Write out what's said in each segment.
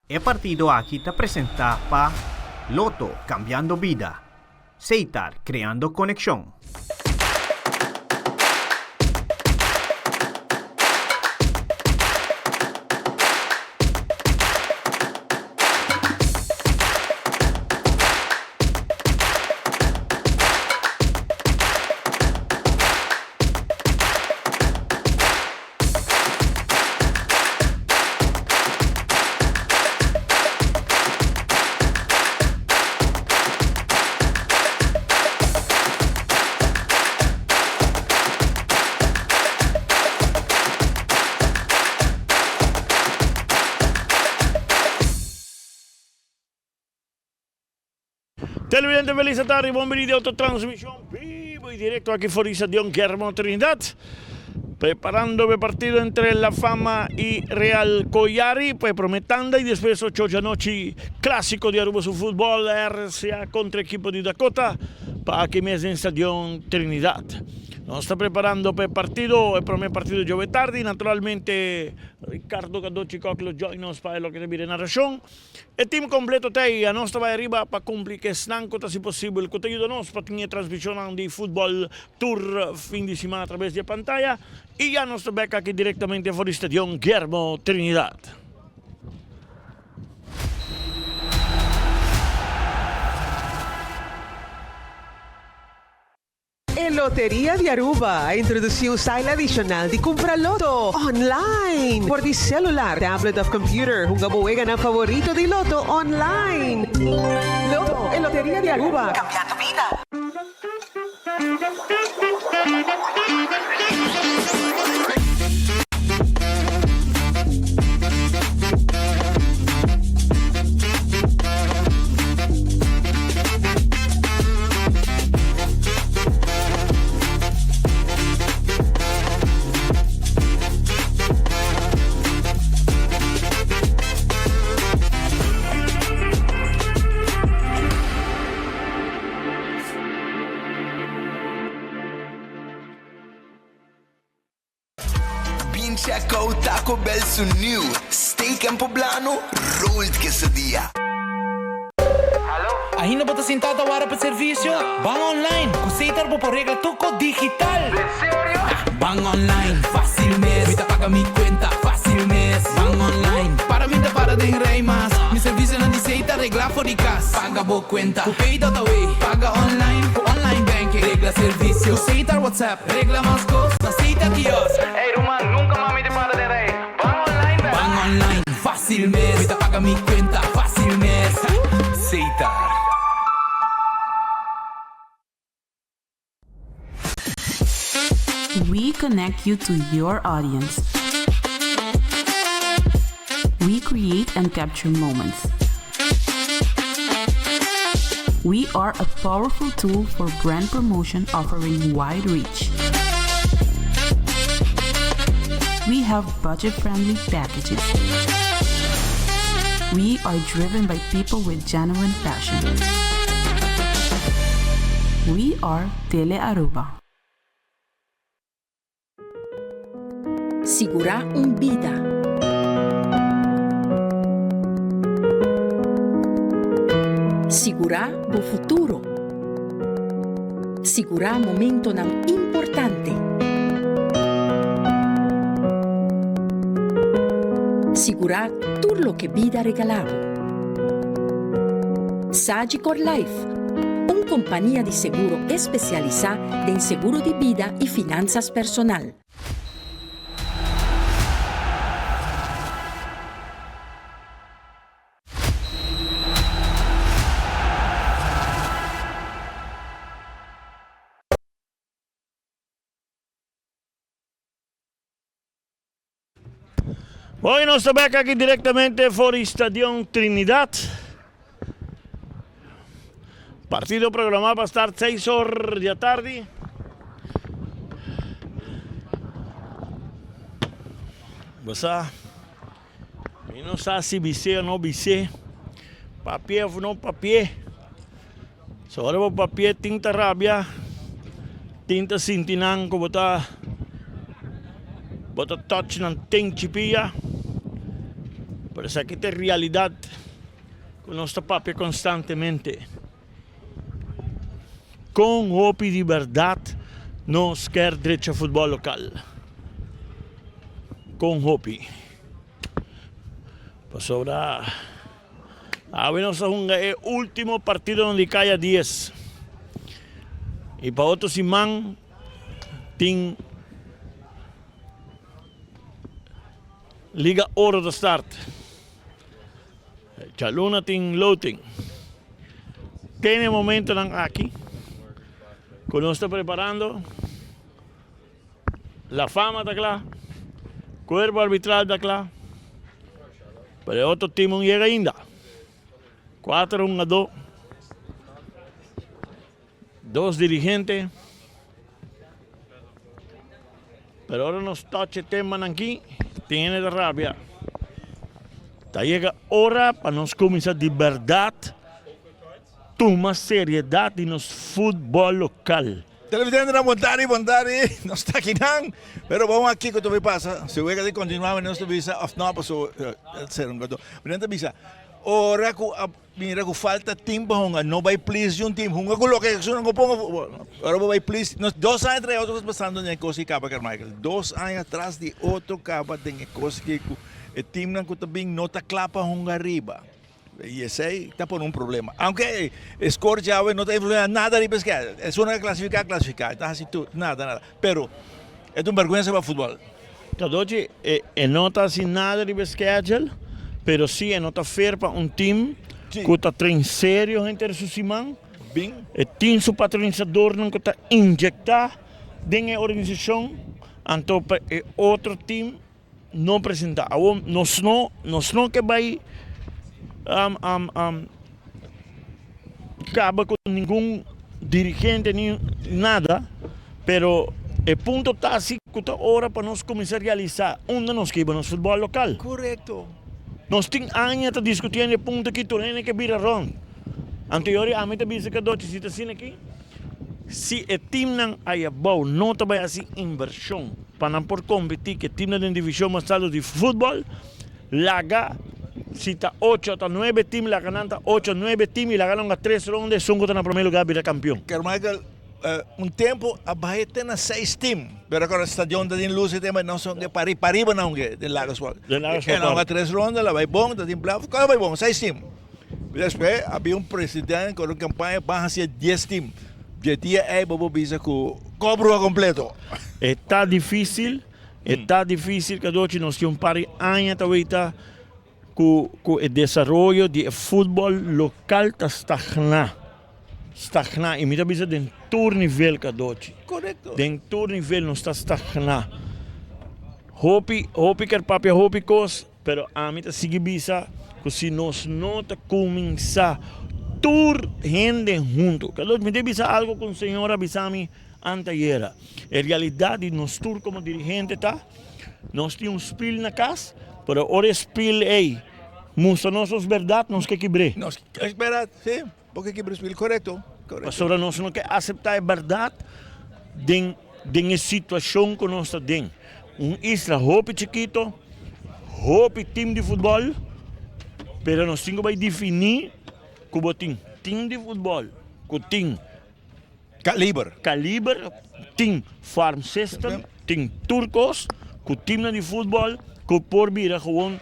El partido aquí te presenta pa Loto cambiando vida, Seitar creando conexión. Televidente, feliz tarde, bienvenido a otra transmisión vivo y directo aquí fuera de Guillermo Trinidad. Preparando el partido entre La Fama y Real Collari, pues prometando y después 8 de la noche clásico de Aruba su fútbol RCA contra el equipo de Dakota para aquí mismo en Estadio Trinidad. Nos está preparando per partido, el primer partido de tarde, naturalmente Ricardo Cadocci Coclo join nos para lo que debe narración. El team completo te a nostra vai arriba para cumplir que stanco si posible, que te ayuda nos para tener transmisión de fútbol tour fin de semana a través de pantalla y ya nos beca aquí directamente fuera Estadio Guillermo Trinidad. En Lotería de Aruba introduziu style adicional de compra loto online por de celular, tablet of computer. Junga boega na favorito de loto online. Loto en Lotería de Aruba. Cambiando vida. Check-out Taco Bell su new steak en poblano rolled quesadilla. Ainda bota sentado agora para serviço? Bang online, com Seitar por regra tuco digital. Sério? Bang online, fácil mesmo. Vita paga mi cuenta, fácil mesmo. Bang online, para mim da para de rei mas. Mi serviço na de Seitar regla for de casa. Paga boa cuenta, com pay dot away. Paga online, com online banking. Regla serviço, com Seitar WhatsApp. Regla mais costa, Seitar kiosk. Hey Roman, nunca más me te para de rey. Bang online, baby. Bang online, fácil mesmo. Vita paga mi cuenta, fácil mesmo. Seitar. We connect you to your audience. We create and capture moments. We are a powerful tool for brand promotion offering wide reach. We have budget-friendly packages. We are driven by people with genuine passion. We are Tele Aruba. Segura vida. Segura o futuro. Segura momento não importante. Segura tudo o que vida regalava. Sagicor Life, uma companhia de seguro especializada em seguro de vida e finanças personal. Hoy nos beca aquí directamente fuera Estadio Trinidad. Partido programado para estar 6 horas de la tarde. Basta. Y no sé si vise o no vise. Papier o no papier. Sobre o papier tinta rabia. Tinta sintinang ko bota touch ng ting chipia. Pero esa que es realidad con nuestra papia constantemente. Con Hopi de verdad nos quer derecho fútbol local. Con Hopi. Pues ahora, vamos a jugar el último partido donde cae a 10. Y para otros Simán, tiene Liga Oro de start. Chaluna tiene loading. Tiene momento aquí. Con nos está preparando. La fama está clara. Cuerpo arbitral está claro. Pero el otro team no llega ainda. 4-1-2. 2 dirigentes. Pero ahora nos toche teman aquí. Tiene de rabia. Está llega hora para nos comenzar de verdad. Tomar seriedad en nos fútbol local. Televidente na bondade, não está aqui não. Pero vamos aqui que tu me passa. Se eu quero continuar, não estou visa, of não passou ser um gato. Mas não visa. Ora que mira que falta tempo, não vai please um time. Hunga coloca isso não pongo. Ora vai please. Nós 2 anos atrás outros passando na coisa que capa Carmichael. 2 anos atrás de outro capa tem coisa que o time não está bem nota clapa hunga arriba. Y ese está por un problema. Aunque score ya no te influye nada de pescar. Es una clasificar. Está así tú, nada. Pero es una vergüenza para el fútbol. Cadoche, no está sin nada de schedule, pero sí no está fair para un team que está en serio entre sus imán. Bien. El team su patrocinador no está inyectar en la organización, entonces otro team no presenta. Nos no que va acaba con ningún dirigente ni nada, pero el punto está así que ahora para nos comenzar a realizar donde nos queda nuestro fútbol local. Correcto. Nos tiene años discutiendo el punto que tú tienes que ir a ron. Anteriormente me dice que dos si te sientes aquí, si el team no haya no te va a hacer inversión para por competir que el team de división más alta de fútbol, la si está 8 hasta 9 teams, la ganan 8 9 teams y la ganan a 3 rondas, son en el primer lugar para campeón. Carmichael, un tempo a Bahia tem 6 teams, pero agora o estadio da din luz e tem não são de Pariba não que de Lagos Wal. Não há 3 rondas, lá vai bom, da din bravo, qual vai bom, 6 teams. Depois havia um presidente com a campanha para ser 10 teams. De dia é bobo bisa com cobro completo. Está difícil que hoje nós temos um par de anos com o desenvolvimento do futebol local está estagnar. E me dá bisa de todo nível que hoje. Correto. De todo nível não está estagnar. Hopi que papel hopi cos, pero a mim tá sigue bisa que se nós não tá começar toda gente junto. Que me dá bisa algo com a senhora Bisami anteayer. En realidade nós todos como dirigente tá, nós temos spil na casa, pero ahora spil mostra nossas verdade, nós que quebré. Nós espera, sim, porque quebré spil, correto. Mas agora nós não quer aceitar a verdade de situação que nós está dentro. Isla Hopi chiquito, Hopi time de futebol, pero nós temos que definir como time de futebol, com time calibre, time farm system, time turcos, com time de futebol, que por vir gewoon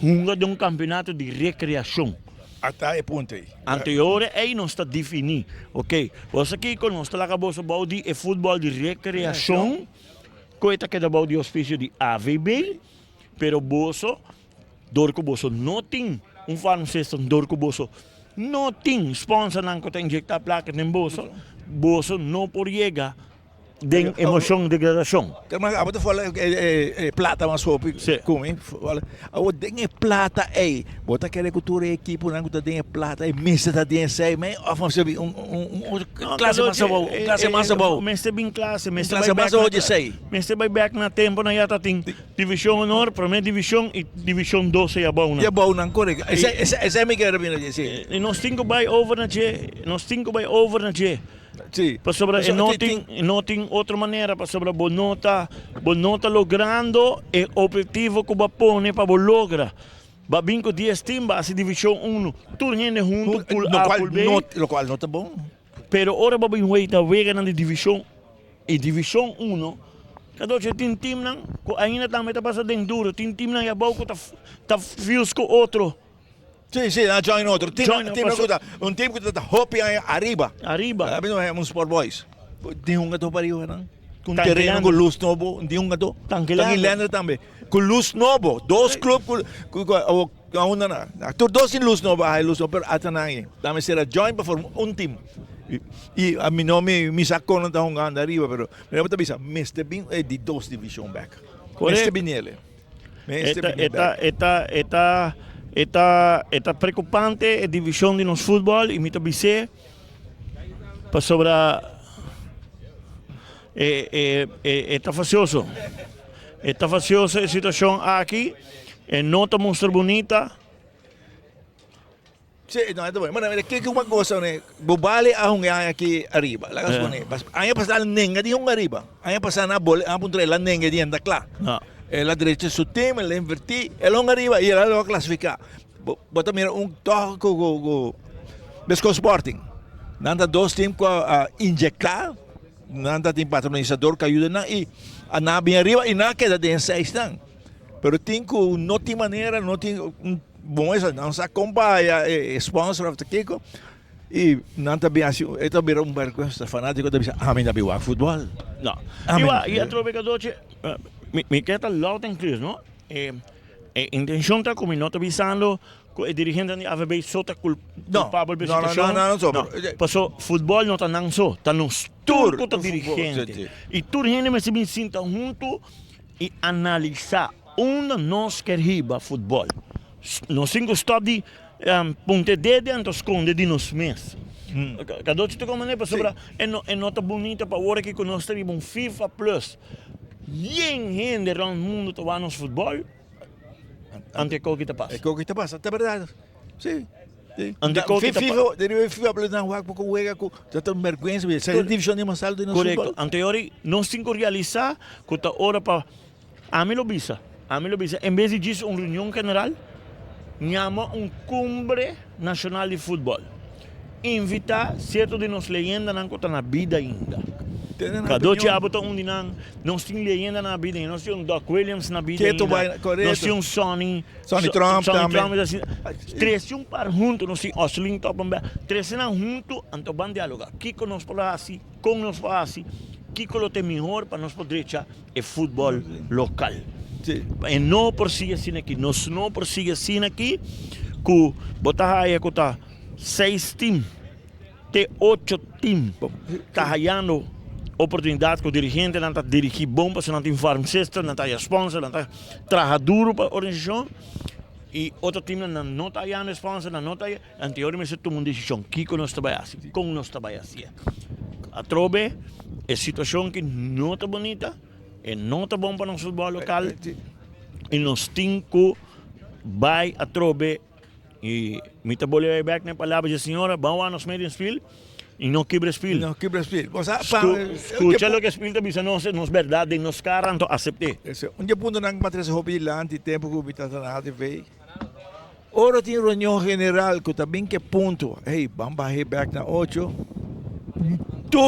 jogar de campeonato de recreação. Até o ponto aí. Anterior nós está definido, ok? Você aqui com nós está acabou de futebol de recreação. Coisa que dá de auspício de AVB, pero boso, dorco boso não tem farm system, dorco boso não tem sponsor não que injectar placa nem boso não por chegar de emoção de degradação. Mas agora fala plata mas Hopi, como fala, agora tem plata aí, bota querer cultura equipe não que tem plata aí, missa tá tem sei, mas ofensivo classe massa boa, mas bem classe mais hoje sei. Mas vai back na tempo na já tem divisão honor, primeira divisão e divisão 12 é bom não. É bom não, correto. Esse é me quer vir dizer. E nós temos que over na G. Sí. Para sobre não tem outra maneira para sobre bonota logrando o objetivo que vai pôr para lograr Va bem com 10 times, va a divisão 1. Tudo gente junto, pool A, pool B. Lo qual não tá bom. Pero ora va bem weita wega na divisão e divisão 1. Cada vez tem time nang, ainda também tá passando dentro duro. Tem time nang yabaw ko tá fios com outro. Sì, join outro. Un team que tá hopping arriba. Arriba. Sabe, não é um Sport Boys. Tem um gato para eu, não? Com Tanquilhando. terreno com luz novo, tem um gato. Tanquilhando também. Com luz novo, dois clubes com uma na. Dois em luz novo, luz novo, pero até não é. Também será join para formar um time. E a mim não me sacou não tá jogando arriba, pero eu te avisa, Mr. Bean é de 2 division back. Mr. Bean ele. Eta preocupante a divisão de nos futebol e me tabise para sobre está facioso. Está facioso a situação aqui. Nota mostra bonita. Sì, no, è vero. Ma che uma cosa, bobale a un aqui arriba. La cosa è, aí passar a nenga di un arriba. Aí passar na bola, a puntre la nenga di anda clar. No. La derecha su tema, la inverti, e long arriba e la lo classifica. Bota mira un toque go Besco Sporting. Nanda 2 team a injectar. Nanda tem patronizador que ajuda na e a na bem arriba e na queda de 6 dan. Pero tem que não tem maneira, não tem bom isso, não se acompanha sponsor of the Kiko e não também assim, então vira barco fanático da bisa, mim da biwa futebol. Não. E a trovegador me queda loud and clear, não? Intenção tá como não tá avisando que o dirigente da AVB sota culpável da situação. Não. Passou futebol não tá não só, tá nos turco tá dirigente. E tudo gente me se sinta junto e analisar onde nós queremos futebol. Nós cinco stop de ponte dedo antes esconde de nós mesmos. Cada outro como é para sobrar é nota bonita para hora que nós temos um FIFA Plus. Gente no mundo que vai nos futebol. Ante o que te passa. É o que te passa, é verdade. Sim. Ante o que te passa. Deve FIFA Plus não joga porque joga com já tem vergonha, se é divisão de mais alto de nós. Correto. Ante hora nós cinco realizar que tá hora para a mim lo bisa. Em vez disso, uma reunião general, chama cumbre nacional de futebol. Invitar certo de nós leyendas que estão na vida ainda. Cada dia abota de nós temos leyenda na vida ainda. Nós temos Doc Williams na vida ainda. Nós temos Sonny Trump também. Três para juntos, nós temos Osling Topambe. Três juntos, então vamos dialogar. Kiko nos fala assim, como nos fala assim. Kiko lo tem melhor para nós poder echar é futebol local. E não persigue assim aqui, nós não persigue assim aqui, que botar aí que tá 6 times, tem 8 times, tá ganhando oportunidade que o dirigente não está dirigir bom, porque não tem farmacêutico, não está sponsor, não está trabalhando duro para a organização, e outro time não está ganhando sponsor, não está, anteriormente tomou uma decisão, Kiko nós trabalha assim, como nós trabalha assim. A trobe é situação que não está bonita, e não está bom para o nosso futebol local. E nós temos que vai a trobe e me está bolando back na palavra da senhora, vamos a nos meio spil e não quebra spil. Não quebra spil. Escucha o que spil também não é verdade, nós caras não aceitamos. Um dia ponto não matriz hobby lá antes tempo que o bitata na TV. Ora tem reunião general que também que ponto, hey, vamos back na 8. Tu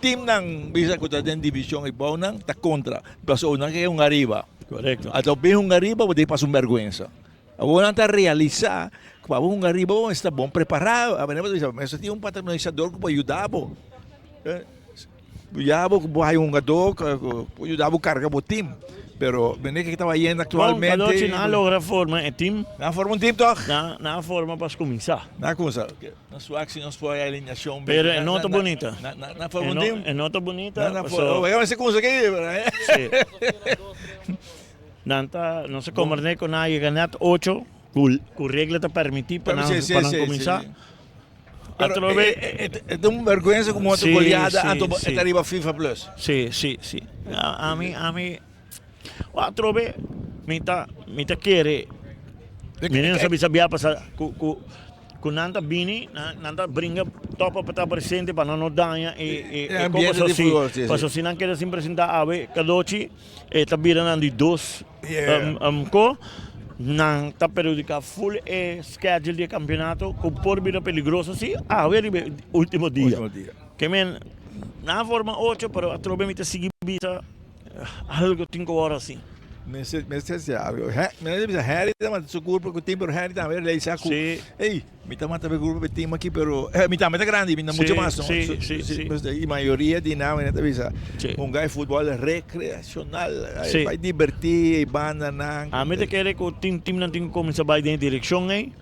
team nang bisa ko ta den division ibaw nang ta kontra. Paso na kay un arriba. Correcto. Ato bem un arriba pode passar uma vergonha. Agora tá realizar, que um arriba está bom preparado. A venemos dizer, mas tem um patronizador que pode ajudar, bo. Já bo vai um jogador que ajudar a carregar o time. Pero vene que estava yendo atualmente. Bom, cada não logra forma é time. Na forma um time toch? Na forma para começar. Na começar. Na sua ação nós foi a alinhação. Pero é nota bonita. Na forma um time. É nota bonita. Na forma. Vai ser como isso aqui, sim. Não se converte com nada e ganhar 8, com regra te permitir para não começar. Pero é uma vergonha como outra goleada antes de arriba FIFA Plus. Sim. A mim a trobe me tá querer menino sabia passar com nanta bini nanta brinca topa para estar presente para não danha e como assim para assim não querer se apresentar ave cadoci e tá virando de 2 co Nang ta periódica full schedule de campeonato com por vida peligroso sim. Ver último dia. Que men na forma 8 pero a trobe me te seguir bisa algo 5 horas sim. Mas Harry também se culpa com o tempo Harry também ele saco. Ei, me tá matando o grupo de time aqui, pero me tá grande, me dá muito mais, não? Mas a maioria de nós não avisa. Gai futebol recreacional, vai divertir, banda nang. A mim te quer que o time não tem que começar a ir em direção aí.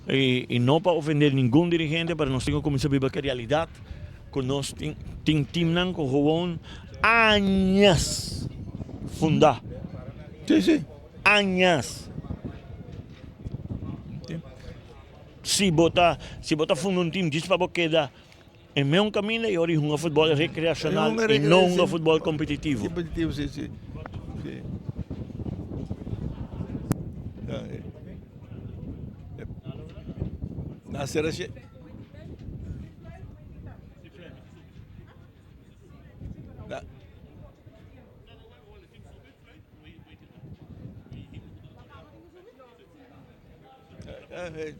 E não para ofender nenhum dirigente, para nós temos que começar a viver a realidade. Que nós tem time não com gewoon anos fundar. Sim. Anos. Se botar fundo um time, diz para você que é meu caminho e hoje um futebol recreacional e não um futebol competitivo. Competitivo, sim. Na serra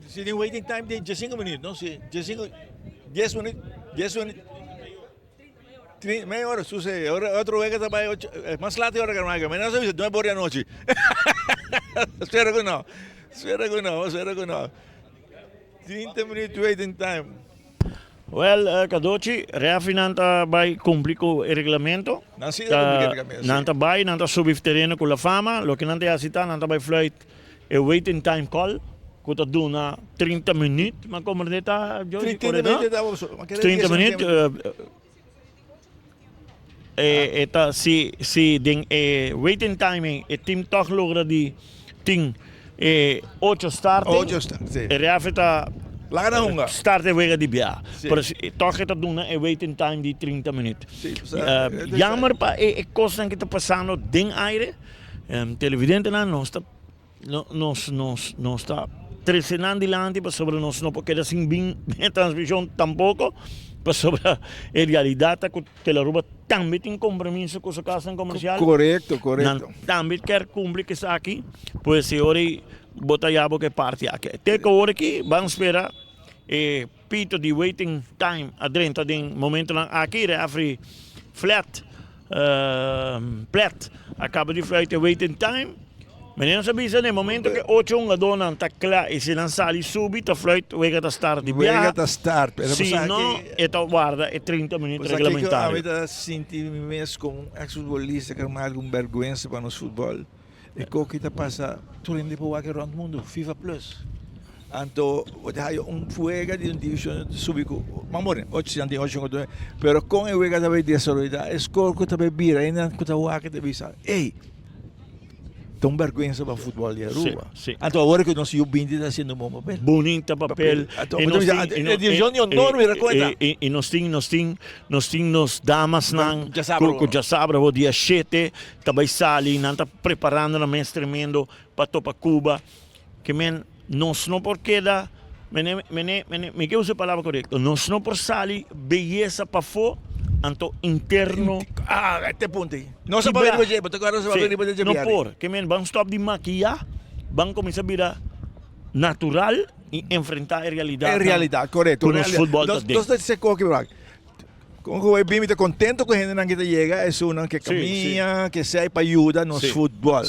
se tem waiting time de 5 minutos, não sei, 10 minutos, meia hora, sucede, outro vez que trabalha mais late hora que não é, mas não sei, 9 horas da noite. Espero que não. 30 minutos waiting time. Well, Kadochi, Reafinanta vai cumprir com o regulamento. Nanta vai, nanta subir terreno com a fama, lo que nanta é aceitar, nanta vai flight e waiting time call. Kuta doen na 30 minutos, maar kom er net aan, Josie? 30 minutos. Eta si ding waiting time, het team toch logra die ting 8 starting. 8 starting, sim. Reafeta Laga na starte weer die bia. Maar toch het doen een waiting time die 30 minutos. Jammer pa kost que está passando ding aire. Televidente não está trecinando adelante para sobre nós não porque assim bem transmissão tampouco para sobre a realidade que Teleruba também tem compromisso com a casa comercial. Correto. Também quer cumprir que está aqui, pois se ora bota já porque parte aqui. Até que hora aqui vamos esperar pito de waiting time adrenta de momento aqui refri flat acaba de flight waiting time. Maar non sapete nel momento che 8 una donna sta là e se non sali subito, flight wega da start di via. Sì, no, e guarda, è 30 minuti regolamentari. Avete sentito mesmo com ex-futbolista que é uma vergonha para o futebol. E o que está passando, tu lembra depois que round mundo, FIFA Plus. Então, hay fuega de divisão subico. Mamore, hoje não tem hoje não, pero com o wega da desarrollada, escola que também vira, ainda que tá o que te visa. Ei, tão vergonha para o futebol de Aruba. Então agora que nós o Bindi está sendo um bom papel. Bonito papel. A divisão de honor me recuerda. E nós temos damas nang com já sabra o dia 7, também sali, não está preparando na mês tremendo para topa Cuba. Que men nós não porque da me que use a palavra correta. Nós não por sali beleza para fora. Anto interno. Este ponto aí. Não se pode ver, porque agora se vai ver depois de não por, que men vamos stop de maquillar, vamos começar a virar natural e enfrentar a realidade. É realidade, correto. Com o futebol da dentro. Nós se coque braga. Como o bem está contento com a gente que chega, é uma que caminha, que sai para ajudar no futebol.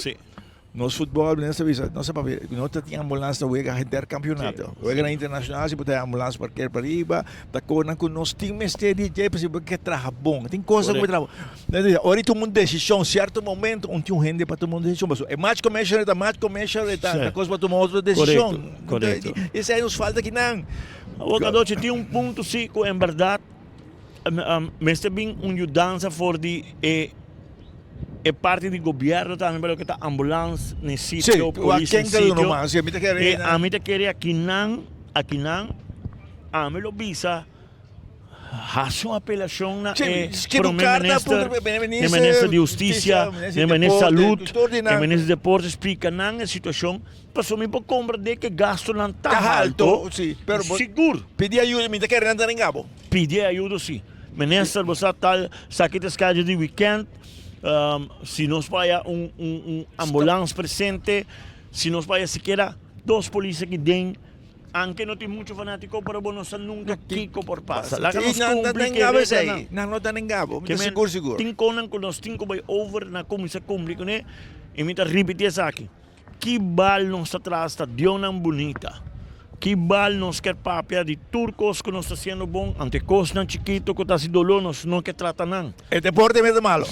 Nos futebol, não se pode ver. Nós temos ambulância para o campeonato. Hoje na internacional, se pode ter ambulância para qualquer para riba, da coisa que nós temos que ter porque trabalha bom. Tem coisa que trabalha. Agora tu mundo decisão, certo momento, onde tem gente para tomar decisão. É match commercial, é coisa para tomar outra decisão. Correto. Isso aí nos falta que não. O jogador tem ponto sim, em verdade, mas também mudança for de é parte do governo também para que está ambulância nesse sítio, polícia nesse sítio. A mim te queria aqui não, a mim lo visa, faz uma apelação na ministro de Justiça, ministro de Saúde, ministro de Deportes, explica não a situação, para mim para compreender que gasto não está alto, seguro. Pedir ajuda, me te queria andar em Gabo. Pedir ajuda sim. Ministro, você tal, saque das casas de weekend. Se nós vai ambulância presente, si nos vaya siquiera 2 policías que den, aunque no tiene mucho fanático, pero bueno, nunca Kiko por pasa. La que nos cumpre que aí. Não está nengabo. que Seguro. tinkonan con los 5 by over na kumisa cumpre ko ne. E me repetir essa aqui. Que bal nos atrás está dionan bonita. Que bal nos quer papia de turcos que nos está sendo bom, ante cosnan chiquito que está se dolor nos não que trata nan. El deporte é malo.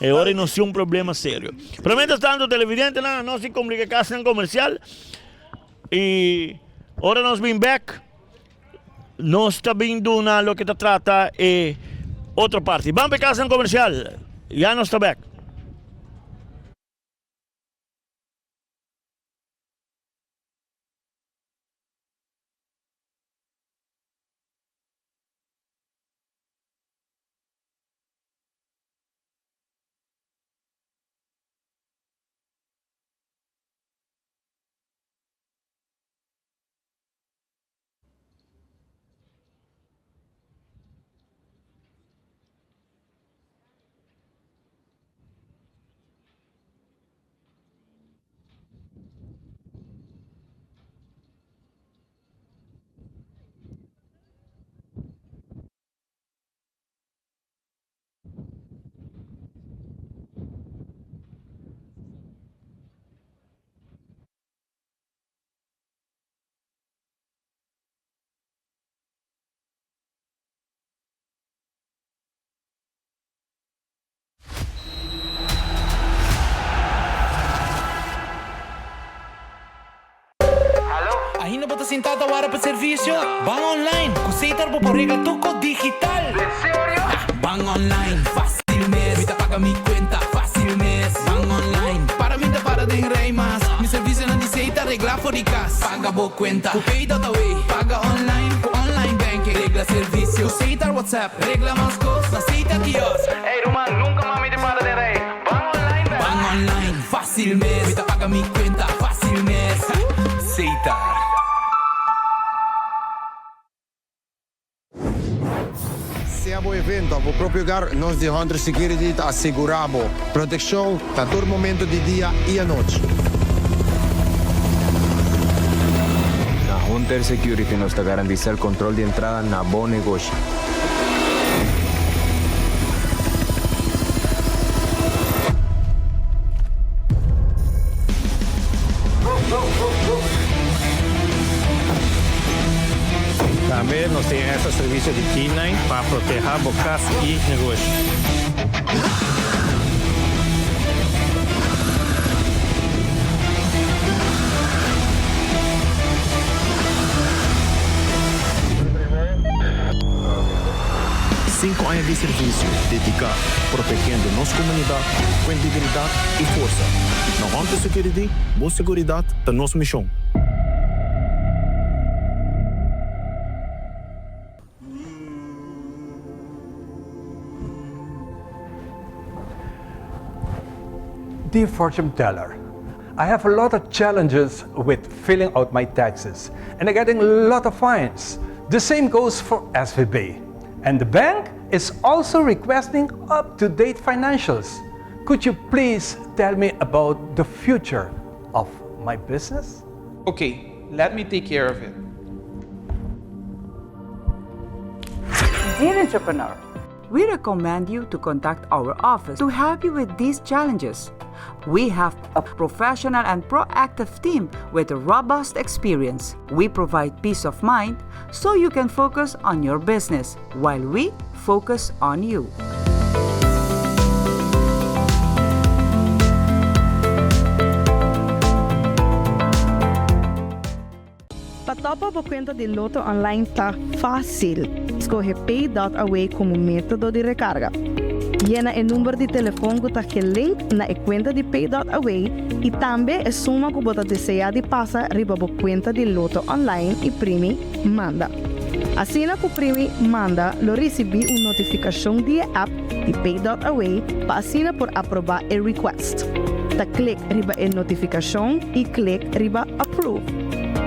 E ora não é problema sério. Pero mientras tanto, televidente, não se complica casa comercial. E ora nós vem back. Nós está vindo na lo que está trata e outra parte. Vamos para casa comercial. Já nós está back. Ainda bota sentado agora para serviço? Bang online, Seitar por regla tuco digital. ¿En serio? Bang online, fácil mes. Vita paga mi cuenta, fácil mes. Bang online, para mí te para de rei mas. Mi serviço na de Seitar regla for de casa. Paga boa cuenta, ku pay.away. Paga online, ku online banking. Regla serviço, Seitar WhatsApp. Regla mais cos, na Seitar kiosk. Ey, Roman, nunca mami te para de rey. Bang online, ¿verdad? Bang online, fácil mes. Vita paga mi cuenta, fácil mes. Seitar. Siamo evento, vou próprio lugar, nós de Hunter Security asseguramos proteção para todo momento de dia e a noite. Na Hunter Security nos garantiza o controle de entrada na bom negócio. Também nós temos esse serviço de K9 para proteger bocas e negócio. Cinco anos de serviço dedicado, protegendo nossa comunidade com integridade e força. Na Hunter Security, boa segurança da nossa missão. Dear fortune teller, I have a lot of challenges with filling out my taxes and I'm getting a lot of fines. The same goes for SVB. And the bank is also requesting up-to-date financials. Could you please tell me about the future of my business? Okay, let me take care of it. Dear entrepreneur, we recommend you to contact our office to help you with these challenges. We have a professional and proactive team with a robust experience. We provide peace of mind so you can focus on your business while we focus on you. Patopa por conta de Loto Online está fácil. Escolhe Pay.away como método de recarga. Llena o número de telefone que está aqui link na conta de Pay.away e também a suma que você deseja de passar riba a conta de Loto Online e primi manda. Assim que o primi manda, lo recebi uma notificação de app de Pay.away para assinar por aprovar o request. Ta click riba a notificação e click riba approve.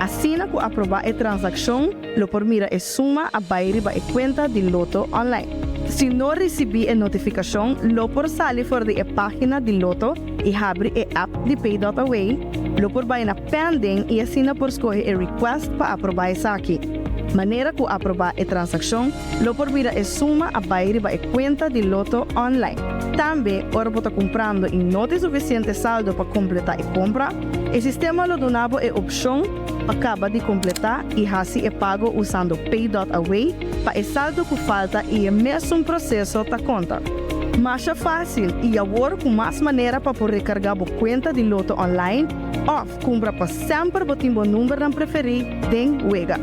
Assim que aprovar a transação, lo por mira a suma a vai riba a conta de Loto Online. Se não receber a notificação, lo por sair fora da página de Loto e abre a app de Pay.away, Lo por vai na pending e assina por escolher o request para aprovar essa aqui. Maneira que aprovar a transação, lo por vira a suma a baile a conta de Loto online. Também, ora por comprando e não tem suficiente saldo para completar a compra, o sistema lo donava a opção acaba de completar e assim é pago usando Pay.away para o saldo que falta e o mesmo processo da conta. Mais fácil e agora com mais maneira para poder recargar a conta de Loto online ou compra para sempre o timbo número não preferir den Wega.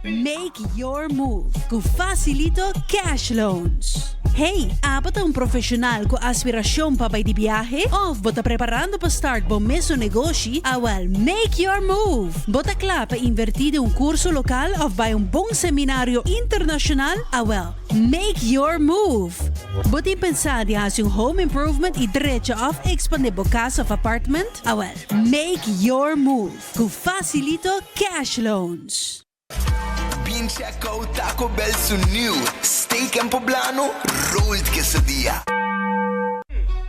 Make your move com Facilito Cash Loans. Hey, apat um profissional com aspiração para ir de viagem ou bota preparando para start bom mesmo negócio? Well, make your move. Bota claro para invertir em curso local ou vai bom seminário internacional? Well, make your move. Bota pensar em fazer home improvement e direito of expandir a casa ou apartment? Well, make your move com Facilito Cash Loans. Bin check out Taco Bell su new steak and poblano rolled quesadilla.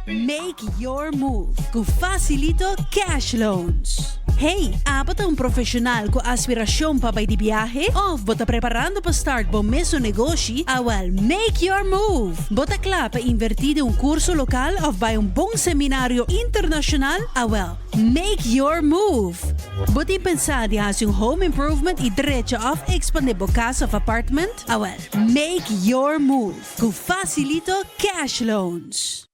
Make your move com Facilito Cash Loans. Hey, apat um profissional com aspiração para ir de viagem ou bota preparando para start bom mesmo negócio? Well, make your move. Bota claro para invertir em curso local ou vai bom seminário internacional? Well, make your move. Bota pensar em fazer home improvement e direito of expandir a casa ou apartment? Well, make your move com Facilito Cash Loans.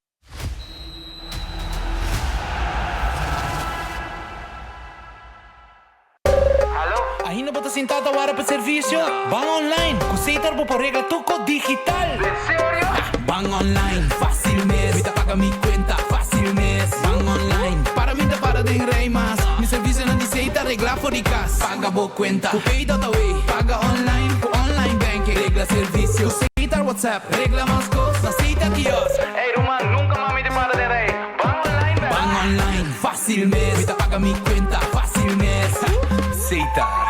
Ainda bota sentado agora para serviço? Bang online, com Seitar por regra tuco digital. Sério? Bang online, fácil mês. Vita paga mi cuenta, fácil mês. Bang online, para mim para de rei mas. Mi serviço não de Seitar, regla for de casa. Paga boa cuenta, com Pay.away. Paga online, com online banking. Regla serviço, com Seitar WhatsApp. Regla mais coisas, Seitar kiosk. Hey, Roman, nunca mami te para de rei. Bang online, bang. Bang online, fácil mês. Vita paga mi cuenta, fácil mês. Seitar.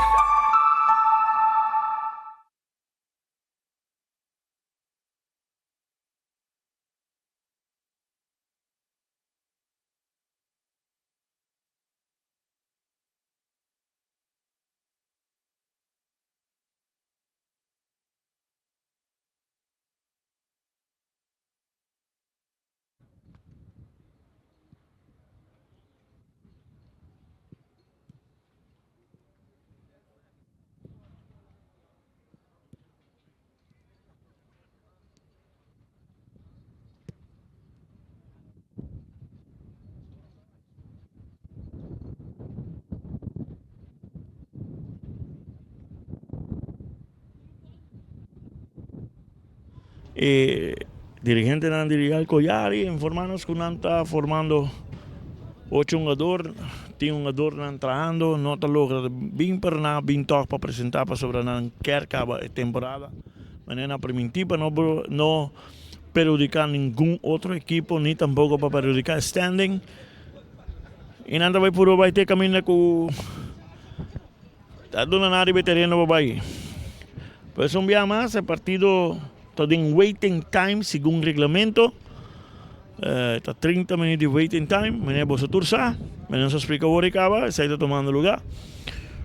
Dirigente ng Dirigal Coyari, informarnos que está formando 8 jogadores, tem jogador na entrando, não está logra bem para na bem toque para apresentar para sobre na quer acaba a temporada, maneira primitiva não perjudicar nenhum outro equipo nem tampouco para perjudicar standing. E nada vai ter caminho com tá dando nada veterano vai. Pues um dia mais, é partido todo em waiting time, segundo o regulamento. Está 30 minutos de waiting time. Menina você tursa, menina se explica o que acaba, está tomando lugar.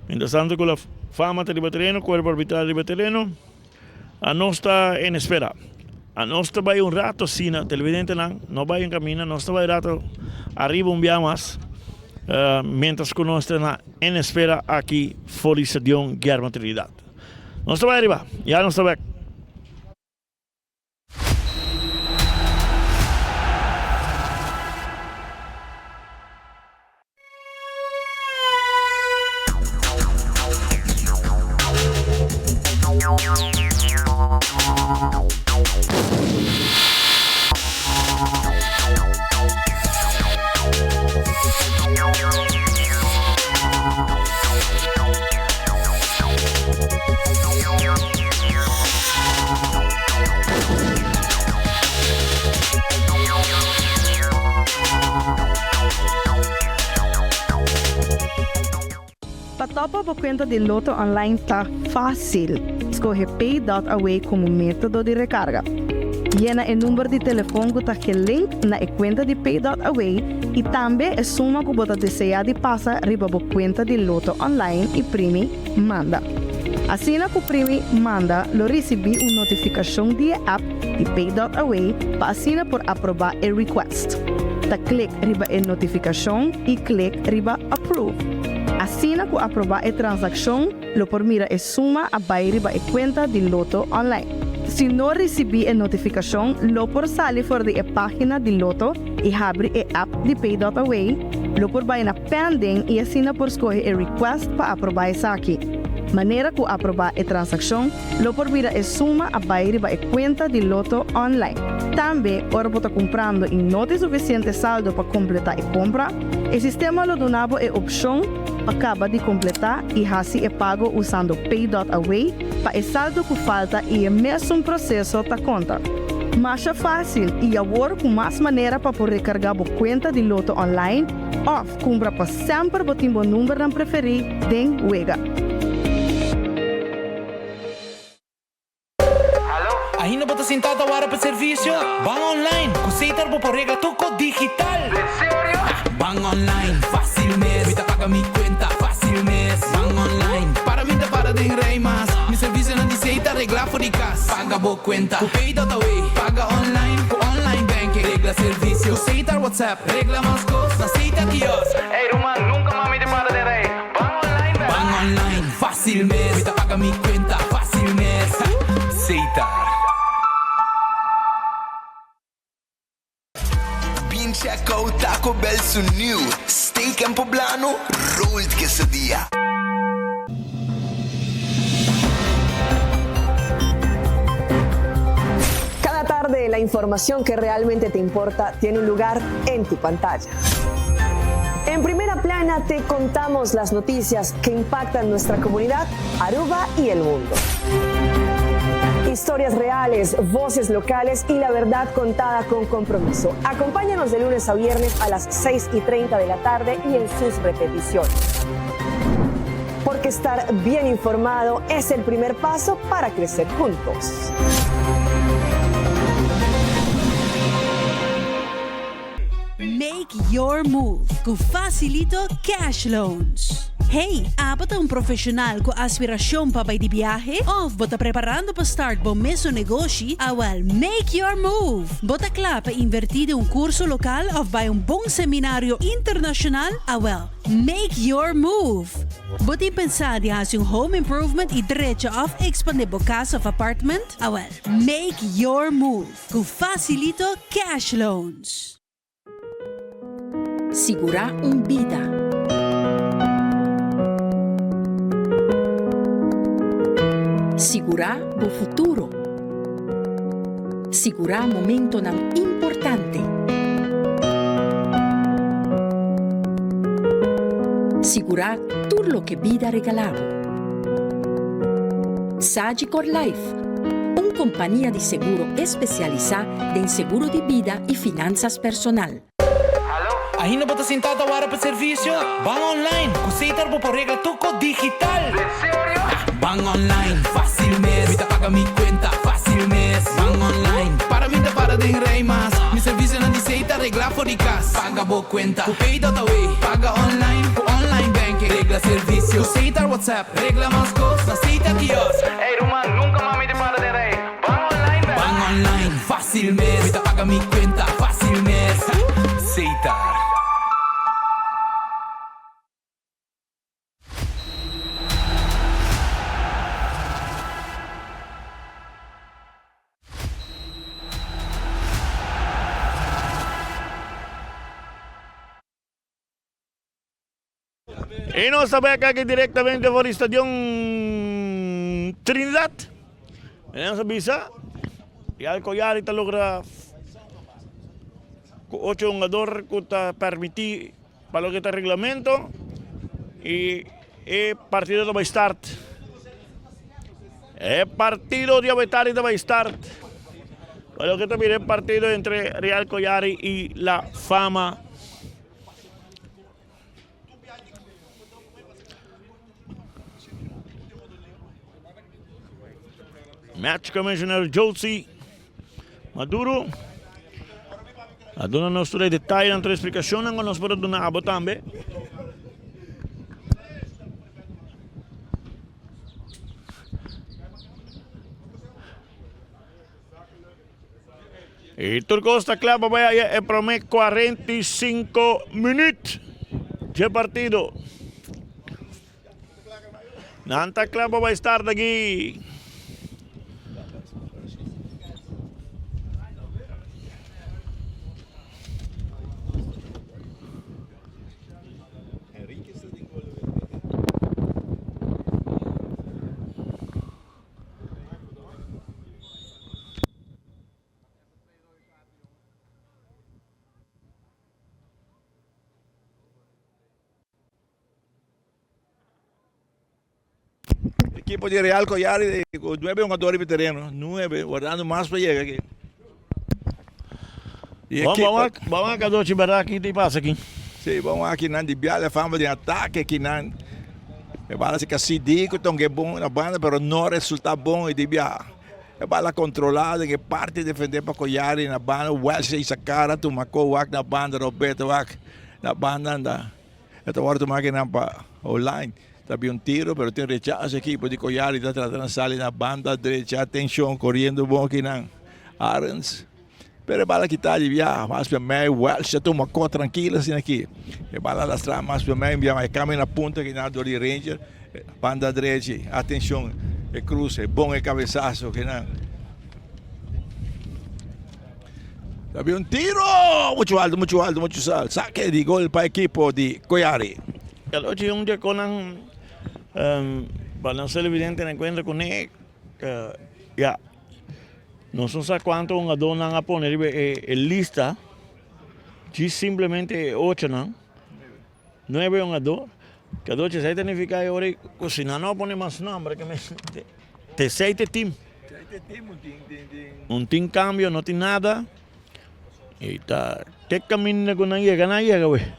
Mientras tanto, com a fama de veterano, com o arbitral de veterano, a nós está em espera. A nós vai rato, sim, na televidente não vai em caminho, nós vai rato, arriba dia mais. Mientras que nós estamos em espera aqui, fora do Estadião Guilherme Trinidad. Nós vai arriba, já nós está back. Topa a conta de Loto online está fácil. Escolhe Pay.away como método de recarga. Llena el número de teléfono que está el link na cuenta de Pay.away y también es suma que você deseja de passar riba a cuenta de Loto online y primi manda. Así na que primi manda, lo recibi una notificación de app de Pay.away para así por aprobar el request. Ta clic riba el notificación y clic riba approve. Así na que aprobar el transacción, lo por mira es suma a bay riba el cuenta de Loto online. Si no recibí la notificación, lo por salir fuera de la página de Loto y abrir la app de Pay.away, lo por vaina pending y así por escoger el request para aprobar esa aquí. Manera que aprobar la transacción, lo por mira es suma a bayar la cuenta de Loto online. También, ahora por comprando y no tiene suficiente saldo para completar la compra, el sistema lo donaba la opción acaba de completar y así el pago usando Pay.away para el saldo que falta y el mesmo proceso ta conta. Mais fácil e agora com mais maneira para poder recargar a conta de Loto online ou comprar para sempre o timbo número não preferir den Wega. Ainda bota sentada agora para serviço? Bang online, conceita por regra tuco digital. Sério? Bang online, fácil mesmo. Vita paga mi cuenta, fácil mesmo. Bang online, para mim para de rei mas. Mi serviço não diceita regla for de casa. Paga boa cuenta, com Pay.away. Paga online, com online banking. Regla serviço, conceita WhatsApp. Regla mais coisas, aceita quiosque. Ei, Roman, nunca mami de para de rei. Bang online, velho. Bang online, fácil mesmo. Vita paga mi cuenta, fácil mesmo. Aceita. Check out Taco Bell su new steak en poblano rolled quesadilla. Cada tarde la información que realmente te importa tiene un lugar en tu pantalla. En Primera Plana te contamos las noticias que impactan nuestra comunidad, Aruba y el mundo. Historias reales, voces locales y la verdad contada con compromiso. Acompáñanos de lunes a viernes a las 6:30 de la tarde y en sus repeticiones. Porque estar bien informado es el primer paso para crecer juntos. Make your move com Facilito Cash Loans. Hey, bota profissional com aspiração para ir de viagem? Ou bota preparando para start bom mesmo negócio? Well, make your move. Bota claro para invertir em curso local ou vai bom seminário internacional? Well, make your move. Bota pensar de fazer home improvement e direito of expandir casa of apartment? Well, make your move com Facilito Cash Loans. Segura vida. Segurar o futuro. Segurar momento não importante. Segurar tudo o que vida regalado. Sagicor Life, uma companhia de seguro especializada em seguro de vida e finanças personal. Ainda bota sentada agora para serviço? Bang online, conceita por regra tuco digital. Sério? Bang online, fácil mesmo. Vita paga mi cuenta, fácil mesmo. Bang online, para mim para de rei mas. Mi serviço não diceita regla for de casa. Paga boa cuenta, com Pay.away. Paga online, com online banking. Regla serviço, aceita WhatsApp. Regla mais coisas, aceita quiosque. Ei, Roman, nunca mami de para de rei. Bang online, velho. Bang online, fácil mesmo. Vita paga mi cuenta, fácil mesmo. Aceita. Y nos está aquí directamente por el Estadio Trinidad. Venimos a visa. Y al Coyari te logra 8 jugadores que te permití para lo que te reglamento. Y el partido va a start. El partido de Avetari va a start. Para lo que te mire el partido entre Real Coyari y La Fama. Match Commissioner Josie Maduro. Aduna nostro dettagli, altre spiegazioni con lo sport di Nabo tambe. Il Turco sta club vaya e promete 45 minutos de partido. Nanta club vai estar daqui. Equipo de Real Collari con 9 jugadores veteranos, 9, guardando más para llegar aquí. Vamos a Cadoci Barra aqui, tem passa aqui. Sim, vamos aqui na de Biala, fama de ataque aqui na. É bala se que CD que tão bom na banda, mas não resulta bom e de Biala. É bala controlada, que parte defender para Collari na banda, o Welsh e cara, tu marcou o na banda, Roberto Wack na banda anda. Então agora tu marca na online. Había un tiro, pero tiene rechazo equipo de Collari, está tratando de salir en la banda derecha, atención, corriendo bon aquí en Arens. Pero bala quitar de viaje, más para mí, Welsh, ya toma co tranquila assim aqui. E bala lastrar mais para mí, envia mais câmera na ponta que na Dori Ranger, banda derecha, atenção, e cruce, bom e cabeçazo que não. Había un tiro, muito alto, muito sal. Saque de gol para equipo de Collari. Oggi un dia con para não ser evidente no encontro com ele, não sei quanto uma dona a poner lista, de simplesmente 8 não, 9 uma dor, que a dor se significa agora cozinhar não pone mais nome, que me te 7 team, um team cambio, não tem nada, e tá, que caminho com não chega, ué.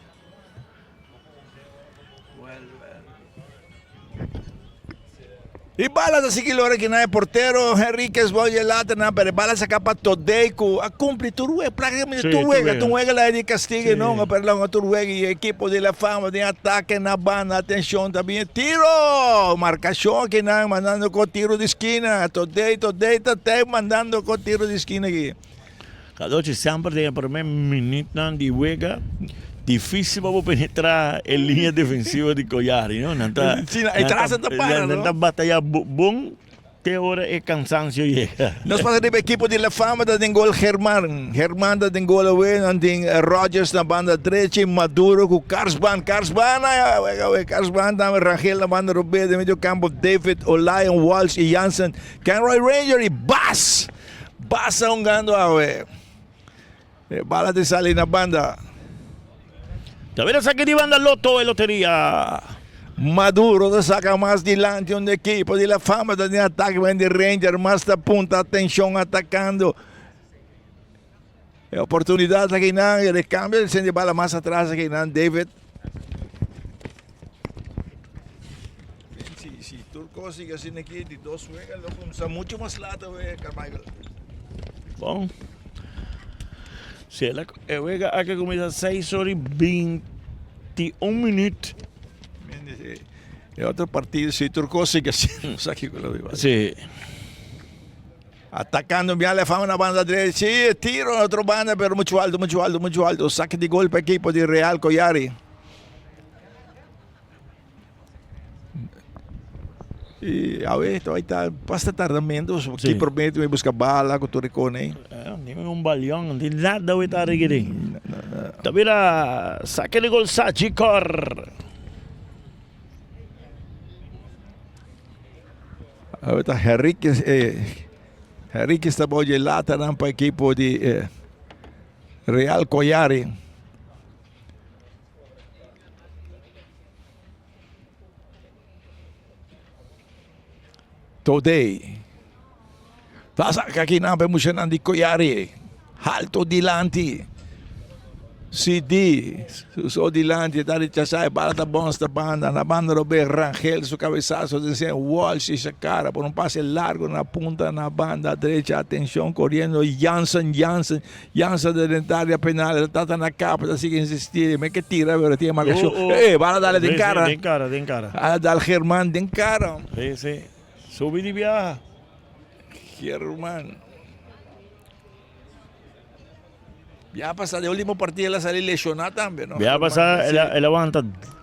E bala da sigilore que não é porteiro, Henriquez voglio l'altra, pero bala sa capa todeico, a cumpri Turuega, praticamente Turuega lá de castigo, não, perdão, Turuega e equipo de la fama de ataque na banda, atenção também, tiro, marcação que não, mandando com tiro de esquina, todeito, até mandando com tiro de esquina aqui. Cada sempre tem para mim minuto de Uega. Difícil para penetrar em linha defensiva de Collari, não? Não batalha bom, que hora é cansancio chega. Nós passamos de equipo de la fama da gol Germán da gol away, tem Rogers na banda direita, Maduro com Carsban da Rangel na banda Roberto, de meio campo David, Olion, Walsh e Jansen, Kenroy Ranger e Bass jogando away. Bala de salir na banda. Davvero sa che di banda Lotto e Lotteria. Maduro saca mais delante um equipo de la fama de ataque vem de Ranger, mais da punta, atenção atacando. É oportunidade aqui não, ele cambia, ele sente bala mais atrás aqui não, David. Se Turco sigue assim aqui, de 2 juegas, lo começa muito mais lado, Carmichael. Bom. Se ela juega aqui começa 6 horas e 21 minutos. É outro partido, se Turco sigue assim, não sei o que eu vou fazer. Sim. Atacando bien la fama na banda derecha, sí, tiro na outra banda, pero muito alto. Saque de gol para a equipe de Real Collari. E a ver, aí está bastante tardamento, que promete me buscar bala com o Toricone. Não balhão, não tem nada a estar aqui. Tabira, saque de gol Sachikor. Aí está Henrique está bogelata para a equipe de Real Collari. Today. Passa aqui na emocionante Collari. Alto dilante. CD, usou de lante, tá de chasai, bala tá bom esta banda, na banda do B, Rangel, su cabeçazo, dizendo Walsh, essa cara, por um passe largo na punta, na banda direita, atenção, correndo, Jansen da dentária penal, tá na capa, tá sigue insistir, mas que tira, agora tinha marcação, bala dale de cara, de cara. Ah, dal Germán de cara. Sí, sube de viaje. Germán. Ya pasado el último partido la salí lesionada también, ¿no? Ya pasado, él aguanta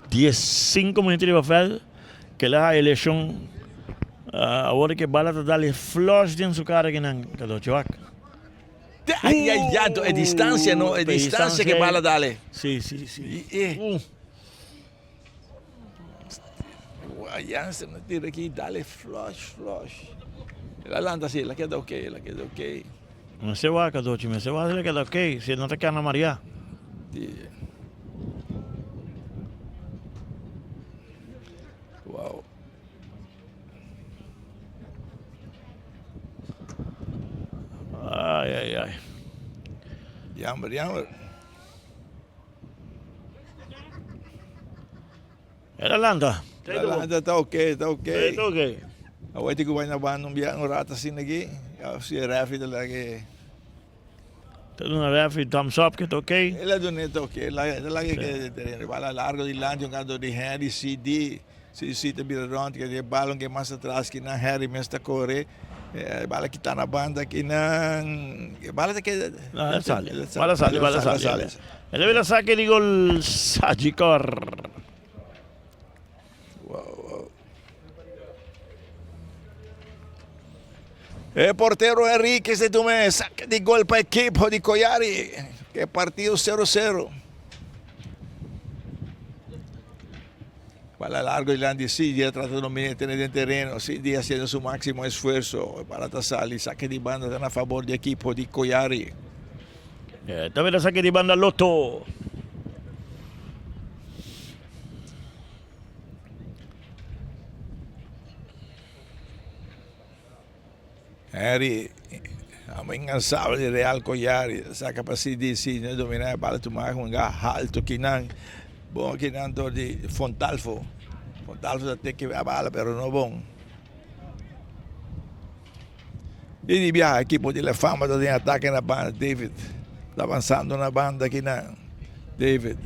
15 minutos de papel, que la lesión, ahora que bala te dale flush en su cara que no quedó chuac. Ya, es distancia, ¿no? Es distancia que bala dale. Sí. Ya se me tira aquí, dale flush. La lanta sí, la queda ok. No se va, Cadochi, me se va a decir que lo ok, si no te queda María. Sí. Wow. Ay. Jammer. Era Landa. La lanta está ok. Ahora que vai na banda um rato assim aqui, se é refi da que. Todo una refi thumbs up que está ok. Ela do neto ok, lá que bala largo de lante, um cara de Harry CD, se te vira rond que de balão que mais atrás que na Harry mesmo está correr, bala que está na banda que não, bala que sale. Ele vira saque de gol Sagicor. Wow. El portero Enrique se toma saque de gol para el equipo de Collari, que partido 0-0. Para largo y Landy sigue tratando de tener el terreno, sigue haciendo su máximo esfuerzo para tasar y saque de banda a favor del equipo de Collari. También el saque de banda Lotto. Harry, incansable de Real Collari, saca para CD, no dominar a bala, tomar um alto que não, bom que não de Fontalfo até que a bala, pero não bom. E de viajar, equipo de La Fama tem ataque na banda, David, está avançando na banda aqui não, David,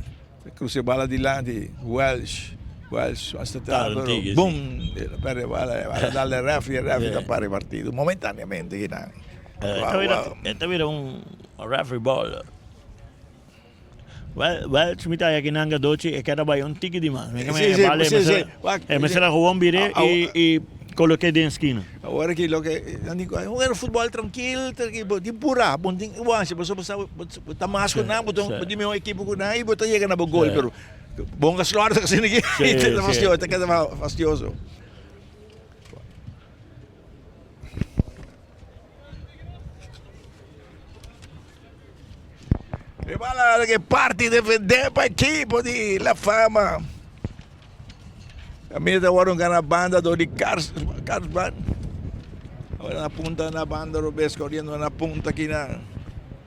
cruza a bala adiante, Welsh, hasta boom, para darle refi para el partido, momentáneamente. Esta vira un referee ball. Welsh mi taya kinanga doci e kada bay un tiki di más. Me se la jugó un vire y coloqué de esquina. Agora que lo que era fútbol tranquilo, de pura, bom tem, se você tá mais com nada, de meu equipe com nada e botar chega na gol, pero bom que slår kasi nigi. Está queda fastidioso. E bala che parte defender para equipo de La Fama. A minha agora ganha a banda do Carlos Band. Agora na punta na banda, Robes correndo na punta aqui na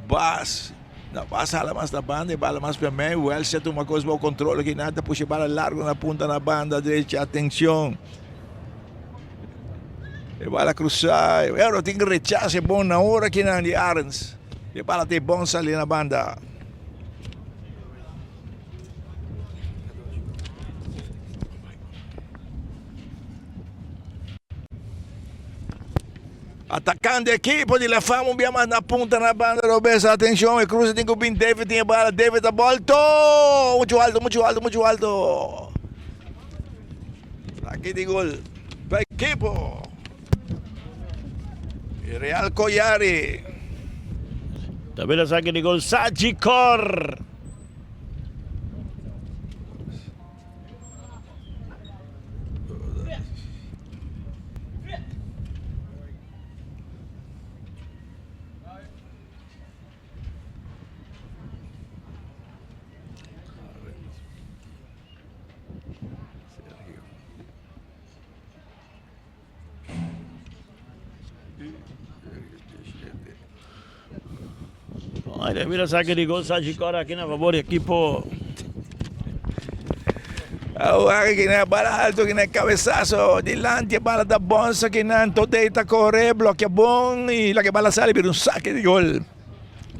Bas. Na Bas hala mais da banda e bala mais para mim. O Elcia tem uma coisa, o controle aqui nada, puxa bala largo na punta na banda direita, atenção. E bala cruzar. Eu tenho que rechaçar bom na hora aqui na de Arns. E bala tem bom salir na banda. Atacando a equipe de La Fama, um mais na punta na banda, Roberto, atenção, e cruza, tem que vir David, tem a bala, David a volta, muito alto. Aqui de gol, para a equipe, Real Collari. También el saque de gol Sagicor. Olha, vira saque de gol, Sagicor aqui na favor do equipo. Ahora que na bala alto que na cabezazo delante bala da bonza que na todeita corre bloquea bom y la que bala sale per un saque de gol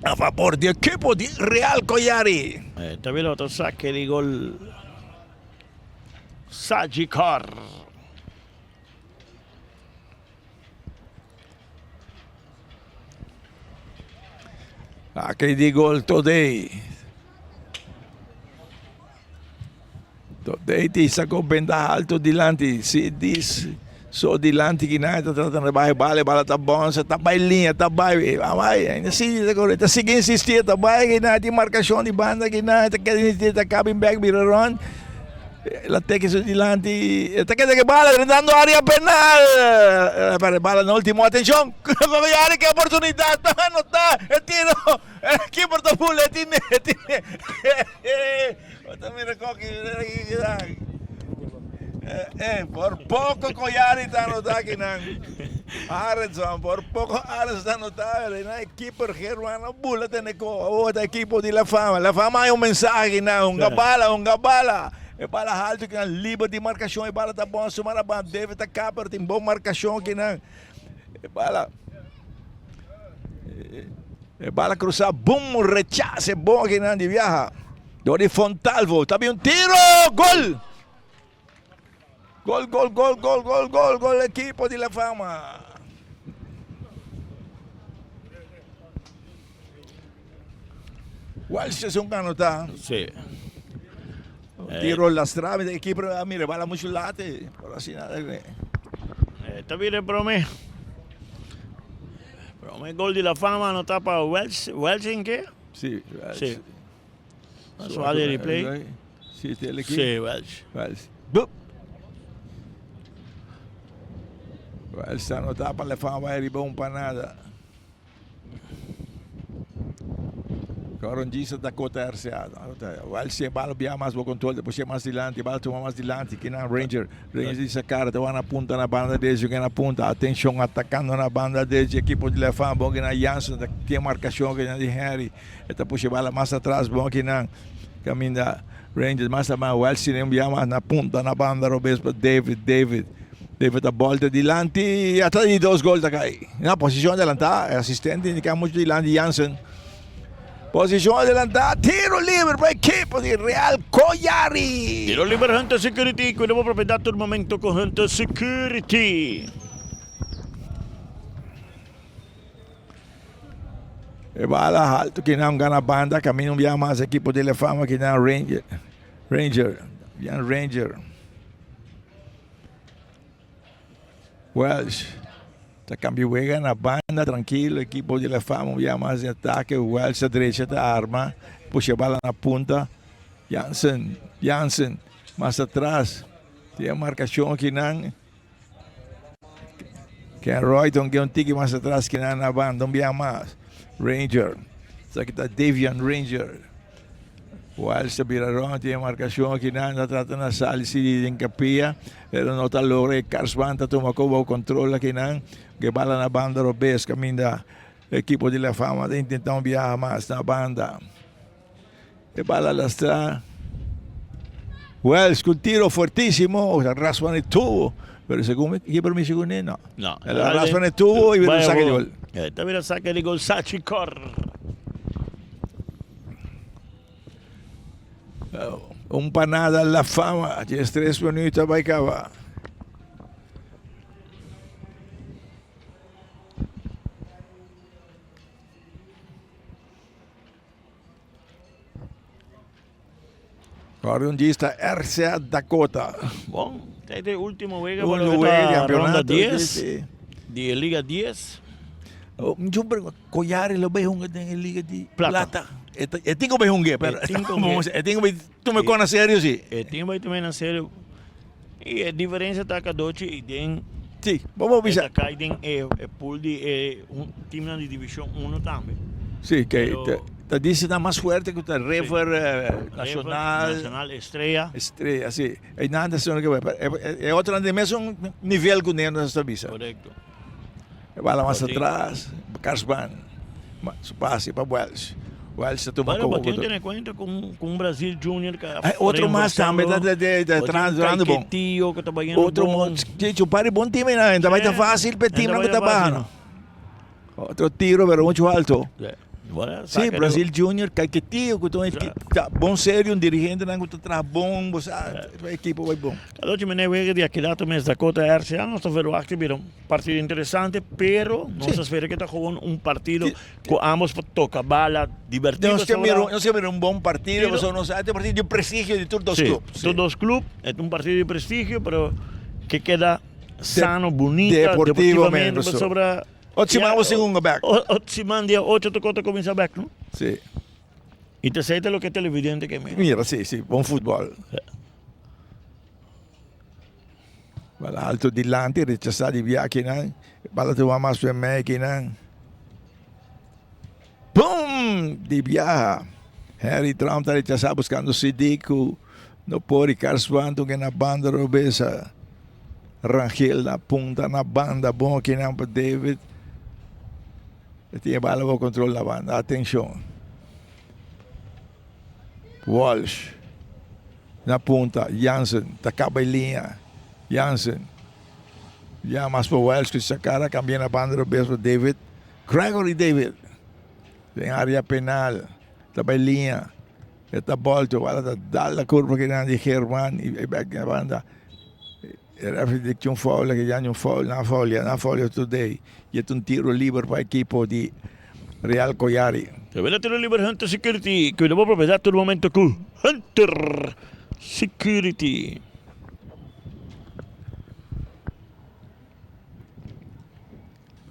a favor del equipo de Real Collari. También otro saque de gol. Sagicor. Saque de gol today. Today ti sacou ventaja alto delante. Se diz só delante que nada, tá tratando de bala tá bom, tá bailinha, tá vai, ainda sim, tá seguindo insistir, tá vai, que nada, tem marcação de banda, que nada, tá querendo insistir, tá coming back, viraron. La tecla su delante, está que bala, gritando área penal. Para bala no último, atención, Collari, qué oportunidad, no está, el tiro, aquí por tu pule, tiene. Por poco Collari está anotado aquí, Arenson, por poco Arenson está anotado, el equipo germano, bula tiene otro equipo de la fama hay un mensaje, un gabala. É bala alto que é livre de marcação, é bala tá bom, sumar a banda, deve tá cá, tem boa marcação que não. É bala cruzar, boom, rechace, é bom que não de viaja. Dori Fontalvo, tá bem um tiro, gol! Gol, equipo de La Fama. Walsh é um canotá. Sim. Tiro las traves de equipo, mire, bala mucho late, por así nada. Esta viene Brome gol de La Fama, no tapa Welsh ¿en qué? Sí, Welsh. Sí. Suave de replay. Sí, el equipo. Sí, Welsh. Welsh no tapa La Fama, va a ir bom para nada. Corongisa da Cota RCA. Welsh é bala bia mais bom controle, depois é mais dilante, bala toma mais dilante, que na Ranger essa cara, te vai na ponta na banda desde que na ponta, atenção atacando na banda desde equipo de Lefan, bom que na Janssen, tem marcação que na de Harry, eta puxa bala mais atrás, bom que na caminho da Rangers, mais a Welsh nem bia mais na ponta na banda, Robes para David a volta dilante e atrás de 2 gols da cai. Na posição adelantada, assistente indica muito dilante Janssen. Posición adelantada, tiro libre para el equipo de Real Collari. Tiro libre, Hunter Security. Cuidemos propiedad todo el momento con Hunter Security. Bala alto que não gana banda, caminho via mais equipo de La Fama que não Ranger. Welsh. Tá cambio juega na banda, tranquilo, equipo de La Fama, via mais de ataque, o Welsh à direita da arma, puxa a bala na ponta, Janssen, mais atrás, tem a marcação aqui não, que é Royton, que é um tique mais atrás que não na banda, não via mais, Ranger, isso aqui tá Davian Ranger, o Welsh viraron, tem a marcação aqui não, está tratando de sair de encapia, pero não está logrando, Carlsbad está tomando o controle aqui não, que bala na banda Robes, caminho da equipo de La Fama, tentando viajar mais na banda. E bala lá está. Welsh com tiro fortíssimo, raspa el tubo, pero segundo, ¿qué permiso con él? No. Raspa el tubo y viene el saque de gol. Esta viene el saque de gol, Sagicor. Un panada La Fama, 3 minutos para acabar. Corongista RCA Dakota. Bom, este último juega por la ronda 10 de Liga 10. Yo Collari lo veo en Liga de Plata. Tengo que ver pero tú me conoces serio sí. Tengo que ver sério. E a diferença está que doce e tem. Sim, vamos ver. Acá tem pool de time de divisão 1 também. Sim, que te dice está más fuerte que el River Nacional, Estrella, sí. Hay nada que ver. Es otro mismo nivel que tiene esta visa. Correcto. Va más atrás, Carlsbad, su pase para Welsh. Welsh está Bueno, tomando pero tiene cuenta con Brasil Junior. Que outro mais também de transando bom. Outro gente, o pare bom time não, ainda vai estar fácil para time não está baixo. Outro tiro, pero muito alto. Sim, Brasil Junior, Caquetillo, que está bom sério, um dirigente não está atrás bom, a equipe vai bom. Cada vez me veo de aqui lá também da Cota RCA, nós estamos vendo aqui um partido interessante, pero nós esperamos que está jogando um partido com ambos toca bala, divertido. Nós temos um bom partido, mas nós temos um partido de prestígio de todos os clubes. Todos os clubes, é um partido de prestígio, pero que queda sano, bonito, deportivamente, sobre Otsimão segundo back. Otsimão dia 8 tocou começar back, não? Sim. E te aceita o que é televidente que mira. Mira, sim, bom futebol. Bala alto di lanti, rechazar di viaje, não. Bala tu va más en México, não. Pum! Di viaja. Harry Trump está rechazado buscando Sidico. No pode Carlos Banto que na banda robesa. Rangel na punta na banda, bom que não para David. Tinha bala para controlar a banda. Atenção. Walsh. Na punta. Jansen. Tacaba em linha. Jansen. Já mais para Walsh que sacara. Cambia na banda do beijo David. Gregory David. Tem área penal. Tacaba em linha. Está volta. Bala da curva que não de Germán. E back na banda. Era que um foul, que já não foul, na folha today. E é tiro livre para a equipe de Real Collari. Se ve tiro livre Hunter Security, que le voy a propiedad todo momento con Hunter Security.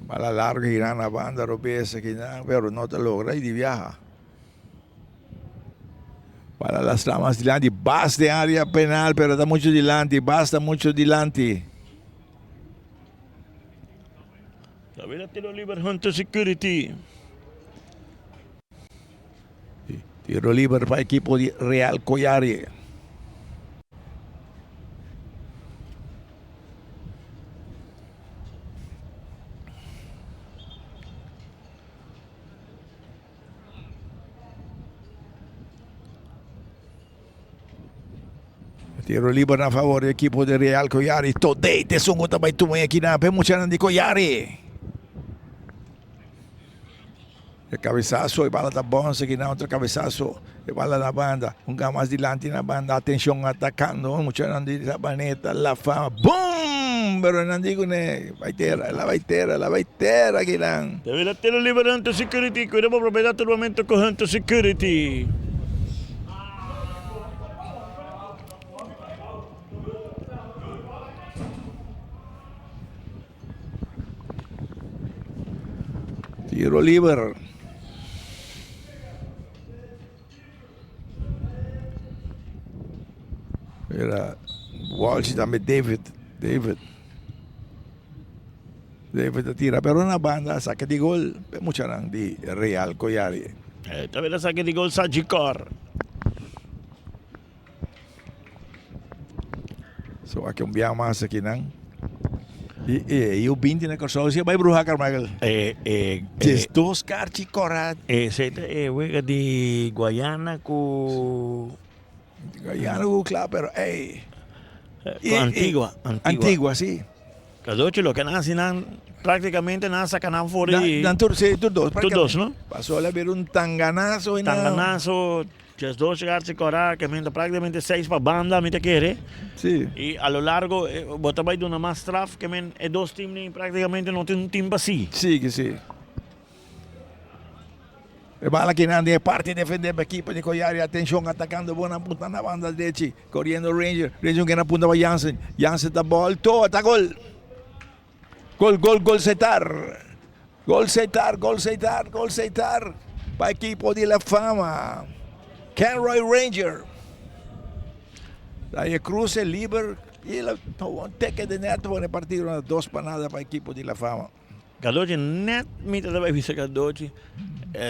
Bala larga girar na banda, robesa, pero no te logra y de viaja. Para las ramas delante, basta de área penal, pero está mucho delante, basta mucho delante. Todavía tiro libre Hunter Security. Tiro libre para el equipo de Real Collari. Tiro libre a favor del equipo de Real Collari. Today te sungo também tu aqui na Pemuchanan de Collari. El cabezazo, y bala da bonza, que otro cabezazo, y bala na banda. Un gama más delante na banda. Atención atacando. Muchanan de Sabaneta, la fama. ¡Boom! Pero no digo la baitera que dan. Debe la tiro libre Hunter Security. Cuidamos propiedad todo momento con Hunter Security. Tiro libre. Era Walsh também David tira, pero na banda saque de gol, mucharan de Real Collari. Também la saque de gol Sajikor. So aqui biang mais aqui não. E o 20 na consórcio vai brujar Carmichael. Dos carchi corat. Esse juega de Guayana com claro, pero Antigua, sí. Cadoche lo que nace prácticamente nada sacan fuera y dos, ¿no? Pasó a ver un tanganazo just dos llegarse a que mientras prácticamente 6 para banda, me te quiere. Sí. Y a lo largo, vos te vas de una más traf que dos teams prácticamente no tienen un team así. Sí, que sí. Bala que nadie parte defender a equipe de Collari. Atención, atacando buena punta na banda derecha. Corriendo Ranger que na punta va Jansen da volto, está gol. Gol setar. Gol setar. Para equipo de La Fama. Kenroy Ranger. Aí cruce libre y el teque de neto van a partir unas 2 panadas para equipo de La Fama. Gadoci net mita da visa Gadoci.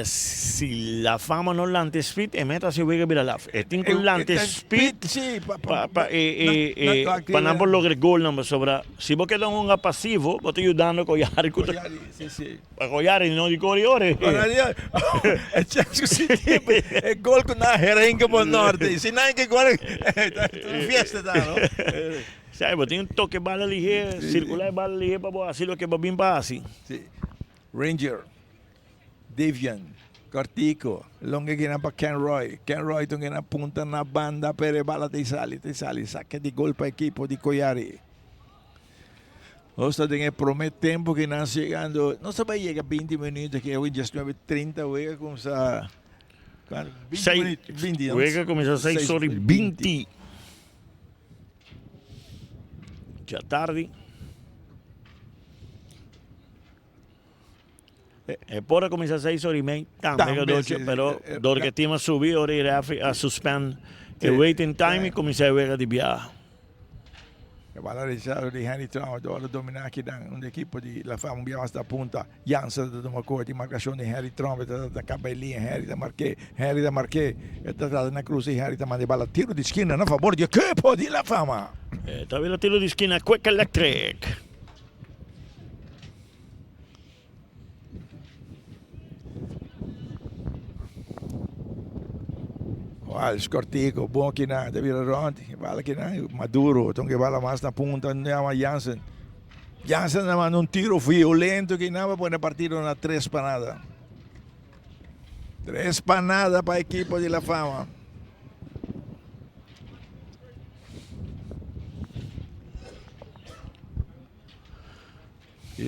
Si la fama non l'antespit e meta si wega bira laf. E tin con l'antespit sì, pa nambol logre gol namba sobra. Si bo queda un passivo, bo te aiutando con Iari. Sì. Pa con Iari non di ore. E c'è così e gol con una herenga por norte. Si neanche guarda fiesta da, no? Sai, bo tem un toque bala lihe, circular bala lihe pa bo asilo que babim pa asi. Sì. Ranger. Devian, Cortico, longe che pa Ken Roy tu che punta na banda per bala te sali, sacca di gol pa equipo di Coyari. Osta tem promete tempo que não chegando, não sabe chega 20 minutos que hoje já estamos 30 wega com essa 20 wega começa 6 horas 20. Já tarde. E poi comincia a 6 ore e mezza, però dopo che ti subì ora era a suspend e waiting time comincia a vedere di via. E valorizzato di Henry Trauma, dove dominare che un equipo di la fama abbiamo sta punta, Jansen da Domacor di marcazione di Henry Trauma da Cabelli Henry da Marché e da una cruz di Henry da manda balla tiro di schiena a favore di equipo di la fama. E il tiro di schiena Quick Electric. Scortico, buon che na, devi ronti, vale che na, Maduro, che va la massa punta, andiamo a Jansen. Jansen manda un tiro violento che na, poi ne partire una 3 spanada. 3 spanada para equipo di la fama.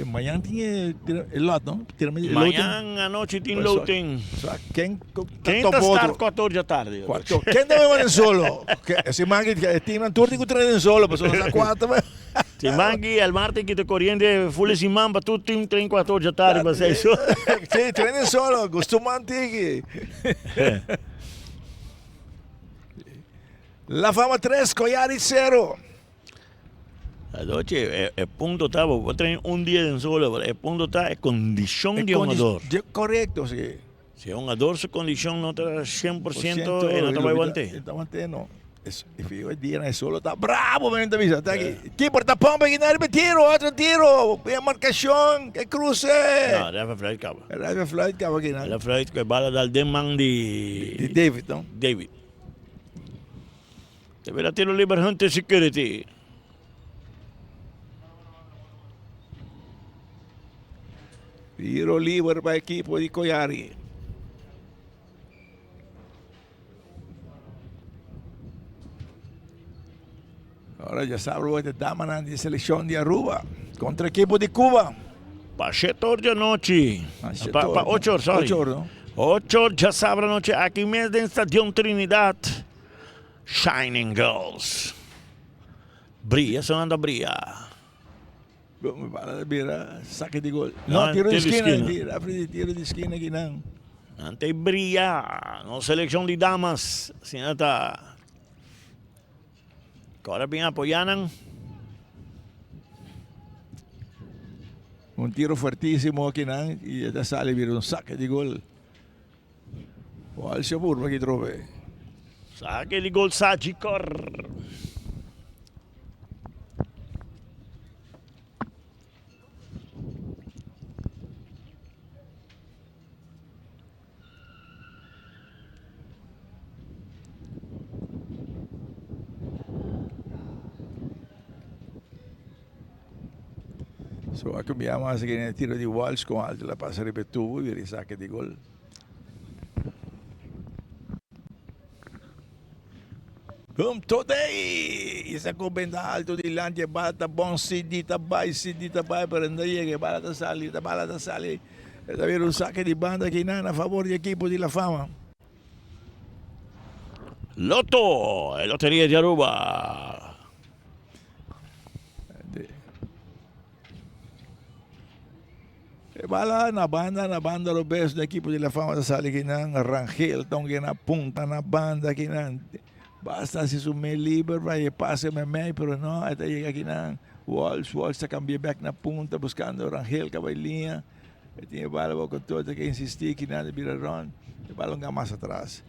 Mañana tiene el lot, ¿no? Mañana anoche tiene loading. ¿Quién está 4 da tarde? ¿Quién deve venire solo? Si mangi tiene un turno con 3 solo, però sono 4. Si mangi al martes che te corriente full si mamba tutti in 3 4 da tarde, ma sei solo. Sì, 3 solo, costumanti. La fama 3, Coyari 0. Adoce è punto ottavo, può tenere un dia in solo, è punto ottavo, è condizione di un ador. Corretto, sì. Se un ador su condizione non è 100% e non te vai avanti. No. Il figlio di Dina è solo, sta bravo, mentre mi sta qui. Chi porta pompa, chi deve tiro, altro tiro, e marcazione, che cruce. No, deve fare il capo. Deve fare il capo, che no. Deve fare il capo, balla dal deman di David, no? David. Deve la tiro libero Hunter Security. Tiro libero para equipo di Coyari. Ora ya sabe de Damanan di selección de Aruba contra equipo de Cuba. Pa 7 horas de noche. Pa 8 horas, sorry. 8 horas, ¿no? 8 horas ya sabe noche aquí mesmo en Estadio Trinidad. Shining Girls. Bria, sonando Bria. Mi pare bira sacche di gol. No, tiro di schiena. Apri tiro di schiena che non. Ante Bria, no selección de damas. Sinata. Ahora bien apoyanan. Un tiro fuertísimo che non e da sale vira un sacco di gol. O al Sciaburma che trove. Sacche di gol Sagicor. So, abbiamo anche nel tiro di Walsh con altro la passa ripetuto e risacca di gol. Today isa ko benda alto di landia bata bon sidi tabai per andare che bala da sali è davvero un sacco di banda che nana a favore dell'equipo di La Fama. Lotto e Lotteria di Aruba. E bala na banda lo best da equipo di La Fama da sali che nan Rangel tong che na punta na banda che nan Basta si sume liber para y pase me, pero no, esta llega aquí na Walsh se cambia back na punta buscando Rangel Caballinha. Tiene balbo con todo que insistí que nada de Viraron, el balón más atrás.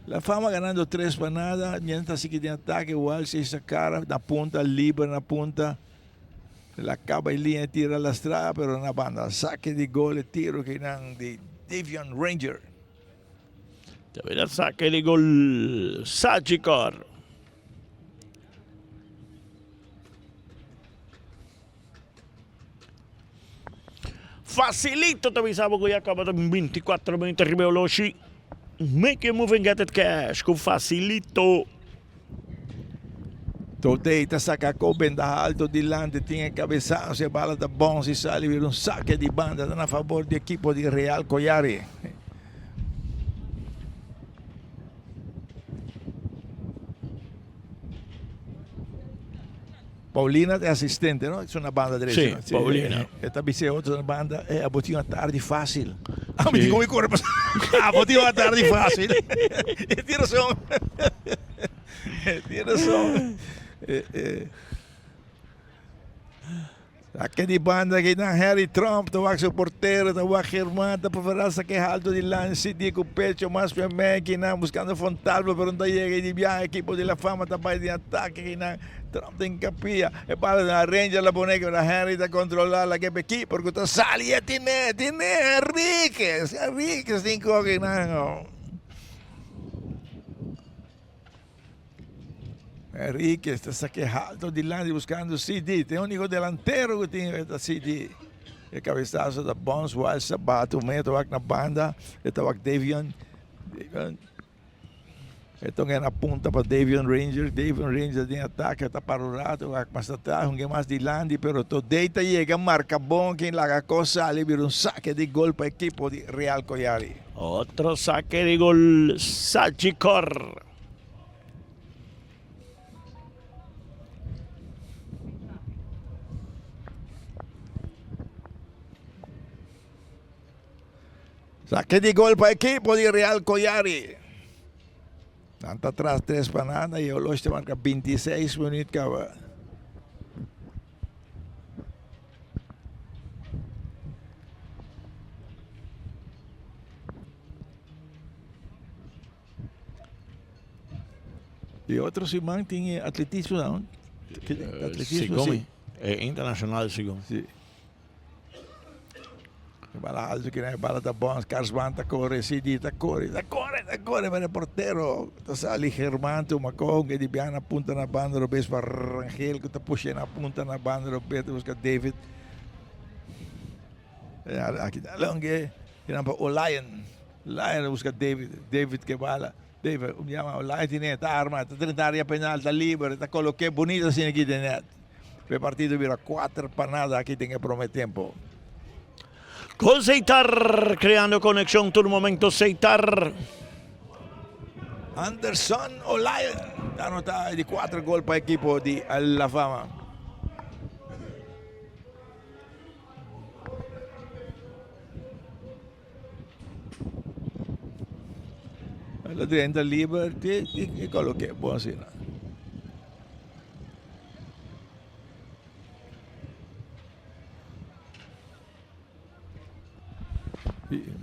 La Fama ganando 3 panadas, mientras sí que tiene ataque, Walsh se cara na punta, libre na punta. La Caballinha tira la estrada, pero na banda saque de gol, tiro que nan de Davion Ranger. Deve saque di gol Sagicor. Facilito te avisavo che acaba in 24 minuti arriva veloci. Make a move and get it cash con Facilito. Todeita saca com benda alto de lante, tinha cabeçado, se bala da bom, se sale vir saque de banda, dando a favor do equipo de Real Coyari. Paulina é assistente, não? Isso na banda direita. Sim, Paulina. Esta bice outra na banda, a botinha tarde fácil. Ah, me digo, corre para a botinha tarde fácil. Tiene razão. Tiene razão. Saque de banda que na Harry Trump, tawag sa portero, tawag Germán, tapos sa que alto de lance, di com pecho mais para mim, que na buscando Fontalvo, pero não chega de viaje, equipo de la Fama, tapos de ataque, que na Trump tem capia, e para na Ranger la boneca, na Harry ta controlar la que aqui, porque tu sali, tiene Enriquez, tem que na. Enrique está saquejado de lado buscando CD. Tem um único delantero que tem esta CD. O cabeçaço da Bones, o Sabato, o meio na banda. Estava Davion. Então é na ponta para Davion Ranger. Davion Ranger tem ataque, está para o rato, mas está um mais de lande, pero todeita chega, marca bom, quem larga cosa, ali vira saque de gol para o equipo de Real Coyari. Otro saque de gol Sagicor. Saque de gol para o equipo de Real Coyari. Tanta atrás 3 panadas e o Loche marca 26 minutos acaba. E outro Simão tinha atletismo, não? Atletismo, sim. É internacional, Sigom. Sim. Bala alto que na bala da bons, Carlos Banta corre, Sidi ta corre, mas o portero tá ali Germán, tu Macon, que de biana punta na banda, o bes para Rangel, que tá puxa na punta na banda, o Beto busca David. Aqui tá longe, que não o Lion busca David que bala. David, chama o Lion tiene tá arma, tá 30 área penal, tá livre, tá coloquei bonito assim aqui de net. O partido vira 4 panadas aqui tem que prometer tempo. Con Seitar creando conexión todo momento Seitar. Anderson Olayan anota di 4 gol para equipo di La Fama. La diventa Liberty e quello che è buonasera.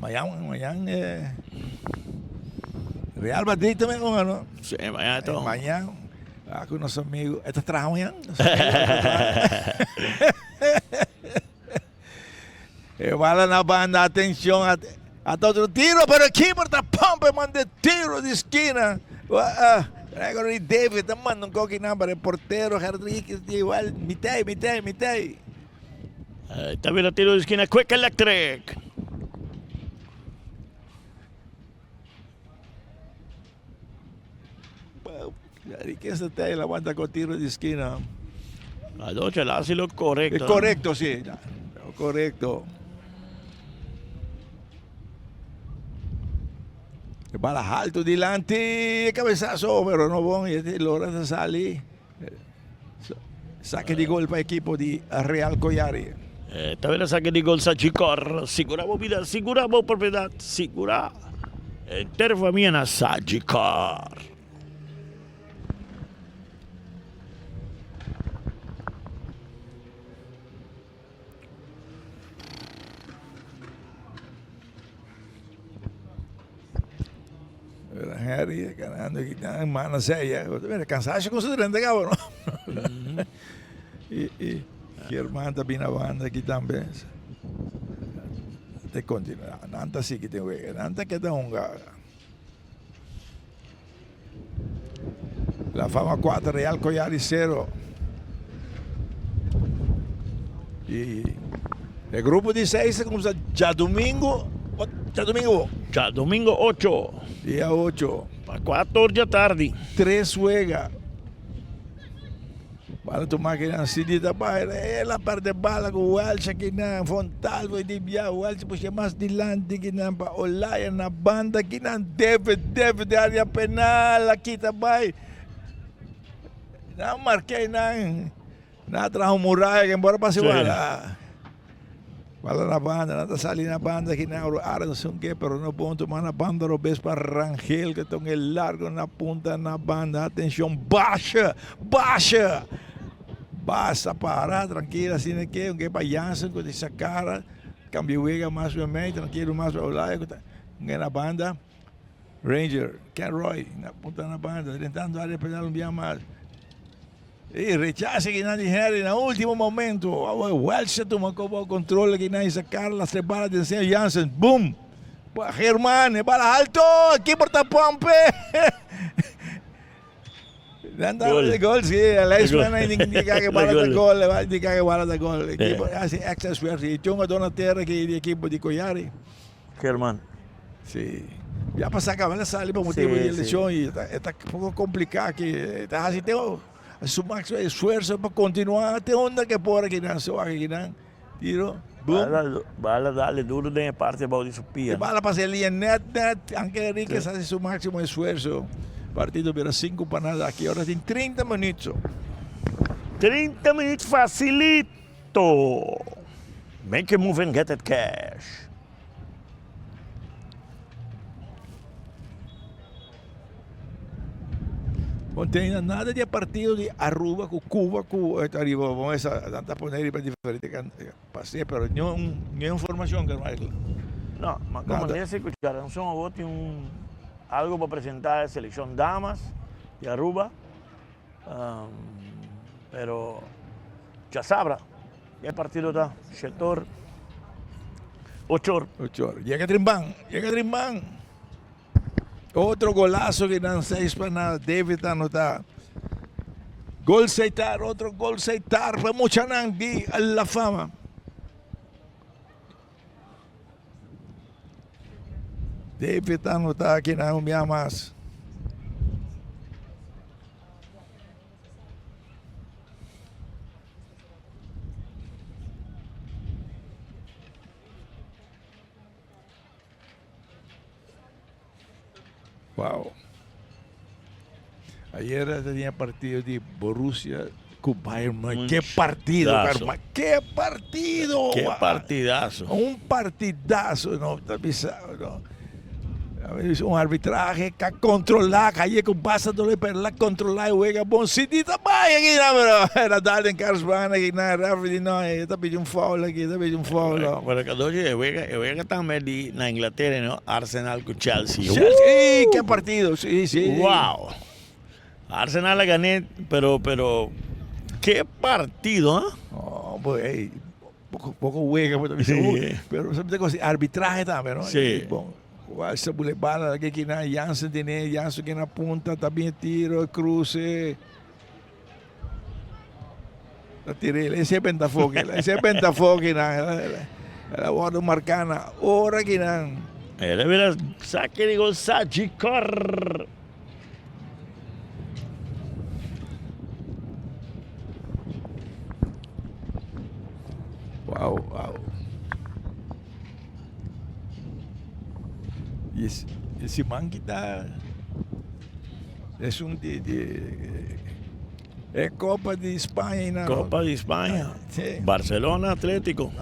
Amanhã é Real Madrid também, não? Sim, amanhã então. Amanhã, com nosso amigo. Está atrás amanhã? E vai na banda, atenção a todo tiro, para o equipe da Pampa, manda tiro de esquina. Gregory David, manda um coque para o porteiro, Henriquez, igual, mitei. Está vendo tiro de esquina, Quick Electric. Enriquez está ahí, la banda con tiro de esquina. La noche la hace lo correcto. Es correcto, sí. Correcto. Bala alto delante, cabezazo, pero no bon, y logra salir. Saque de gol para el equipo de Real Coyari. Esta vez saque de gol Sagicor. Seguramos vida, seguramos propiedad, segura. Sagicor. Esta vez saque de gol Sagicor. Seguramos vida, seguramos propiedad, segura. Seguramos propiedad, segura. Seguramos vida, seguramos propiedad, segura. Seguramos propiedad, segura. Seguramos propiedad, segura. Seguramos propiedad, segura. Seguramos propiedad, segura. Seguramos propiedad, segura. Seguramos propiedad, segura. Seguramos propiedad, segura. Seguramos propiedad, segura. Seguramos propiedad, segura. Seguramos propiedad, segura. Seguramos propiedad, segura. Seguramos propiedad, segura. Seguramos propiedad, segura. Koyari, ganando aqui na mana séria. Cansaste com o trem de cabo, não? E Germán também na banda aqui também. Te continua. Nanta sim que tem o Nanta que dá La Fama 4, Real Koyari 0. E el grupo de 6 comienza ya domingo. Ya domingo 8. Día 8. A 4 da tarde. 3 juega. Para tu máquina sidita para la parte de bala com o Welch aqui na Fontalvo e de Bia. O Welch puxa mais dilante que na Olaya na banda que na deve de área penal aqui também. Não marquei na atrás o Muralha que embora passe bala. Bala na banda, na sali na banda que na área não sei o que, pero no ponto mas na banda o bes para Rangel que estão largo na ponta na banda. Atenção, baixa. Basta parar, tranquilo, assim que um que para Jansen com essa cara, cambio vega mais ou menos, tranquilo mais para lá, na banda, Ranger, Ken Roy, na ponta na banda, tentando área penal um dia mais. E rechaza que não dijeron no último momento, o Welch toma como controle que não sacar las 3 balas de Sean Jansen, boom, Germán, bala alto, aquí por Tapompe. Gol, sí, el Eisman indica que bala de gol, le va a indicar que bala de gol. El equipo hace extra esfuerzo y chunga dona terra que el equipo de Koyari. Germán. Sí. Ya para sacar, van a salir por motivo de lesión y está un poco complicado que está así, tengo su máximo esfuerzo para continuar, até onda que por aquí no se va aquí no. Tiro. Bala dale duro de parte de su pia. Bala para salir net, aunque Enrique hace su máximo esfuerzo. Partido para 5 para nada. Aqui ahora tem 30 minutos. 30 minutos facilito. Make a move and get that cash. Não tem nada de partido de Aruba com Cuba, com arriba. Vamos a tentar poner para diferente passeio, pero nenhuma informação, Carmichael. Não, mas como deve escuchar, não são agora tem algo para apresentar a selección damas de Aruba, pero ya sabrá, ya el partido está, Shetor, 8 horas. Llega Trimbán. Otro golazo que dan 6 para nada, David anota. Gol Seitar, otro gol Seitar, fue mucha Nangui a La Fama. David anota aqui na Miamas. Uau. Ayer tinha partido de Borussia com Bayern. Que partido, Carmen. Que partido. Que partidazo. Um partidazo. Não, tá bizarro, não. Un arbitraje que controlar, que con pasa todo per la controlar y juega bon City também aqui não, pero era dado em Carlsbad aqui na referee não, está pedindo um foul aqui, está pedindo um foul. Pero que hoje juega também na Inglaterra, não? Arsenal com Chelsea. Sí, qué partido, sí. Wow. Arsenal la gané, pero qué partido, ¿eh? Oh, pues poco juega, pero arbitraje também, não? Sí. Bom. Essa bulebada aqui na Jansen tem Jansen que na ponta também tiro, cruce. Tirei, esse é pentafoque na ela guarda marcana, ora que não. Ele vira saque de gol Sajikor. Uau. Esse man que está. É Copa de Espanha, não? Copa de Espanha. Sim. Barcelona, Atlético.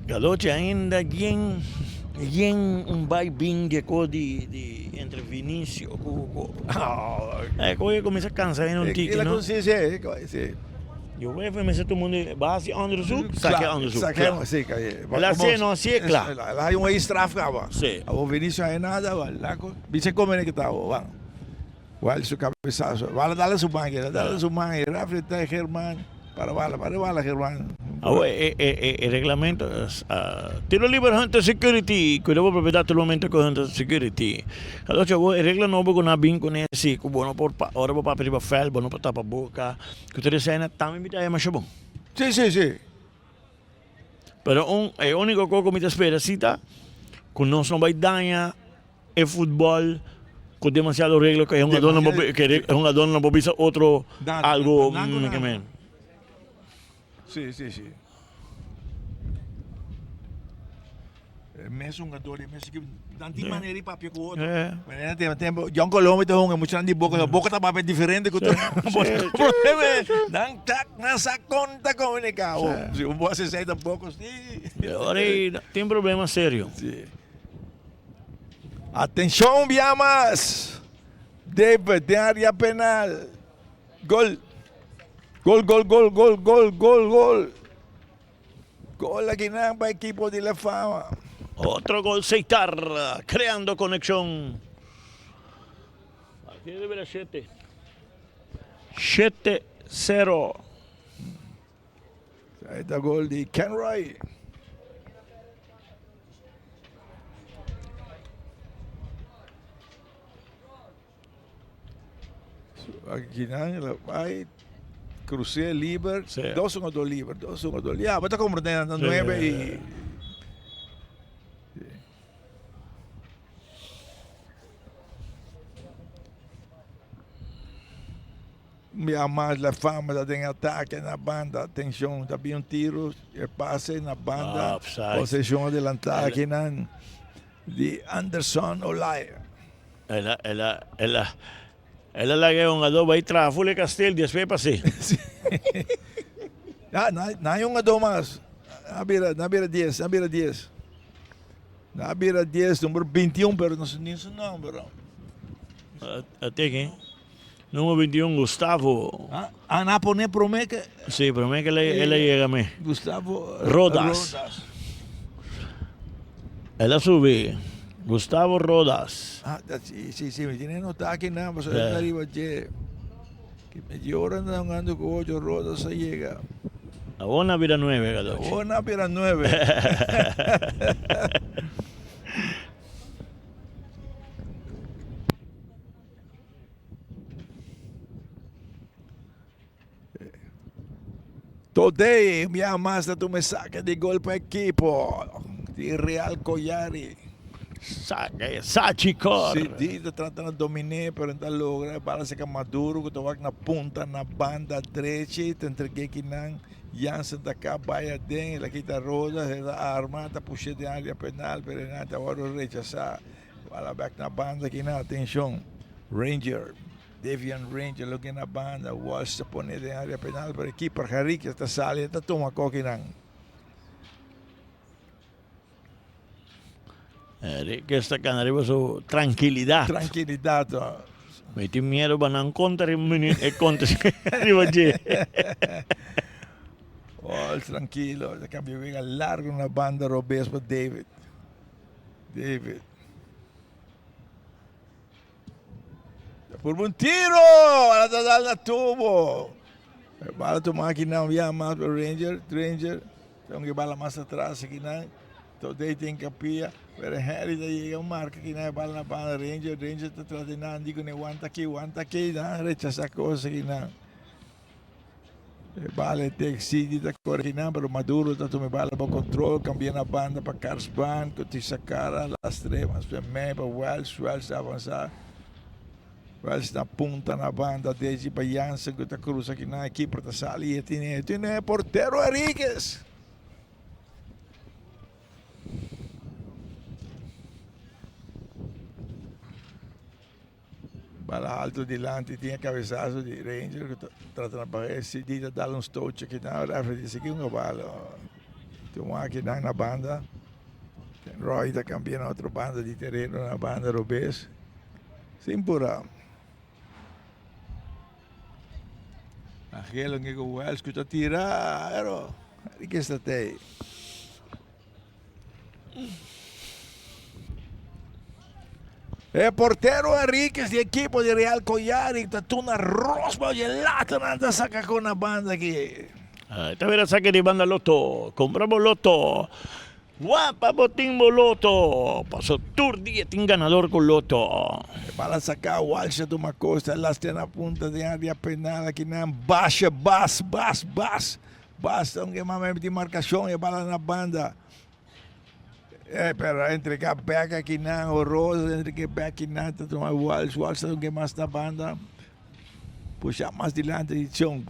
Galoche ainda quem vai bem de entre Vinícius e Hugo. Coisa começa a cansar em um tique, não? Sim. Je wil even met z'n doen, baas die onderzoek, zak je onderzoek. Zak je zeker. La cena así es claro. La hay un strafgaba. Sí. A Vinicio hay nada, la dice comer que estaba, van. Igual su cabezazo. Vale, dale su manga, Rafa está Germán. Para bala, Germán. El reglamento, tiro libre Hunter Security, cuidado propiedad del momento con Hunter Security. Allora, el regla no con una bin con esse, con bueno por ora para per fel, bueno para tapa boca, que ustedes saben también mira é mais bom. Sí. Pero el único que me espera cita, con no son vai daña el fútbol con demasiado regla que es una dona que es una dona no bisa otro algo que men. Sí. Mes un gatori, mes que tanti maneri papio com outro. Mas tem tempo, John Colombo tem muito grande boca tá papel diferente que o problema é dan tak nasa conta comunicado. Se um boa 60 poucos, Agora tem problema sério. Sí. Atenção, Biamas. David, tem área penal. Gol. Gol aquí nada para equipo de la fama. Otro gol Seitar, creando conexión. Aquí debe ver 7-0. Ahí está gol de Ken Roy. Aquí nada, hay crucé liber, 2-1 liber, 2-1 ya, basta como 9 y mais la fama tem ataque na banda, atenção, também tiro, passe na banda, posição adelantada aqui de Anderson Olaya. Ela larga un adobo ahí tras Fule Castel, después pasé. Não hay un adobo más. Na beira 10. Na beira 10, número 21, pero não sei seu número. Até que? Número 21, Gustavo. Na pone promete. Sí, promete que ela llega a mí. Gustavo Rodas. Ela sube. Gustavo Rodas. Sí, me tiene notado aquí nada, pues arriba que me lloran andando con 8 Rodas se llega. A buena vira 9, Gadoche. A buena vira 9. Today, minha massa tu me saca de gol para equipo de Real Collari. Sachicor. Sí, está tratando de dominar, pero não logra. Parece que é Maduro, que está na ponta, na banda direita, entreguei que não. Jansen está cá, vai dentro, aqui está Roda, a arma, está puxando de área penal, pero não, está agora rechazar. Vai back na banda, aqui não, atenção. Ranger, Devian Ranger, lo que na banda, Walsh está pondo de área penal, pero aqui para Harry, está saliendo, está tomando coque não. Que está arriba su tranquilidad. Me tiene miedo van a contra el contra arriba allí. Oh, tranquilo, de cambio venga largo una banda robes para David. Por un tiro, a la tubo. Para tu máquina había más Ranger, tengo que ir más atrás aquí no. Todo tem capia, pero Harry llega un marca que na bala na banda Ranger está tratando digo ne aguanta aqui, na rechaza cosas que na. Vale te exige da corrina, pero Maduro está tomando bala para control, cambia na banda para Carsban, que te sacara las tremas, para mí, para Wells avançar. Wells está punta na banda desde para Jansen, que está cruza aqui na equipe para salir, tiene portero Enríquez. Bala alto delante, tinha cabeçazo de Ranger, que trata na parede, decidida dar uns touch aqui na hora, disse que uma bala. Tem um aqui na banda, tem Roy está cambiando outra banda de terreno na banda Robes. Sim, pura. Rangel ang igual, escuta tira, pero que está ahí. El portero Enríquez de equipo de Real Collari, Tatuna Rosba y el lata anda saca con una banda aquí. Esta vera saque de banda Loto. Compramos Loto. Guapa botín Loto. Pasó Tour 10 ganador con Loto. Para sacar Walsh a Toma Costa, las tiene a punta de área penal aquí nan baixa, bas. Basta aunque más de marcación y para la banda. Pero entre que pega aquí nan o Rosa, entre que pega aquí nan, toma Walsh aunque más la banda. Puxa más delante edición.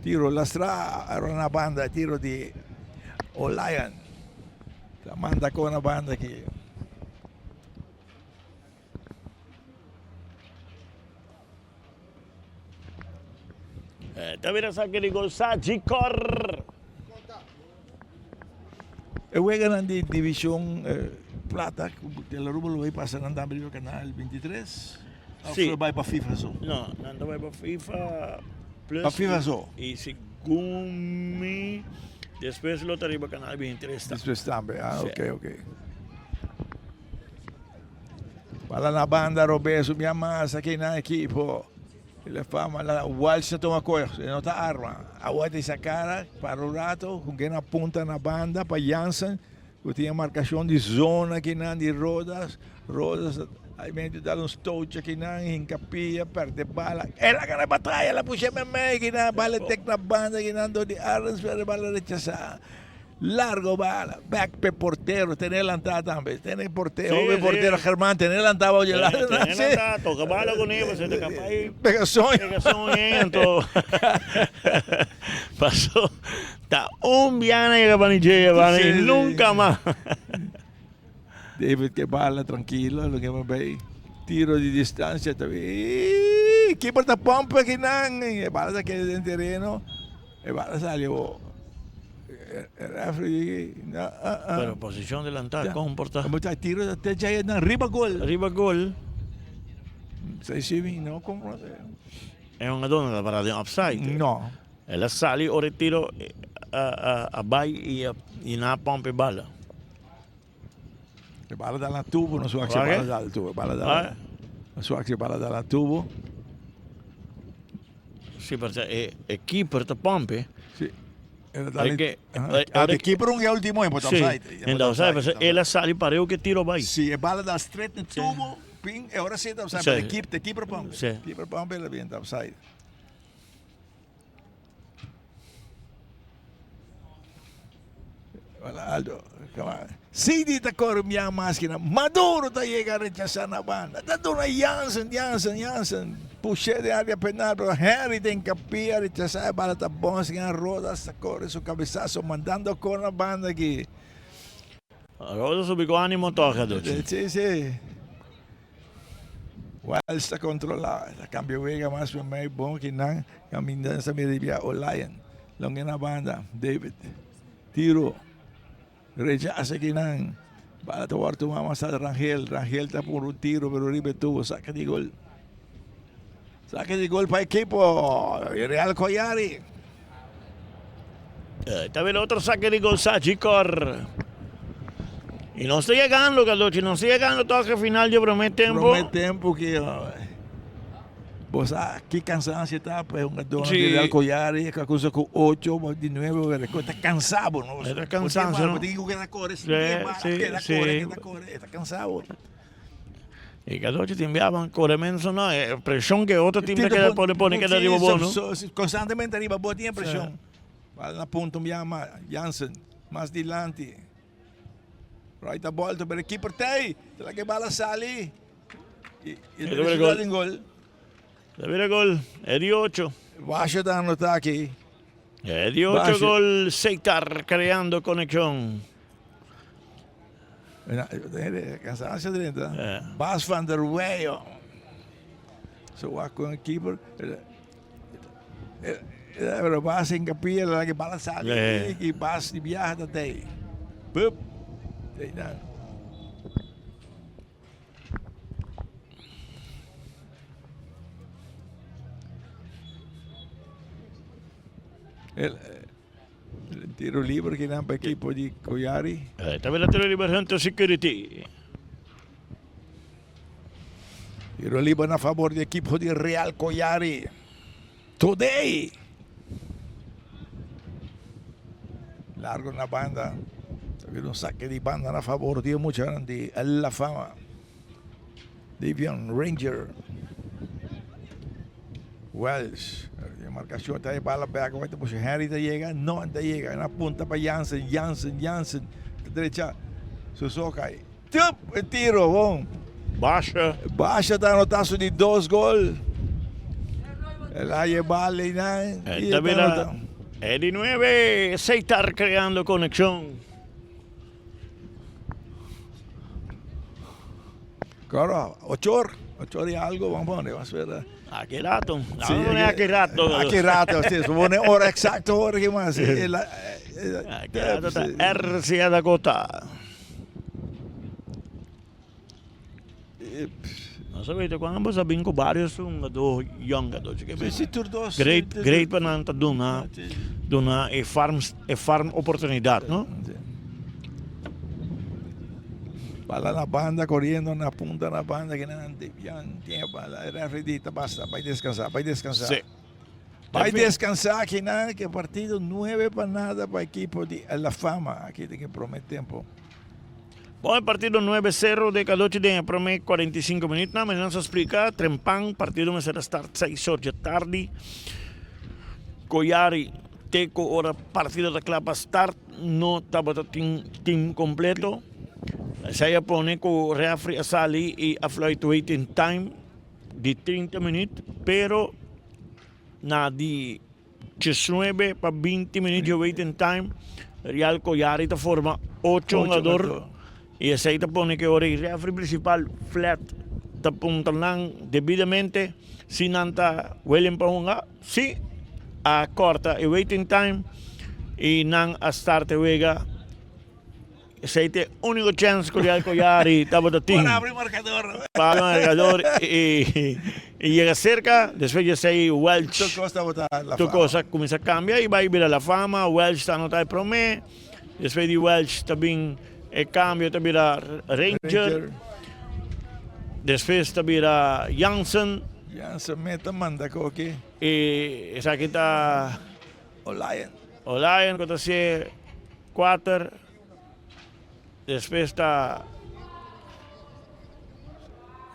Tiro lastra a una banda, tiro de Olion. La manda con una banda aquí. Esta vera saque de gol Sajikor. Juegan de división plata, de la Rúbalo y pasan andando en el canal 23. Sí. ¿O va para FIFA? No, anda va para FIFA. Para FIFA só. Y Sigumi. Después lo arriba canal 23. Después también, Sí. ok. Para la banda, Roberto, minha massa aqui na equipe. Ele fama lá, o Walsh toma coisa, ele não está arma. Aguenta essa cara, para o rato, com quem aponta na banda, para Jansen, que tinha marcação de zona aqui na de Rodas, aí vem de dar uns touch aqui na, encapia, perde bala. Ela ganha a batalha, ela puxa meio aqui na, bala tec na banda, aqui na, de Arns, perde bala rechazada. Largo bala, back pe portero, tener lanzada también, tener portero, Sí, portero sí. Germán, tener lanzada oye la Toca bala con él, se te capa ahí. Pegazón en todo. Pasó. Está un viana y Gabanille, Sí, sí. nunca más. David que bala tranquilo, lo que me ve, tiro de distancia también. Keeper está pompa que nan, bala que en terreno, bala salió. Pero posición delantal, ¿cómo porta? Como está tiro até já é na riba gol. Arriba gol. Sei se não como. È una donna da parare offside. No. E la sali o ritiro a bai e na pompa e balla. Le bala dalla tubo, non so se Okay. bala dal tubo, bala dalla. Non so se bala dalla tubo. Sì, perché è keeper da pompe. Sì. Perché De keeper un ultimo in Sì, in offside, e la sali pareu che tiro bai. Sì, e bala dal straight nel tubo, ping, e ora siete offside, Sì. per the keeper pump. Sì. Keeper pump e la viene offside. Voilà, Aldo, come on. Si dita corre minha máquina, Maduro tá chegando a rechazar na banda. Tá dando Jansen. Puxei de área penal, pero Henry tem capia, rechazar a bala tá bom, assim, a roda, corre su cabeçazo, mandando com a banda aqui. Rosa subito animo toca, Ducci. Sì. Well, está controlado. La cambio vega más para mí, bom que não, caminhando essa media o Lion. Longe na banda, David. Tiro. Rechaza que não. Para tomar tu mamá está Rangel está por un tiro, pero Ribe tuvo, saca de gol. Saca de gol para el equipo. Real Collari. También otro saque de gol, Sajikor. Y no estoy llegando, Carlucci, no estoy llegando toque final, yo prometo tiempo. Promete tempo que... Vos que cansancio está, pues un dono Sí. de Collari, que cosa con 8, de 9, está cansado, ¿no? Está cansado, ¿no? Digo que la corre, Sí, está cansado. Y Carlucci te enviaban corremenso, no, presión que otro team que pone que de arriba bono. Constantemente arriba, vos tienes presión. Para la punta, me llama Jansen, más adelante. Right a volta, pero el keeper te la que bala sale. Y deve el gol. gol. Deve gol, è di 8. Washington está aquí. È di 8 gol, Seitar creando conexión. Cansancio dentro. Bas van der Weyo. Zo was con el keeper. Pero Bas en capilla, la que bala sale. Y Bas die viaja dat hij. Bup. El tiro libre que dan para el equipo de Coyari. También la tiro libre Hunter Security. Tiro libre a favor del equipo de Real Coyari. Today. Largo na banda. Un saque de banda a favor de mucha grande La Fama. Davion Ranger. Welsh. La marcación está de bala para acá. Pues Harry te llega. No te llega. En la punta para Jansen. Derecha. Suzuka. Tup. El tiro. Bom. Baixa está anotando de 2 gols. El aire vale. Eddie 9. Seitar creando conexión. Claro, 8 y algo, vamos a ver. ¿A qué rato? ¿A qué rato? ¿A qué rato? Sí, se pone hora exacta, hora que más. ¿A qué rato está RCA Dakota? No sabete, quando ambos sabem que vários são do young adults. Great para não dona farm oportunidade, não? Para la banda, corriendo en la punta de la banda, que no tiene bala. El refredita, basta, vai descansar. Sí. Vai descansar, que nada, que partido 9 para nada para el equipo de La Fama. Aquí tem que prometer tempo. Bom, el partido 9-0 de Cadoche de promedio 45 minutos. Nada más nos explica, Trempang, partido me será start 6 horas de tarde. Coyari, Teco, hora partido da clapa start, no estaba team completo. Saya pone que o refri sali e a flight waiting time de 30 minutos, pero na de 19 para 20 minutos de waiting time, Real Coyari te forma 8 jugadores e essa te pone que o refri principal flat te apuntan devidamente se não está William para si a corta e waiting time e não a start wega. Ese es el único chance que Real Coyari estaba de team. Para abrir marcador. Para abrir marcador y llega cerca, después ya se Welch. Tu cosa comienza a cambiar y va a ir a La Fama. Welch está anotado el promedio. Después de Welch también el cambio también a Ranger. Después también a Jansen. Jansen meta manda coque. Y esa aquí está Olion, que está 4. Después está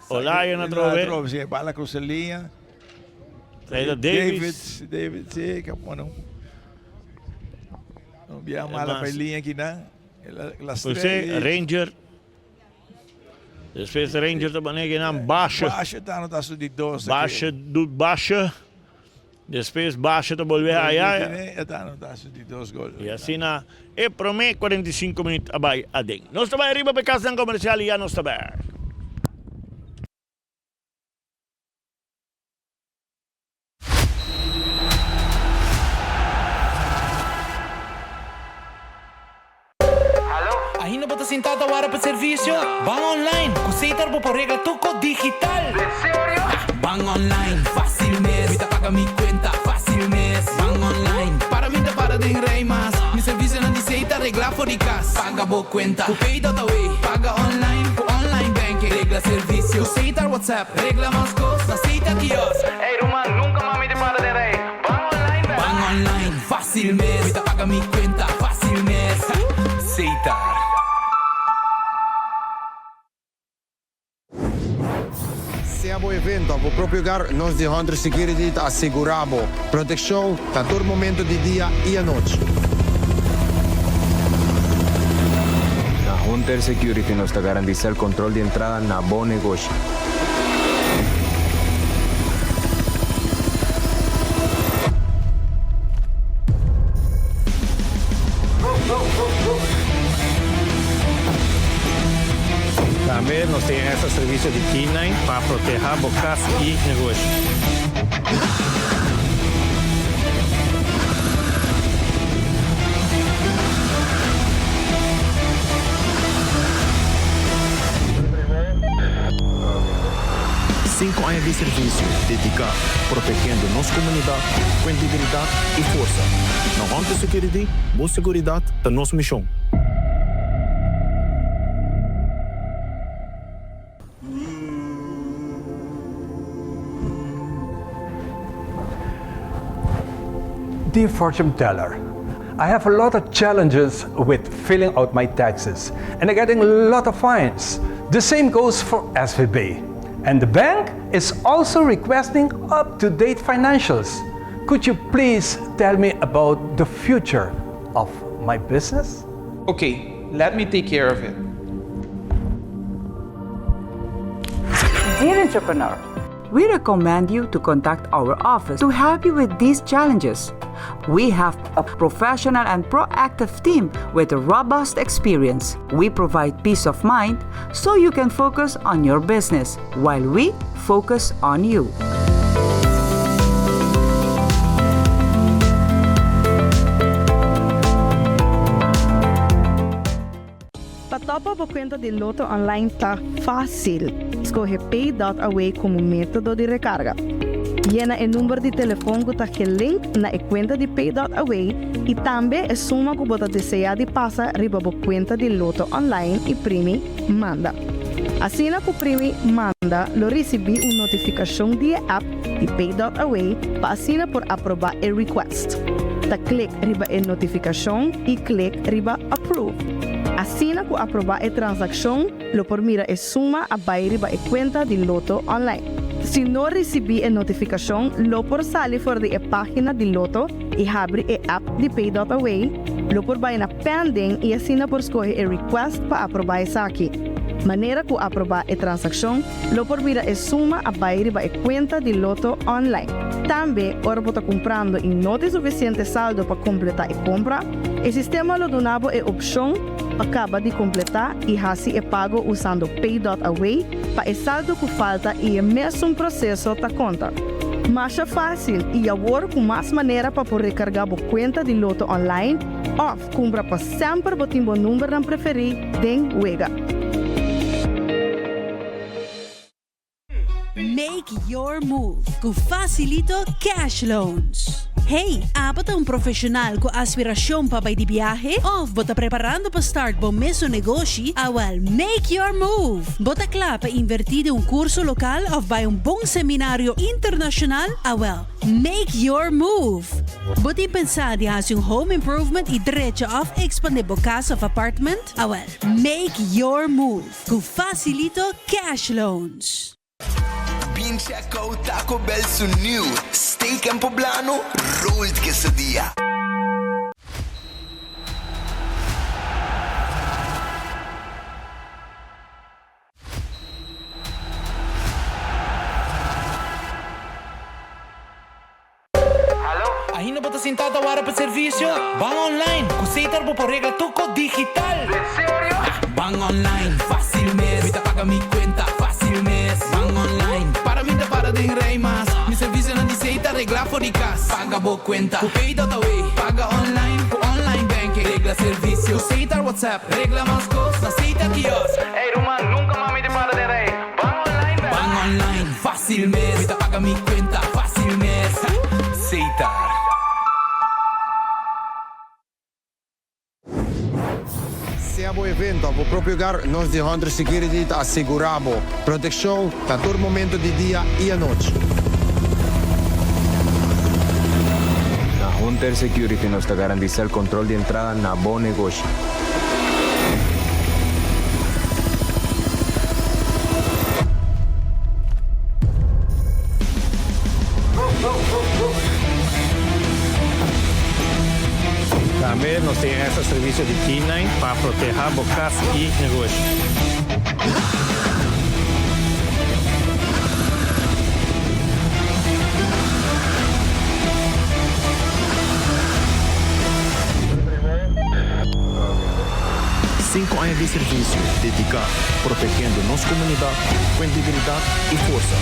Olion otra vez. Sí, va la crucería. David, sí, bueno. No había mala pelea aquí, ¿no? Ranger. Después Ranger também que não baixa. Baixa está no taço de 12. Baixa. Después baixa te volver allá. Está no taço de 2 gols. E assim na e promete 45 minutos abai adem. Nós estamos arriba para casa comercial e já nós estamos. Ainda bota sentado agora para serviço? Van online, com Seitar por regla tuco digital. Sério? Van online, fácil mes. Vita paga mi cuenta, fácil mes. Van online, para mim da para de rei mas. Mi serviço na de Seitar regla for de cas. Paga boa cuenta, com pay.away. Paga online, com online banking. Regla serviço, com Seitar WhatsApp. Regla mais coisas, na Seitar kiosk. Hey, Roman, nunca mami te para de rei. Van online, velho. Van online, fácil mes. Vita paga mi cuenta, fácil mes. Seitar. Siamo evento, o próprio lugar, nós de Hunter Security asseguramos proteção a todo momento de dia e à noite. Na Hunter Security nos garantiza el control de entrada na bom negócio. Também nós temos esse serviço de K9 para proteger bocas e negócio. Cinco anos de serviço dedicado protegendo nossa comunidade com integridade e força. Na Hunter Security, boa segurança da nossa missão. Dear fortune teller, I have a lot of challenges with filling out my taxes and I'm getting a lot of fines. The same goes for SVB. And the bank is also requesting up-to-date financials. Could you please tell me about the future of my business? Okay, let me take care of it. Dear entrepreneur, we recommend you to contact our office to help you with these challenges. We have a professional and proactive team with a robust experience. We provide peace of mind so you can focus on your business while we focus on you. Patopa po kwenta de Loto online tá fácil. Escolhe Pay.away como método de recarga. Llena o número de telefone que está link na conta de Pay.away e também a suma que você deseja de passar riba a conta de Loto online e primi manda. Assim que o primi manda, lo recebi uma notificação de app de Pay.away para assinar por aprovar o request. Ta clique riba a notificação e clique riba approve. Assim que aprovar a transação, lo por mira a suma a vai riba a conta de Loto online. Se não recebi a notificação, lo por sair fora da página de Loto e abre a app de Pay.away, lo por vai na pending e assina por escolher a request para aprovar essa aqui. Maneira que aprovar a transação, lo por vira a suma a vai riba a conta de Loto online. Também, ora você comprando e não tem suficiente saldo para completar a compra, o sistema lo donava a opção acaba de completar e assim é pago usando Pay.away para o saldo que falta e o mesmo processo da conta. Mais fácil e agora com mais maneira para poder recargar a conta de Loto online ou comprar para sempre o timbo número não preferir den Wega. Make your move com Facilito Cash Loans. Hey, apat ang profesional com aspirasyon pa bay di biyahe? O bota preparando pa start bom meso negosyo? Awal, make your move! Bota kla pa invertir un kurso lokal o bay un bong seminaryo internasyonal? Awal, make your move! Bota pensar di has yung home improvement i diretso of expandable casa of apartment? Awal, make your move com Facilito Cash Loans. Bin check-out Taco Bell su new steak and poblano rolled quesadilla. Ahí no bota sentado ahora para servicio. Van online, cosita por regla tuco digital. ¿En serio? Van online, fácil mes. Ahorita paga mi cuenta, fácil mes. Van online, para mí te para de rey más. Mi servicio no dice regla for the cash. Paga bo cuenta, ku Pay.away. Paga online, ku online banking. Regla servicio, aceita WhatsApp. Regla más cosas, aceita kiosk. Ey, Roman, nunca mami te para de rey. Van online, baby. Van online, fácil mes. Ahorita paga mi cuenta, fácil mes. Aceita. Siamo evento, a próprio lugar, nós de Hunter Security asseguramos proteção a todo momento de dia e à noite. Na Hunter Security nos garantiza el control de entrada na bom negócio. Também nós temos esse serviço de K9 para proteger bocas e negócio. Cinco anos de serviço dedicado protegendo nossa comunidade com integridade e força.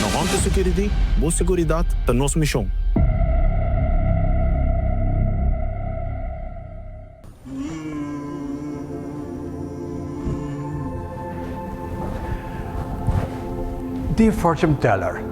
Na Hunter Security, boa segurança da nossa missão. Dear fortune teller,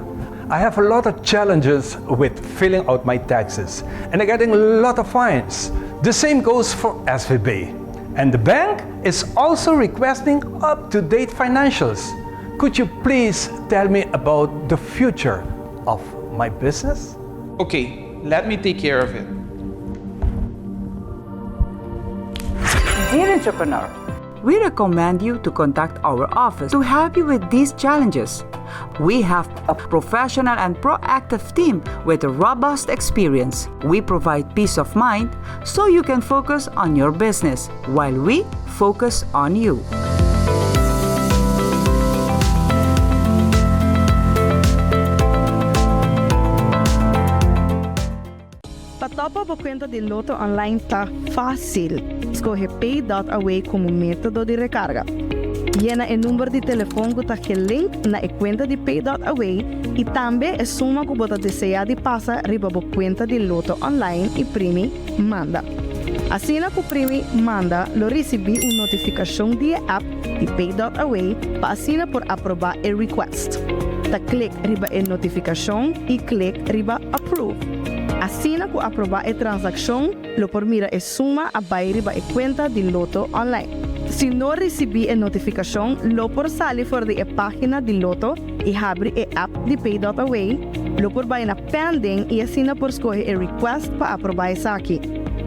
I have a lot of challenges with filling out my taxes and I'm getting a lot of fines. The same goes for SVB. And the bank is also requesting up-to-date financials. Could you please tell me about the future of my business? Okay, let me take care of it. Dear entrepreneur, we recommend you to contact our office to help you with these challenges. We have a professional and proactive team with a robust experience. We provide peace of mind so you can focus on your business while we focus on you. Patopa po kwenta de Lotto online tá fácil. Escolhe Pay.away como método de recarga. Llena o número de telefone que está aqui link na conta de Pay.away e também a suma que você deseja de passar riba a conta de Lotto online e primi manda. Assim que o primi manda, lo recebi uma notificação de app de Pay.away para assinar por aprovar o request. Ta click riba a notificação e click riba approve. Assim que aprovar a transação, lo por mira a suma a vai riba a conta de Lotto online. Se não recebi a notificação, lo por sair fora da página de Lotto e abrir a app de Pay.away, lo por vai na pending e assina por escolher a request para aprovar essa aqui.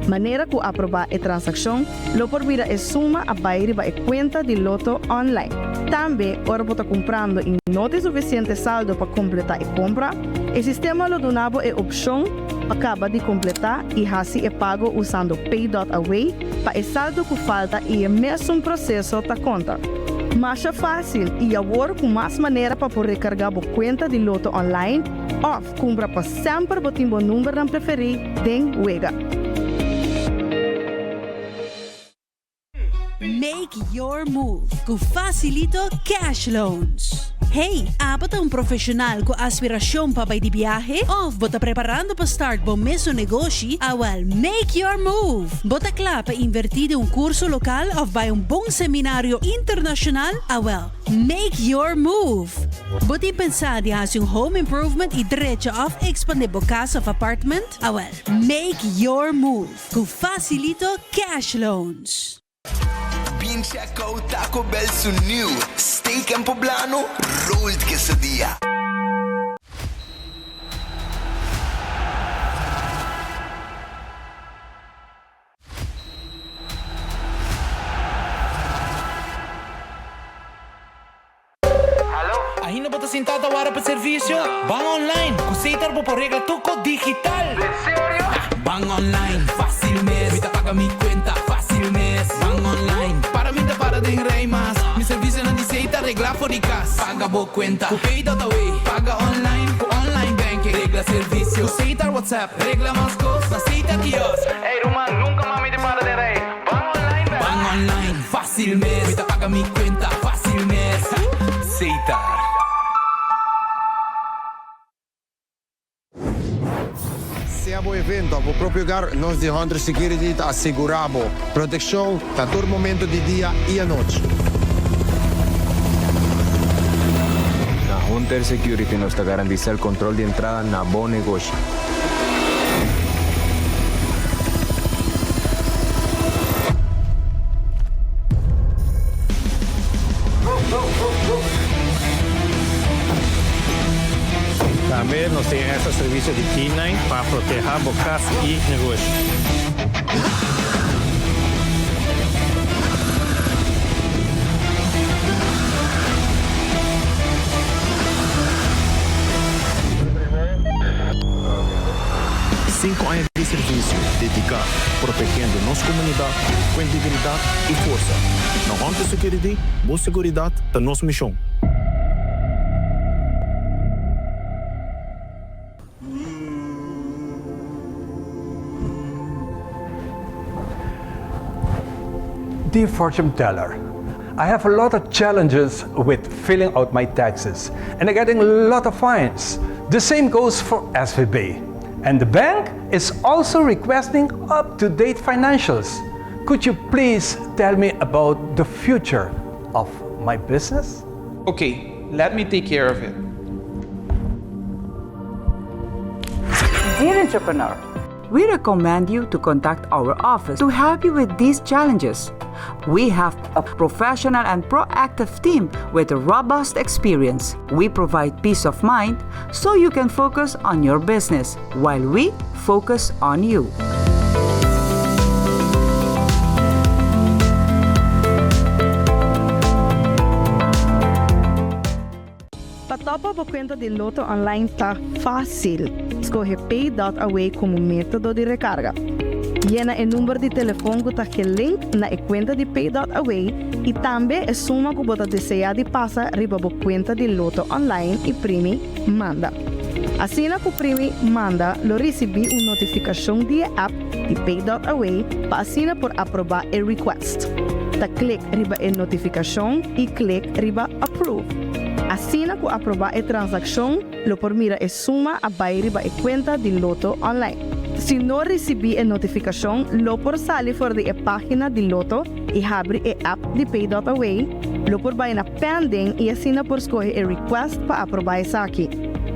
Maneira que aprovar a transação, lo por vira a suma a vai riba a conta de Lotto online. Também, ora por estar comprando e não tem suficiente saldo para completar a compra, o sistema lo donava a opção acaba de completar e assim é pago usando Pay.away para o saldo que falta e é mesmo processo da conta. Mais fácil e agora com mais maneira para poder recargar a conta de Lotto online ou compra para sempre botar o número não preferir den wega. Make your move com Facilito Cash Loans. Hey, apat um profissional com aspiração para ir de viagem ou bota preparando para start bom mesmo negócio? Well, make your move. Bota claro para invertir em curso local ou vai bom seminário internacional? Well, make your move. Bota pensar de fazer home improvement e direito of expandir a casa ou apartment? Well, make your move com Facilito Cash Loans. Pincha kau Taco Bell su new steak and poblano rolled quesadilla. Ainda bota sentada agora para serviço? Bang online, aceitar por regla tuco digital. Sério? Bang online, fácil mês. Vita paga mi conta, fácil mês. Bang online, para mim da para de rei mas. Mi serviço não aceita regla fora de casa. Paga boa conta, com Pay.away. Paga online, com online banking. Regla serviço, aceitar WhatsApp. Regla mais coisas, aceita kiosk. Ei, Roman, nunca mami de para de rei. Bang online, bang. Bang online, fácil mês. Vita paga mi conta, fácil mês. Aceitar. Siamo evento, ao próprio lugar, nós de Hunter Security asseguramos proteção a todo momento de dia e à noite. Na Hunter Security nos garantiza el control de entrada na bom negócio. Também nós temos esse serviço de K9 para proteger a casa e negócio. Cinco anos de serviço dedicado, protegendo nossa comunidade com integridade e força. Na Hunter Security, boa segurança da nossa missão. Dear fortune teller, I have a lot of challenges with filling out my taxes and I'm getting a lot of fines. The same goes for SVB. And the bank is also requesting up-to-date financials. Could you please tell me about the future of my business? Okay, let me take care of it. Dear entrepreneur, we recommend you to contact our office to help you with these challenges. We have a professional and proactive team with a robust experience. We provide peace of mind so you can focus on your business while we focus on you. Patopa po kwenta de Lotto online tá fácil. Escolhe Pay.away como método de recarga. Llena o número de telefone que está aqui link na conta de Pay.away e também a suma que você deseja de passar riba a conta de Lotto online e primi manda. Assim que o primi manda, lo recebi uma notificação de app de Pay.away para assinar por aprovar o request. Ta clique riba a notificação e clique riba approve. Assim que aprovar a transação, lo por mira a suma a riba a conta de Lotto online. Se não recebi a notificação, lo por sair fora da página de Lotto e abrir a app de Pay.away, lo por vai na pending e assina por escolher a request para aprovar essa aqui.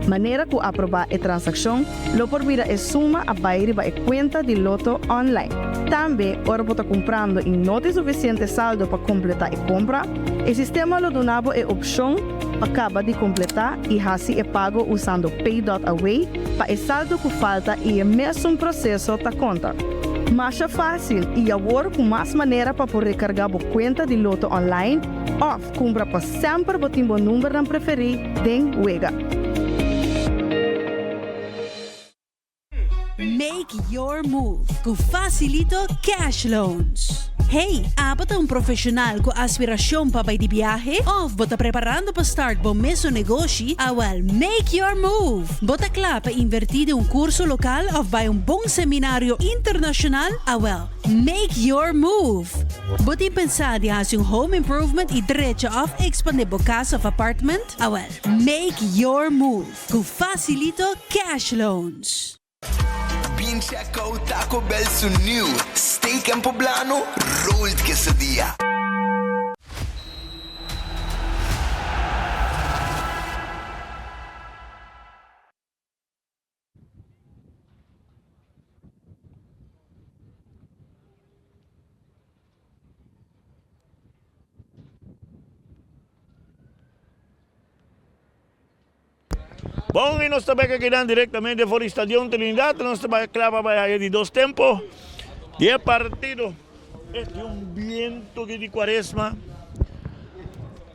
Maneira que aprovar a transação, lo por vira a suma a riba a conta de Lotto online. Também, ora você comprando e não tem suficiente saldo para completar a compra, o sistema lo donava a opção acaba de completar e assim é pago usando Pay.away para o saldo que falta e o mesmo processo da conta. Mais fácil e agora com mais maneira para poder recargar a conta de Lotto online ou compra para sempre o timbo número não preferir den wega. Make your move com Facilito Cash Loans. Hey, apat ang profesional com aspirasyon pa de viaje? O bota preparando para start bom mesmo negócio? Well, make your move! Bota klar para invertir um curso local ou vai bom seminário internacional? Well, make your move! Bota pensar de fazer home improvement e direito of expandir a casa ou apartment? Well, make your move com Facilito Cash Loans. Bin checkout Taco Bell su new steak and poblano rolled quesadilla. Bom, e nós também aqui diretamente fora do Estádio Trinidad, nós também clava vai de 2 tempos, 10 partidos. Este é viento que de quaresma.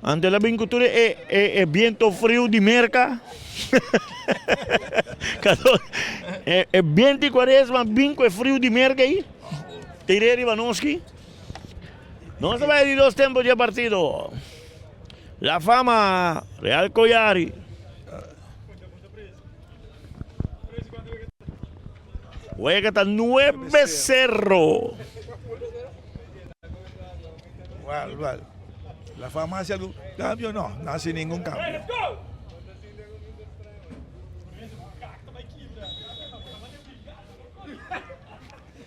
Ante la vincultura é viento frio de merca. É viento de quaresma, vinco é frio de merca aí. Tireri Vanoski. Nós também de 2 tempos, 10 partidos. La Fama, Real Collari. Juega hasta 9-0. Igual. La Fama hace algún cambio, no hace ningún cambio.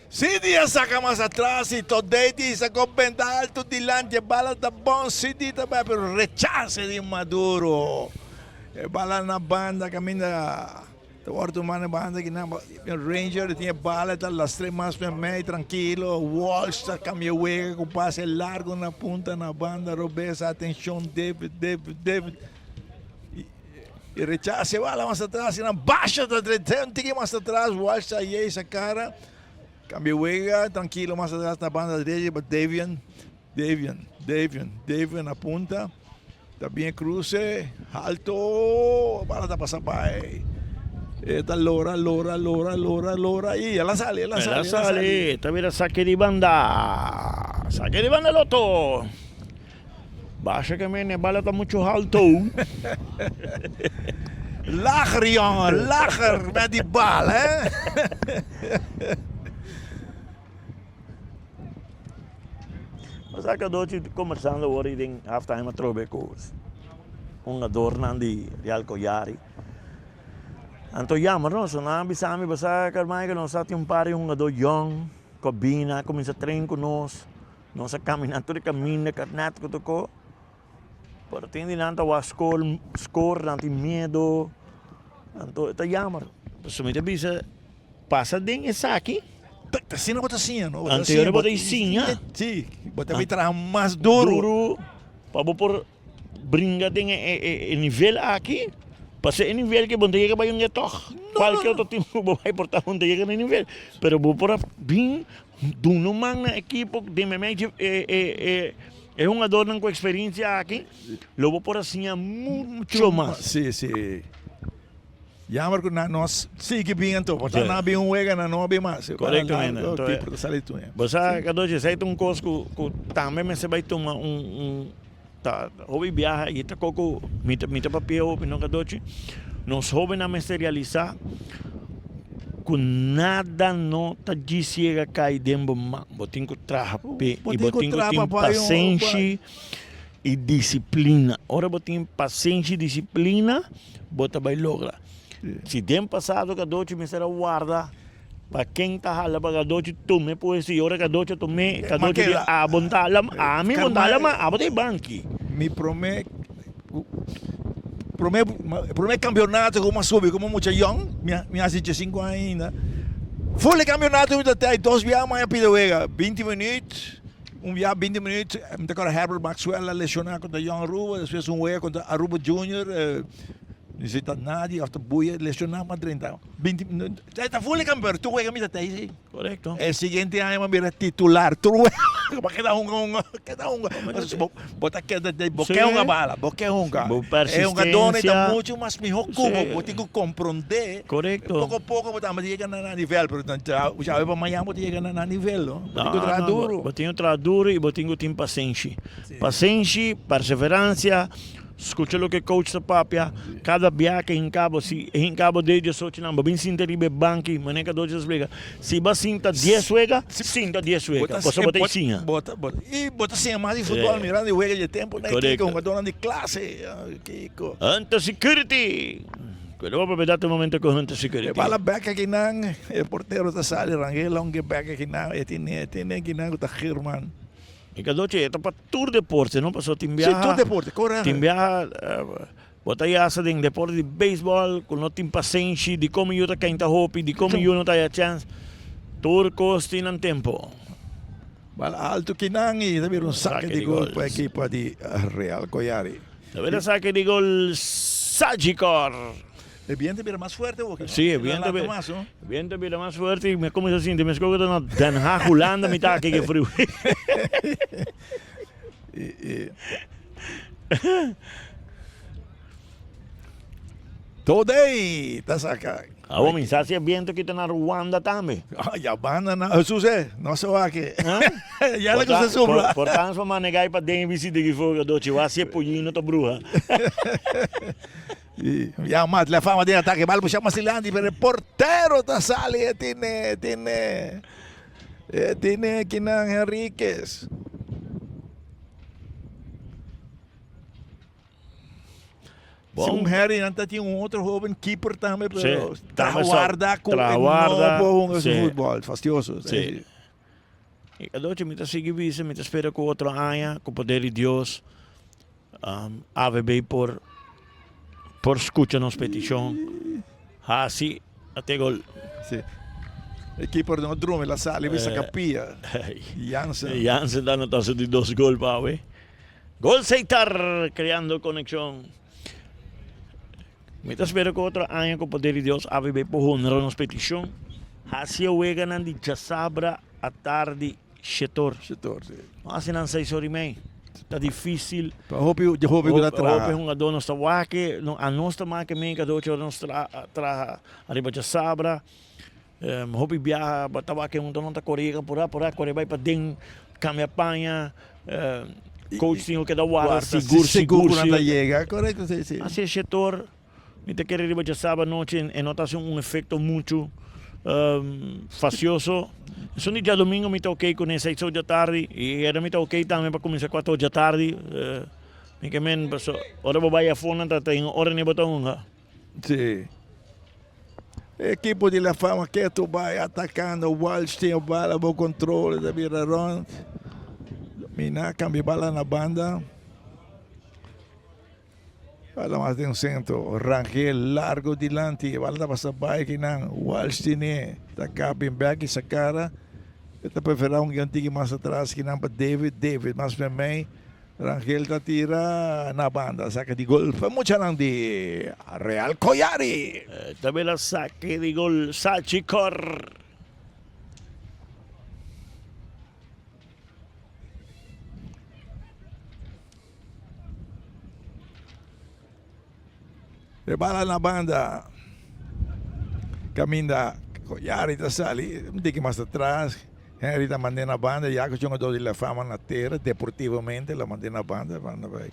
City saca más atrás y Todetti se compenda alto delante, bala da bom City também, pero rechace de Maduro. Bala na banda, camina. Orto mano banda que na Ranger tinha bala tá las 3 más meio tranquilo. Walsh tá caminho hueca com passe largo na punta na banda. Robesa atenção David e rechace bala mais atrás e na baixa da direita um tique mais atrás. Walsh tá aí essa cara caminho hueca tranquilo mais atrás na banda direita. Davian na punta tá bem cruce alto bala tá passando by. Esta Lora y la sale. Esta mira saque de banda Lotto. Baixa que me bala está mucho alto. Lager met die bal, hè? Mas acá doce conversando hoor ik denk halftime trobe koers. Adornan di Real Collari. Anto jammer no, so na bisami basa karmai que nós tem pare do young, combina, começa a treinar com nós caminhando de caminho, carnet que tocou. Pero tem de nanta o score, nanti medo. Anto está jammer. So me bisa passa den Esaki. Assim bota assim, não? Anterior bota assim, sim. Bota bem trabalhar mais duro. Para por brincar den nível aqui. Passa o nível que bonde chega para um getok. Qualquer outro time vai portar bonde chega no nível. Pero vou por bem do no man na equipe de memete é um adorno com experiência aqui. Logo por assim muito mais. Sim, sim. Jammer que nós sigue bem então, porque não bem um wega não bem mais. Corretamente. Então, salito. Você cada dia sai um coisa que também me se vai tomar tá hobby viaja e tá coco mita papel não cada dia. Nós hobby na materializar com nada não tá dizia cai dentro man. Botinho que trape e botinho que paciência e disciplina. Ora botinho paciência e disciplina, bota vai logra. Se tem passado que doce me será guarda para quem está hala para doce tome pois se ora que doce tome que doce a bontala a mim bontala mas a botei banqui me promete campeonato como soube como muito young minha 5 ainda full campeonato me até 2 viagens mais rápido wega 20 minutos viagem 20 minutos me toca Herbert Maxwell lesionar contra Young Aruba depois wega contra Aruba Junior necessita nada, after buia, lesionar para 30. 20 minutos. Está full campeão, tu juegas mita aí. Correcto. El siguiente año me titular. Tu juegas, queda um. Bota queda de boqueia uma bala, boqueia um. É um dono está muito mais melhor como, vou ter que compreender. Correcto. Pouco a pouco botamos de chegar na nível, portanto, já vai para amanhã vou chegar na nível, não. Duro. Botinho duro e botinho tem paciência. Paciência, perseverança. Escucha o que coach sa papia, cada viaje em cabo, se em cabo de 18 não, bem sinta ribe banki, maneca dois explica. Se ba sinta 10 suega, sinta 10 suega. Posso botar sim. Bota. E bota sim mais de futebol, mirando e juega de tempo, né? Que com dona de classe, Kiko. Hunter Security. Quero para dar um momento com Hunter Security. Bala back aqui nang, porteiro da sala, Rangel, onde back aqui nang, tem que nang tá German. E cada dia é para tour deporte, não passou timbiar. Sim, tour deporte, correto. Timbiar, bota aí asa de deporte de beisebol, com não tem paciência, de como eu tá quenta hopi, de como eu não tá a chance. Tour costi ng tempo. Bala alto kinangi, sabi um saque de gol para a equipa de Real Coyari. Sabi saque de gol Sagicor. ¿El viento viene más fuerte o qué? Sí, el viento viene más fuerte y ¿cómo se siente? Me escogo de Den Haag, Holanda, mi taque que frío. Today, tá sacando. Ah, o mensaje viento que está na Ruanda também. Ah, ya banda na José, não sei o que. Ya le que se sobra. Por tanto, para negar para den visita que foi do Chihuahua, se pollino to bruja. Ya más la fama de ataque, mal puxar Macilandi, pero el portero da sale tiene Kinan Enríquez. Bom, Harry antes tinha outro jovem keeper também, pero traguarda com novo futebol, fastidioso. Sim. E cada noite me sigue visa, me espera com outro año, com poder de Deus, AVB por escucha nos petição, assim até gol. Sim. O keeper não drume la sala, visa capia. Jansen dá notação de 2 gols para ver. Gol Seitar, criando conexão. Me espero que outro ano com o poder de Deus AVB por honrar nos petição. Assim o Eganan de Jasabra à tarde, Chetor. Assim não sei sobre mim. Está difícil. Hope que Hope um adorno está wake, a nossa marca mim que doce nos tra arriba Jasabra. Hope viaja, batava que um dono tá correndo por aí vai para dentro, cambia panha. Coach tinha que dar guarda, seguro quando chega, correto, sim. Assim é Chetor. Me te querer ir a sábado noche en notación un efecto mucho facioso. Eso ni ya domingo me toqué con el 6 de tarde y era me toqué también para comenzar 4 de tarde. Me que men pasó. Ahora voy a fondo hasta en hora ni botón. Sí. Equipo de la fama que tu vai atacando, Walsh tem o bala, bom controle da vira-ron. Mina cambia bala na banda. Bala más de un centro, Rangel largo delante, bala pasa bike nang Walsh tine, takapin back sa cara. Ito prefera un ganti mais atrás que nang pa David mas para mim. Rangel tira na banda, saca de gol. Foi mucha lang di Real Collari. También la saque de gol Sachikor. De bala na banda. Caminda Collari tá sali, um pouquinho mais atrás. Henry tá mandando a banda, já que o jogador de La Fama na terra, deportivamente, la mandando a banda vai.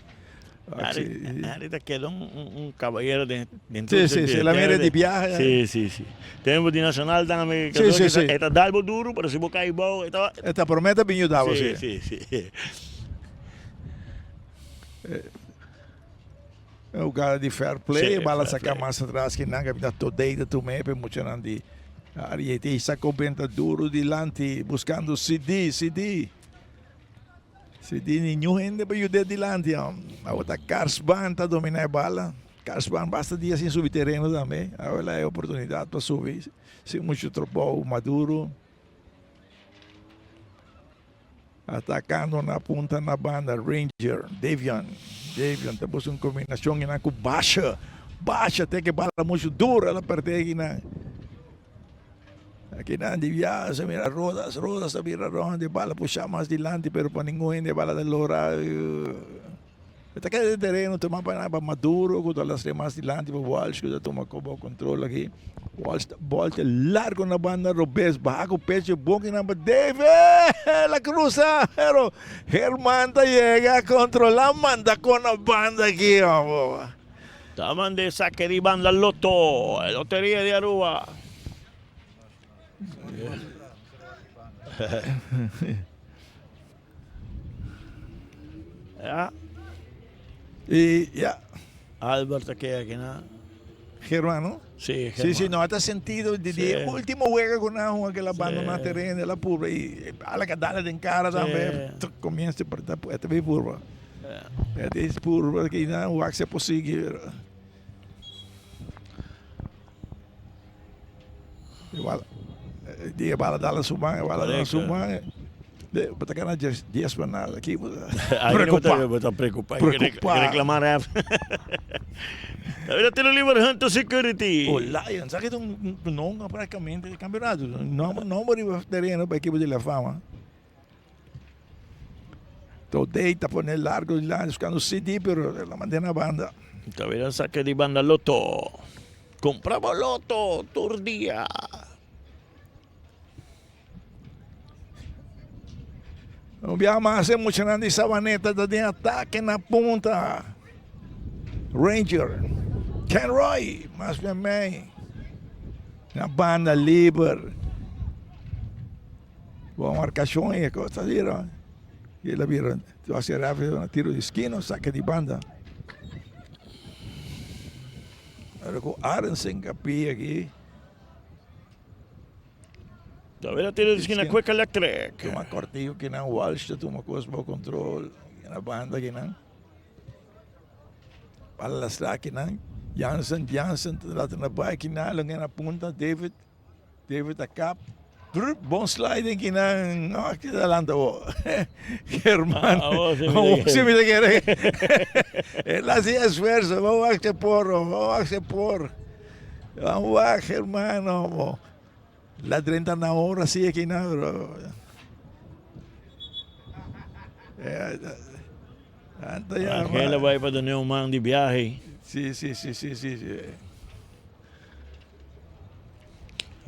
Ahorita quedó un caballero dentro sí, la mira de viaje. Sí. Tenemos de Nacional también. Sí. Está Dalbo duro, pero si vos caes vos. Esta promete bien Dalbo, sí. O cara de fair play, Sí, bala fair sacar play. mais atrás que não, que todeita também, para muito de Ariete sacou benta duro delante, buscando CD. Nenhum ainda para ajudar delante. A outra Carsban está dominar a bala. Carsban basta dia sem subir terreno também. Agora é a oportunidade para subir. Sem muito tropou, Maduro. Atacando na ponta na banda, Ranger, Davian está buscando combinação e com baixa até que bala muito dura, ela perde aqui na desviada, mira rodas, mira ronda, bala puxa mais delante, pero para ninguém de bala de lora. Está aqui de terreno, toma para Maduro, com todas as demais delante, para Walsh, que já toma como controle aqui. Walsh volta largo na banda, Robes, bajo pecho, bom que não David, la cruza, pero Germán llega, controla, manda con la banda aquí, vamos. Estaban de saque de banda Loto, Lotería de Aruba. Ya. Y ya. Alberto aquí nada. Germán, Sí, Sí, no, hasta sentido de último juego con una que la banda Sí. na terreno de la purva y a la que dale de cara también comienza por esta vez purva. Es purva que no o que se posible. Igual dia bala dala sumang, bala dala sumang. De, batakan na 10 pa na aqui. Preocupado. Reclamar. Ahora te lo libera Hunter Security. O Lions, sabe que não praticamente de campeonato. Não morreu terreno para a equipe de La Fama. Então deita, põe largo de lá, buscando CD, pero la mandei na banda. Todavía saque de banda Loto. Compramos Loto, Turdía. Não via mais emocionante Sabaneta, tá de ataque na ponta. Ranger, Ken Roy, mas também na banda Liber. Boa marcação aí, coisa viram. E ele viram, tu hace rápido, um tiro de esquina, saque de banda. Agora com Arensen capia aqui. Todavía tiro de esquina Quick Electric. Uma cortinho que não, Walsh, tu uma coisa para controle. Na banda que não. Para las que não. Jansen, laten na bike na, lang na punta, David a cap. Bom sliding que não, aqui da landa o Germán. Se me quer. Ele hacía esfuerzo, vamos a que por. Vamos a Germán, la 30 na hora sí aqui não, bro. Angela vai para o Neumann de viaje. Sí.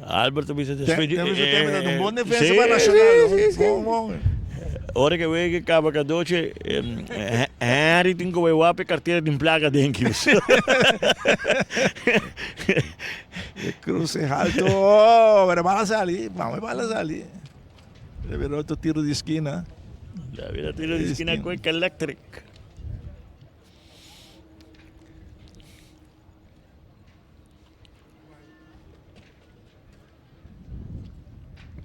Alberto Bisa despedido. Temos um bom defesa para Nacional. Bom. Hora que veio que acaba com a doce, Harry tem que levar para carteira de placa de Enquius. Cruce alto, pero vamos a salir. Deve ver outro tiro de esquina. Todavía tiro de esquina Quick Electric.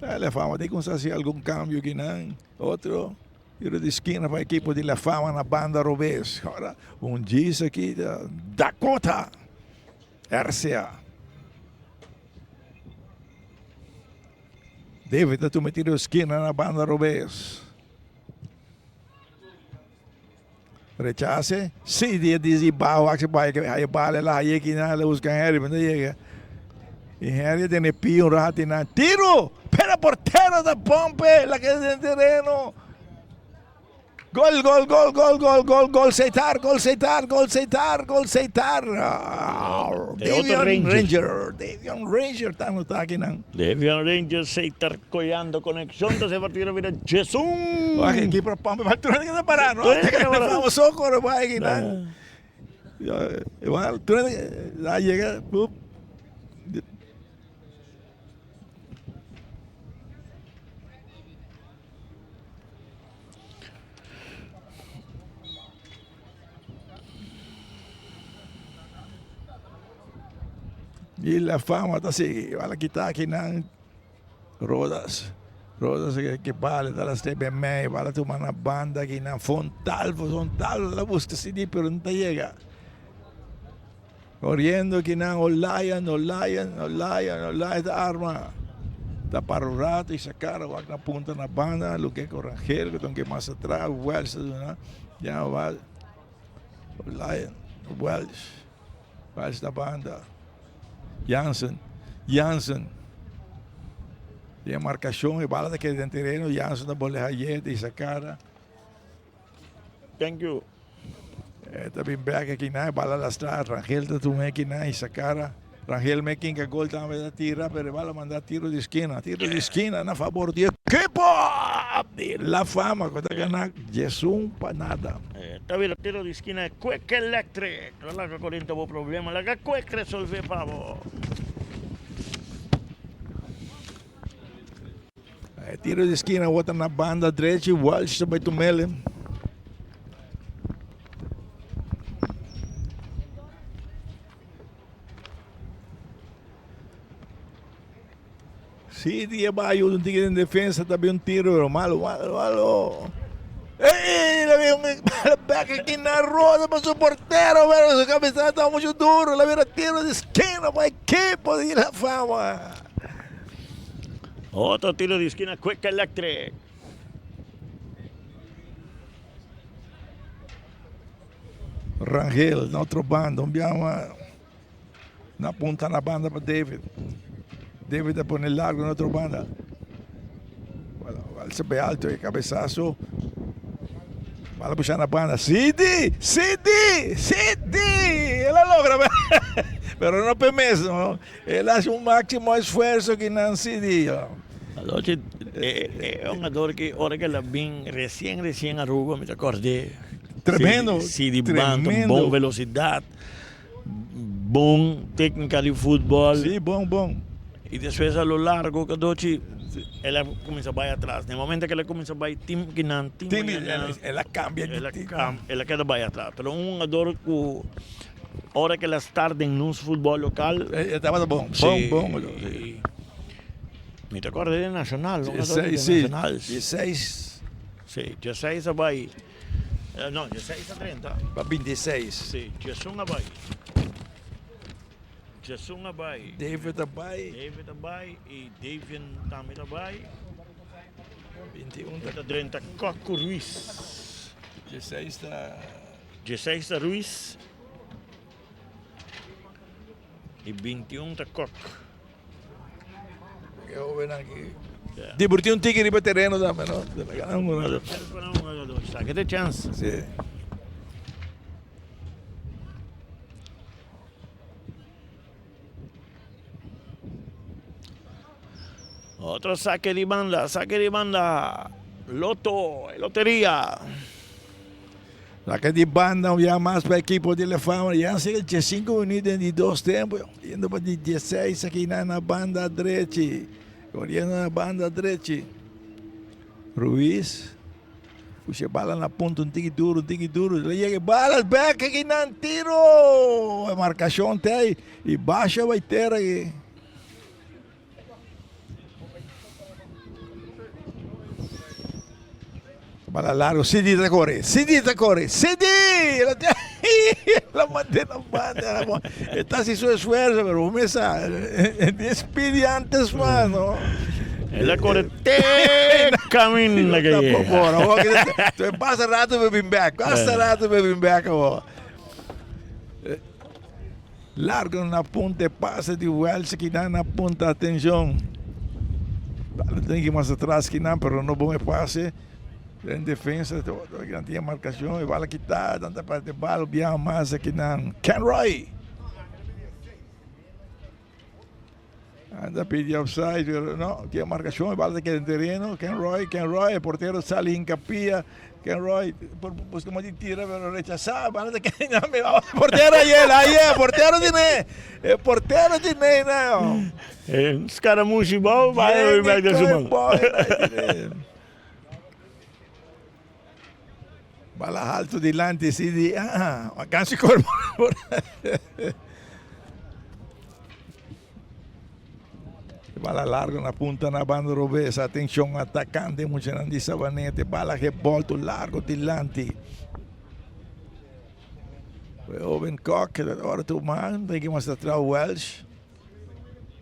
La Fama tem que fazer algum cambio que não. Outro. Tiro de esquina para a equipe de La Fama na banda Robes. Agora, diz aqui da Dakota. RCA. David, tu me tiro de esquina na banda Robes. Rechace. Sí, dia diz Ibao, acho que vai bala lá, aí que nada busca Harry, mas chega. E Harry tem pio rato na tiro. Pera portero da Pompe, la que es del terreno. Gol, gol, gol, gol, gol, gol, gol, Seitar. Davion Ranger, está no ataque, não. Davion Ranger, Seitar, Collando, conexión, se partido vira Jesus. Aqui para Pompe, vai tudo que parar, não? Vamos socorro, vai aqui, não. Igual, tudo lá chega, e La Fama está assim, vai quitar aqui na Rodas que vale, está las TBM, vale tomar na banda aqui na Fontalvo, la busca CD, pero não chega. Corriendo aqui na Olayan, esta arma. Está para o rato e sacar na punta na banda, lo que é com Rangel, que mais atrás, Wells, já vai. Olayan, Wells da banda. Jansen. E a marcação e bala daquele dentro terreno, Jansen da bola raieta e sacara. Thank you. Também back aqui na bala lastra, Rangel da tu aqui na e sacara. Rangel me quinca gol também da tira, pero bala mandar tiro de esquina na favor do equipo de La Fama, que tá ganhando Jesus para nada. Está vendo, tiro de esquina é Quick Electric. Lá que a corrente tem problema, lá que a Quick resolve para vos. Tiro de esquina, bota na banda direita, Walsh vai tomar ele. Sí, dia vai um tigre em defesa, também tiro, malo. Ei, la veo back aqui na roda para o portero, pero su cabeza está muito duro, la veo tiro de esquina para o equipo de La Fama. Otro tiro de esquina, Quick Electric. Rangel, na outra banda, na punta na banda para David. David a poner largo na outra banda. Vale, se ve alto e cabeçazo. Vale puxar na banda. Cidi! Ela logra, pero no permite, ¿no? Él hace un máximo esfuerzo que no Cidi. Anoche é um jogador que, hora que ela vem recém arruga, me acordei. Tremendo. Cidi Banto, bom velocidade, bom técnica de futebol. Sim, bom. E depois a lo largo, que doce, ela começa a ir atrás. No momento que ela começa a ir, ela cambia. Ela queda ir atrás. Mas um jogador que, hora que ela está no futebol local, estava bom. Me recordo de Nacional. 16. Sim, 16 a vai. Não, 16 a 30. Para 26. Sim, 16 a vai. Jesus Abay. David Abay e Davian também Abay. 21 da 30 Coco Ruiz. 16 da Ruiz. E 21 da Coco. Eu venho aqui. Divertir tigre para terreno também, não? Que tem chance. Sim. Otro saque de banda, lotería. Saque de banda, ya más para el equipo de La Fama, ya sigue 5 minutos en 2 tiempos, yendo para 16 aquí en la banda derecha, corriendo en la banda derecha. Ruiz, puxa bala na ponta, um tique duro, le llega balas, back aqui na tiro, a marcação tem, e baixa vai ter aí. Bala largo, CD te corre. La mantén en banda. Está así su esfuerzo, pero me sale. 10 pide antes más, ¿no? La corre, camina que llega. Pasa rato, me bin back. Largo na punta, passa de Welsh que dá na punta, atenção. Tem que ir mais atrás que não, pero no bom passe. Em defesa, não tinha marcação, e bala que tá, tanta parte de bala, bem mais aqui não. Ken Roy. Anda pedir offside, pero não, tinha marcação, e bala aqui no terreno. Ken Roy, o porteiro sale em capia. Ken Roy, pues como te tira, pero rechazaba, bala de que no me va. Portero aí, portero de Ney, não. Os caras bom, vai o back da sua mão. Bala alto delante, CD. Alcance corpo. Bala largo na punta na banda Robesa. Atenção, atacante, Mujanandi Sabanete. Bala revolto largo delante. Owen Koch, agora tu man, tem que mostrar atrás o Welsh.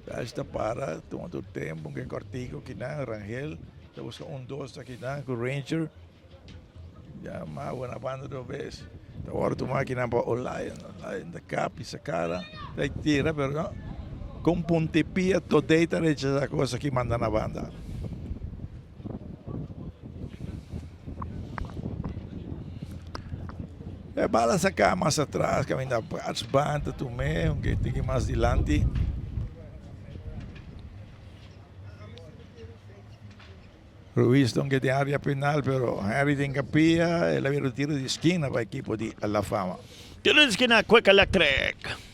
Welsh está para, toma o tempo, que cortico aqui na Rangel. Está buscando 2 aqui na com o Ranger. Já mais boa na banda Robesa. Agora tu man aqui na o Lion da cap, essa cara. Daí tira, pero não. Com pontepia, todeita, rechaza a coisa que manda na banda. Bala sacar mais atrás, caminhar para as bandas, tu mesmo, que tem que ir mais adiante. Ruiz que tem área penal, pero Harry tem capia, ele vira tiro de esquina para a equipe de La Fama. Tiro de esquina, Quick Electric.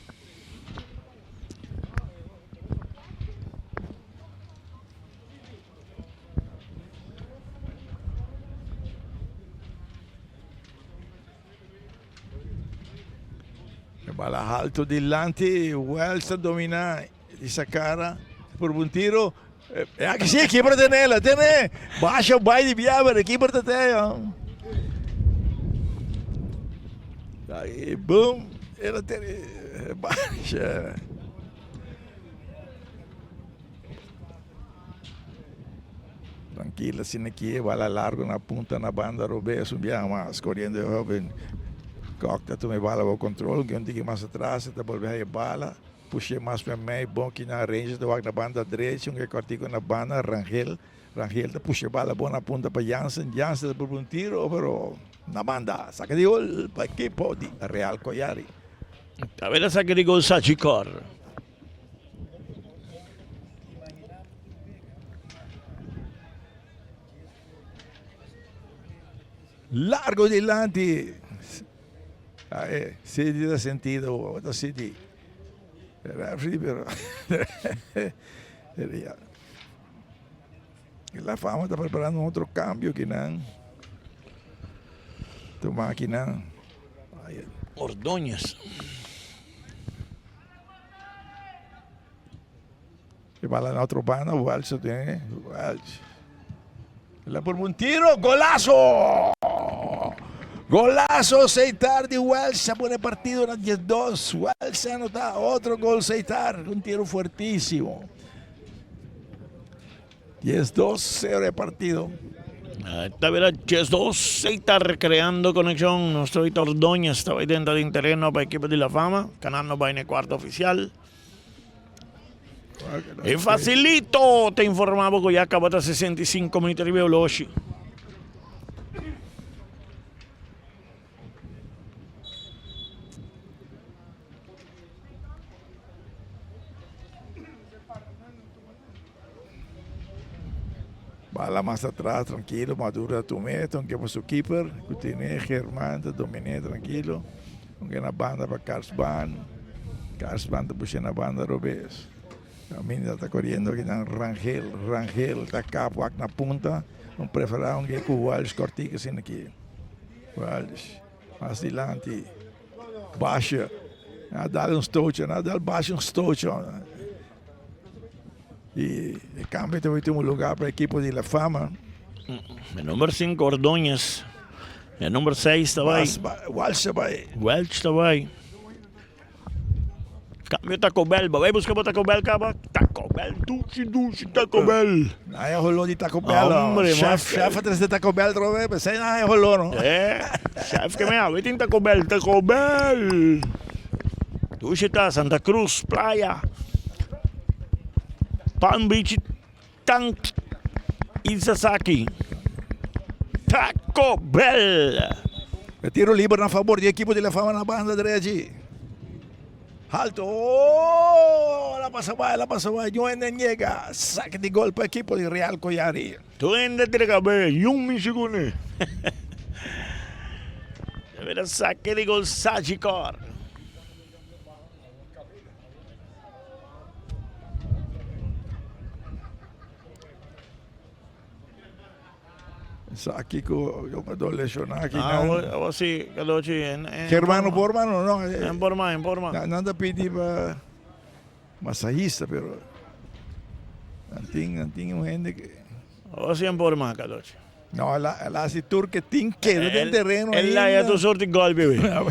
Bala alto delante, Wells a dominar essa cara por um tiro. Aqui sim, aqui para tenela, tene. Baixa o baile de Biaber, aqui para tenela. Aí, boom, ela tem baixa. Tranquila, assim aqui, bala largo na punta na banda, Robé, subia mais, correndo jovem. Cockta tu me bala o controle, que onde mais atrás, te volver a bala, puxei mais para mim, bom que na range, tu vai na banda direita, que cortico na banda, Rangel te puxei bala boa na ponta para Jansen por um tiro, pero na banda, saca de gol, para que pode, Real Coyari. A ver, saca de gol, Sachicor. Largo delante. City da sentido, outro City. Referee, pero La Fama está preparando outro cambio que não. Tu máquina. Ordóñez. E vai lá na outra banda, o Walsh tem. Lá por um tiro, golaço! Golazo Seitar de Welsh, se pone partido na 10-2. Welsh anota outro gol Seitar, um tiro fuertíssimo. 10-2, 0 de partido. Esta vera 10-2, Seitar creando conexión. Nuestro Víctor Ordóñez estaba ahí dentro del terreno para el equipo de La Fama. Ganando va en el cuarto oficial. Y facilito, te informavo que ya acabó hasta 65 minutos de Veoloshi. Bala mais atrás, tranquilo, Madura Tumeton, que é o seu keeper, Coutinho, Germán, dominé, tranquilo. Que na banda para Carlsbad está puxando a banda Robes. Caminho está correndo aqui na Rangel está cá, na ponta. Vamos preferir um que com o Walsh cortico assim aqui. Walsh, mais adiante, baixa, dá touch, baixa touch. E cambia também tem um lugar para a equipe de La Fama. El número 5, Ordóñez. El número 6 estaba ahí. Welch estaba ahí. Cambio Taco Bell. Babay, buscamos Taco Bell, caba. Taco Bell, duchi, Taco Bell. Aí rolou de Taco Bell. Hombre, Chef atrás de Taco Bell, trove. Pensei, aí rolou, não? Chef que me habla. Vete en Taco Bell. Duchita, Santa Cruz, Playa. Palm Beach, Tank y Sasaki. Taco Bell. Tiro livre na favor do equipe de La Fama na banda direita. Alto. Oh, la pasa va. Joender llega. Saque de gol para el equipo de Real Collari. Tú endes de cabeza. Un segundo. De veras, saque de gol Sagicor. Aqui que o jogador lesionado aqui. Sí, Cadochi. Que hermano por hermano, no. En forma. Nada pedir para masajista, pero anting gente que. Sí, en forma, Cadochi. No, ela hace tour que tem que no terreno. Él la ya tu sorte gol, bebé. A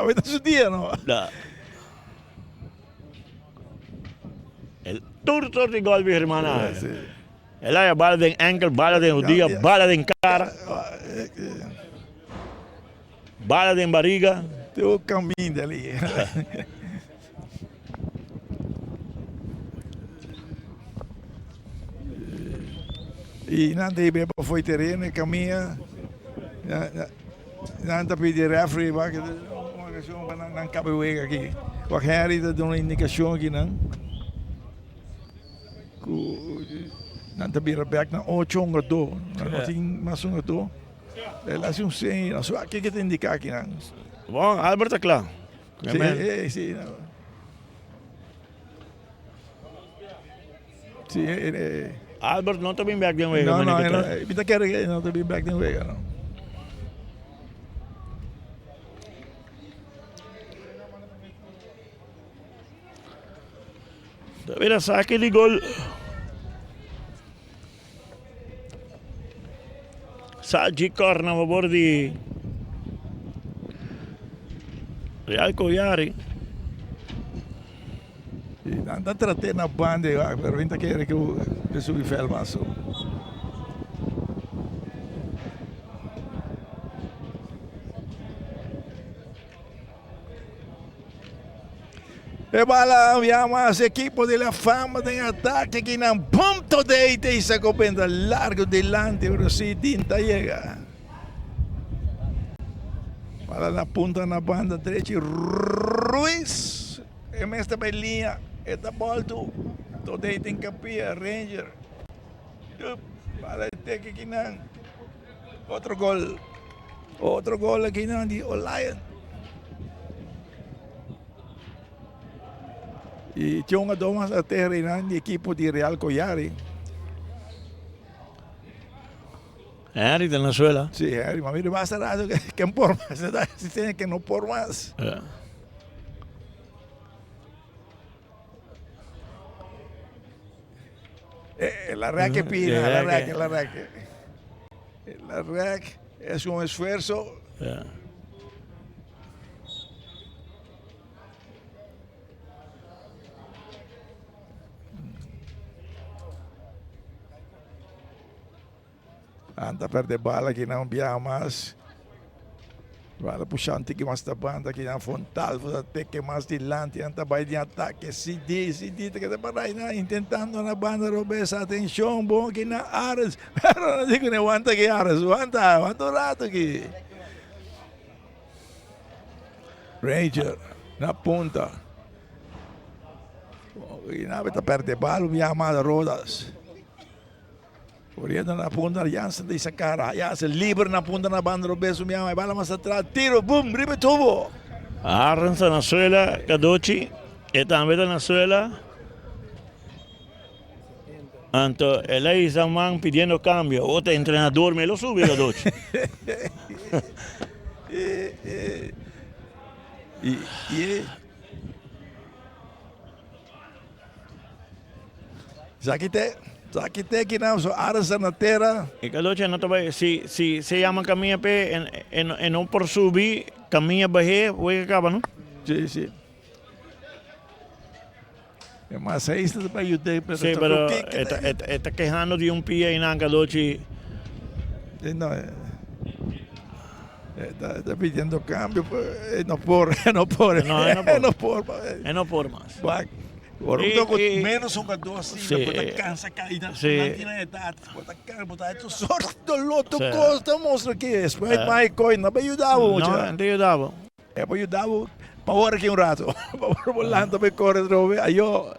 ver su día, no. El tour sorte gol, mi hermana. Él hay bala de ankle, bala de rodilla, bala de cara, bala de barriga. Teu caminho dali. E nada aí bem foi terreno, caminha. Nada pedir referee, vai que uma questão para não cabe o ego aqui. Qualquer área dá uma indicação aqui, não. Nanti biar back na 8 ngato, na ting masuk ngato. Langsung sih, langsung aqui kita indicar aqui nang. Bom, Albert é claro. Sim. Sim, Albert não está bem back den way. Não, kita quer não está bem back den way, não. Mira, saque de gol. Sagicor a favor di Real Collari. Anda tratando na banda, pero ainda quer que eu subi fel maso. E bala, mais equipo de La Fama tem ataque aqui na ponto de e se acopenda largo delante, pero si tinta llega. Bala na punta na banda derecha, Ruiz, en esta linha, esta volta, todo tem capia, Ranger. Bala teke aqui na, outro gol aqui na de Lion. E tinha uma doma a terra de equipo de Real Collari. Harry de Venezuela. Sí, Harry, mas mira, basta rato que por más, si tiene que no por más. La RAC que pide, la RAC es un esfuerzo. Anda perder bala que não viaja mais. Bala puxando que mais da banda que não frontal, até que mais delante, anda vai de ataque, se diz que está para aí, tentando na banda roubar essa atenção, bom que na áreas, pero não digo nem aguanta que áreas, aguanta o rato aqui. Ranger na ponta. E não vai perder bala, viaja mais rodas. Corriendo na punta, Jansen de esa cara, Jansen libre na punta na banda, Roberto Miama, bala más atrás, tiro, boom, ribe tubo. Arranza Venezuela, Cadochi, y también Venezuela. Anto, el ahí Zaman pidiendo cambio, otro entrenador me lo sube, Cadochi. Zakite, Aqui tem aqui não, só áreas na terra. E Cadoche, não também, se chama caminha pe, e não por subir, caminha barre, o que acaba, não? Sim, sim. Mas é isso para ajudar. Sim, mas está quejando de pia e não, Cadoche. Não, está pedindo cambio, não por. Não por mais. Agora menos um jogador assim, depois cansa caída, não tem idade, botar isso sorte do loto costa, mostra que é, mas mais coisa, não vai ajudar muito. Não ajudava. É para ajudar, para hora aqui rato, para volando, para correr de novo, aí eu...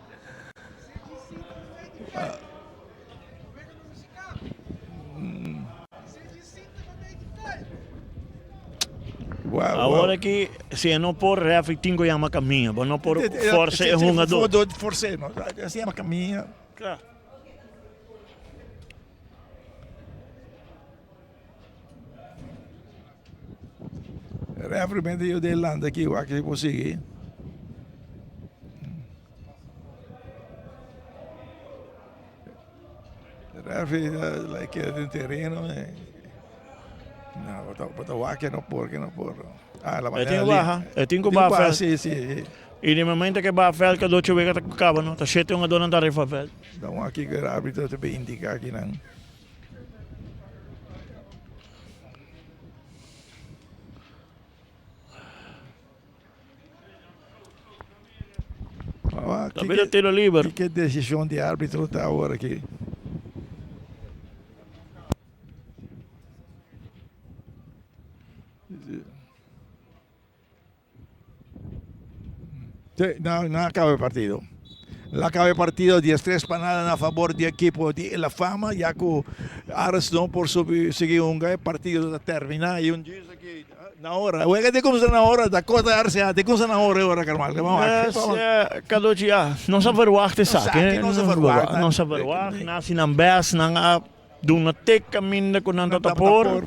Agora que se não por refe tingo chama caminha, mas não por força é um jogador. Força, não, assim chama caminha. Claro. Realmente eu dei landa aqui, eu acho que consegui. Refe, like de terreno, não, botar o que não por. Ah, la tenho baixo. Sim. E no momento que vai fel, que do chuve que acaba, não, tá cheio uma dona da refa fel. Então aqui que o árbitro também indica aqui não. Também tiro livre. Que decisão de árbitro está agora aqui? Não acaba o partido. Lá acaba o partido, 10-3 para nada a favor do equipo de La Fama, já que o Aras não por seguir partido da terminar e diz aqui na hora. O que tem como ser na hora da coisa Arce, tem como ser na hora, Carvalho. Cada dia não sabe o que sabe, não sabe o que, nasce na base, não duna tek caminho com nada tapor.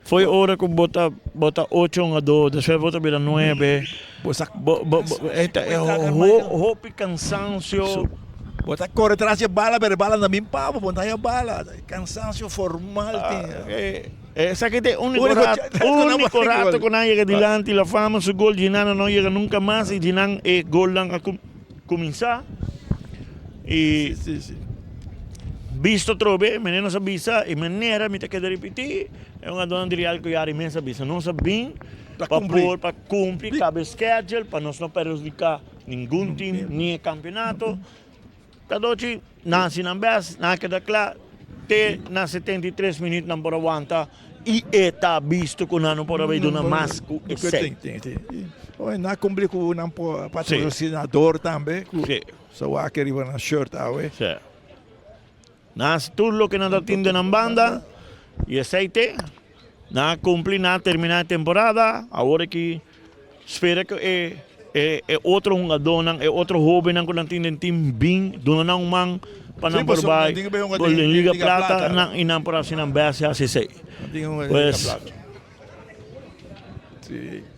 Foi hora que bota 8 a 2, depois bota para 9. Roupa e cansancio. Bota corre atrás de bala, mas bala também pavo, botar a bala. Cansancio formal. Essa que tem único rato que não chega adiante, La Fama, su gol Ginan não chega nunca mais, e Ginan é gol a começar. E visto trove, menino sa bisa, e maneira me tem que repetir, é uma dona de real que já imensa bisa, não sabe para cumprir cada schedule, para nós não prejudicar nenhum time, nem campeonato. Cadoci, nasce na base, na queda claro, te na 73 minutos não pode aguentar, e está visto que não pode haver uma mais que não cumprir com um patrocinador também, só há que ir na shirt, nas tudo que não atende na banda e aceite, na cumprir, na terminar a temporada, agora que espera que é outro jogador, é outro jovem que não atende um time bem, do não man para não provar Golden Liga Plata e não por assim não base assim sei. Pues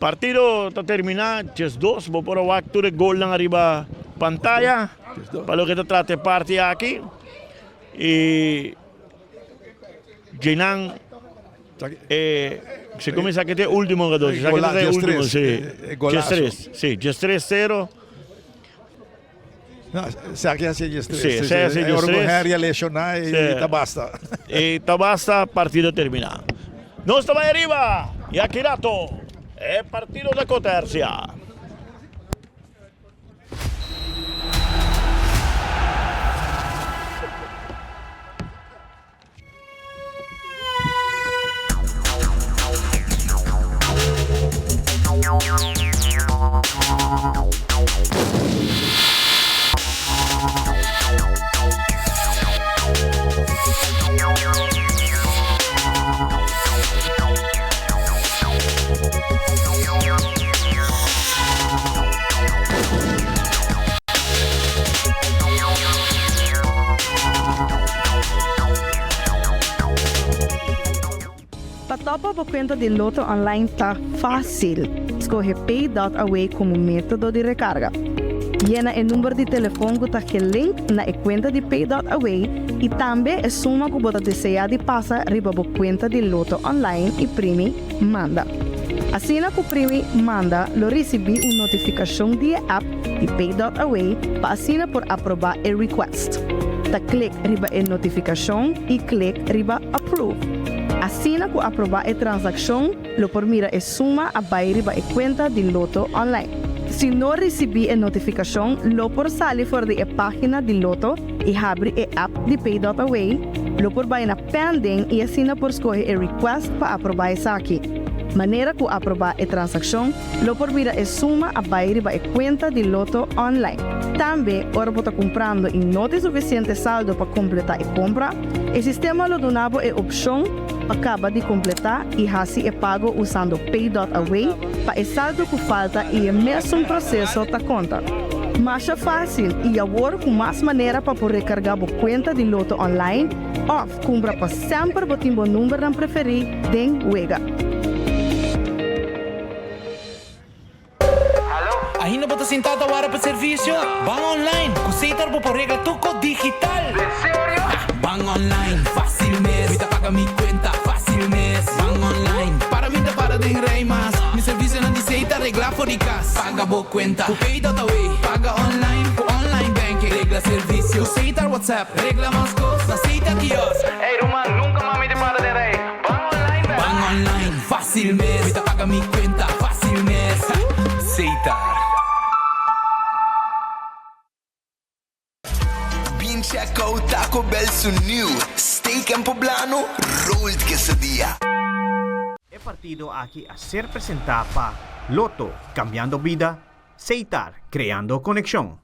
partido está terminado, just 2, vou por o acto de gol na arriba pantalla, para o que te trate parte aqui. E Ginan se comienza que es último jogador, se que es último, sí, 3-0. Se aqui hace 3. Sí, se hace 3. Lesionar y está basta. Y está basta, partido terminado. No estaba arriba, y aquí rato, es partido de Cotercia. Topa por conta de Loto Online tá fácil. Escolhe Pay.Away como método de recarga. Llena el número de teléfono que está link na cuenta de Pay.away y también es suma que você deseja de passar riba a cuenta de Loto online y primi manda. Assim que o primi manda, lo recebi uma notificação via app de Pay.away para assinar por aprovar o request. Ta click riba a notificação e click riba approve. Assim que aprovar a transação, lo por mira a suma a vai riba a conta de Loto online. Se não recebi a notificação, lo por sair fora da página de Loto e abre a app de Pay.away, lo por vai na pending e assina por escolher a request para aprovar essa aqui. Maneira que aprovar a transação, lo por vira a suma a vai riba a conta de Loto online. Também, ora por estar comprando e não tem suficiente saldo para completar a compra, o sistema lo donava a opção acaba de completar e assim é pago usando Pay.away para o saldo que falta e o mesmo processo da conta. Mais fácil e agora com mais maneira para poder recarregar a conta de Loto online ou compra para sempre o timbo número não preferido den Wega. Ainda bota sentado agora para serviço? Bang online, kusitar po por regla tuco digital. ¿En serio? Bang online, fácil mes. Vita paga mi cuenta, fácil mes. Bang online, para mí te para de rey más. Mi servicio no dice regla for the casa. Paga bo cuenta, ku Pay.away. Paga online, ku online banking. Regla servicio, kusitar WhatsApp. Regla más cosas, aceita kiosk. Hey, Roman, nunca mami te para de rey. Bang online, ¿verdad? Bang online, fácil mes. Vita paga mi cuenta, fácil mes. Aceitar. Check out Taco Bell su new steak en poblano rolled quesadilla. He partido aquí a ser presentado para Loto, cambiando vida, Aceitar, creando conexión.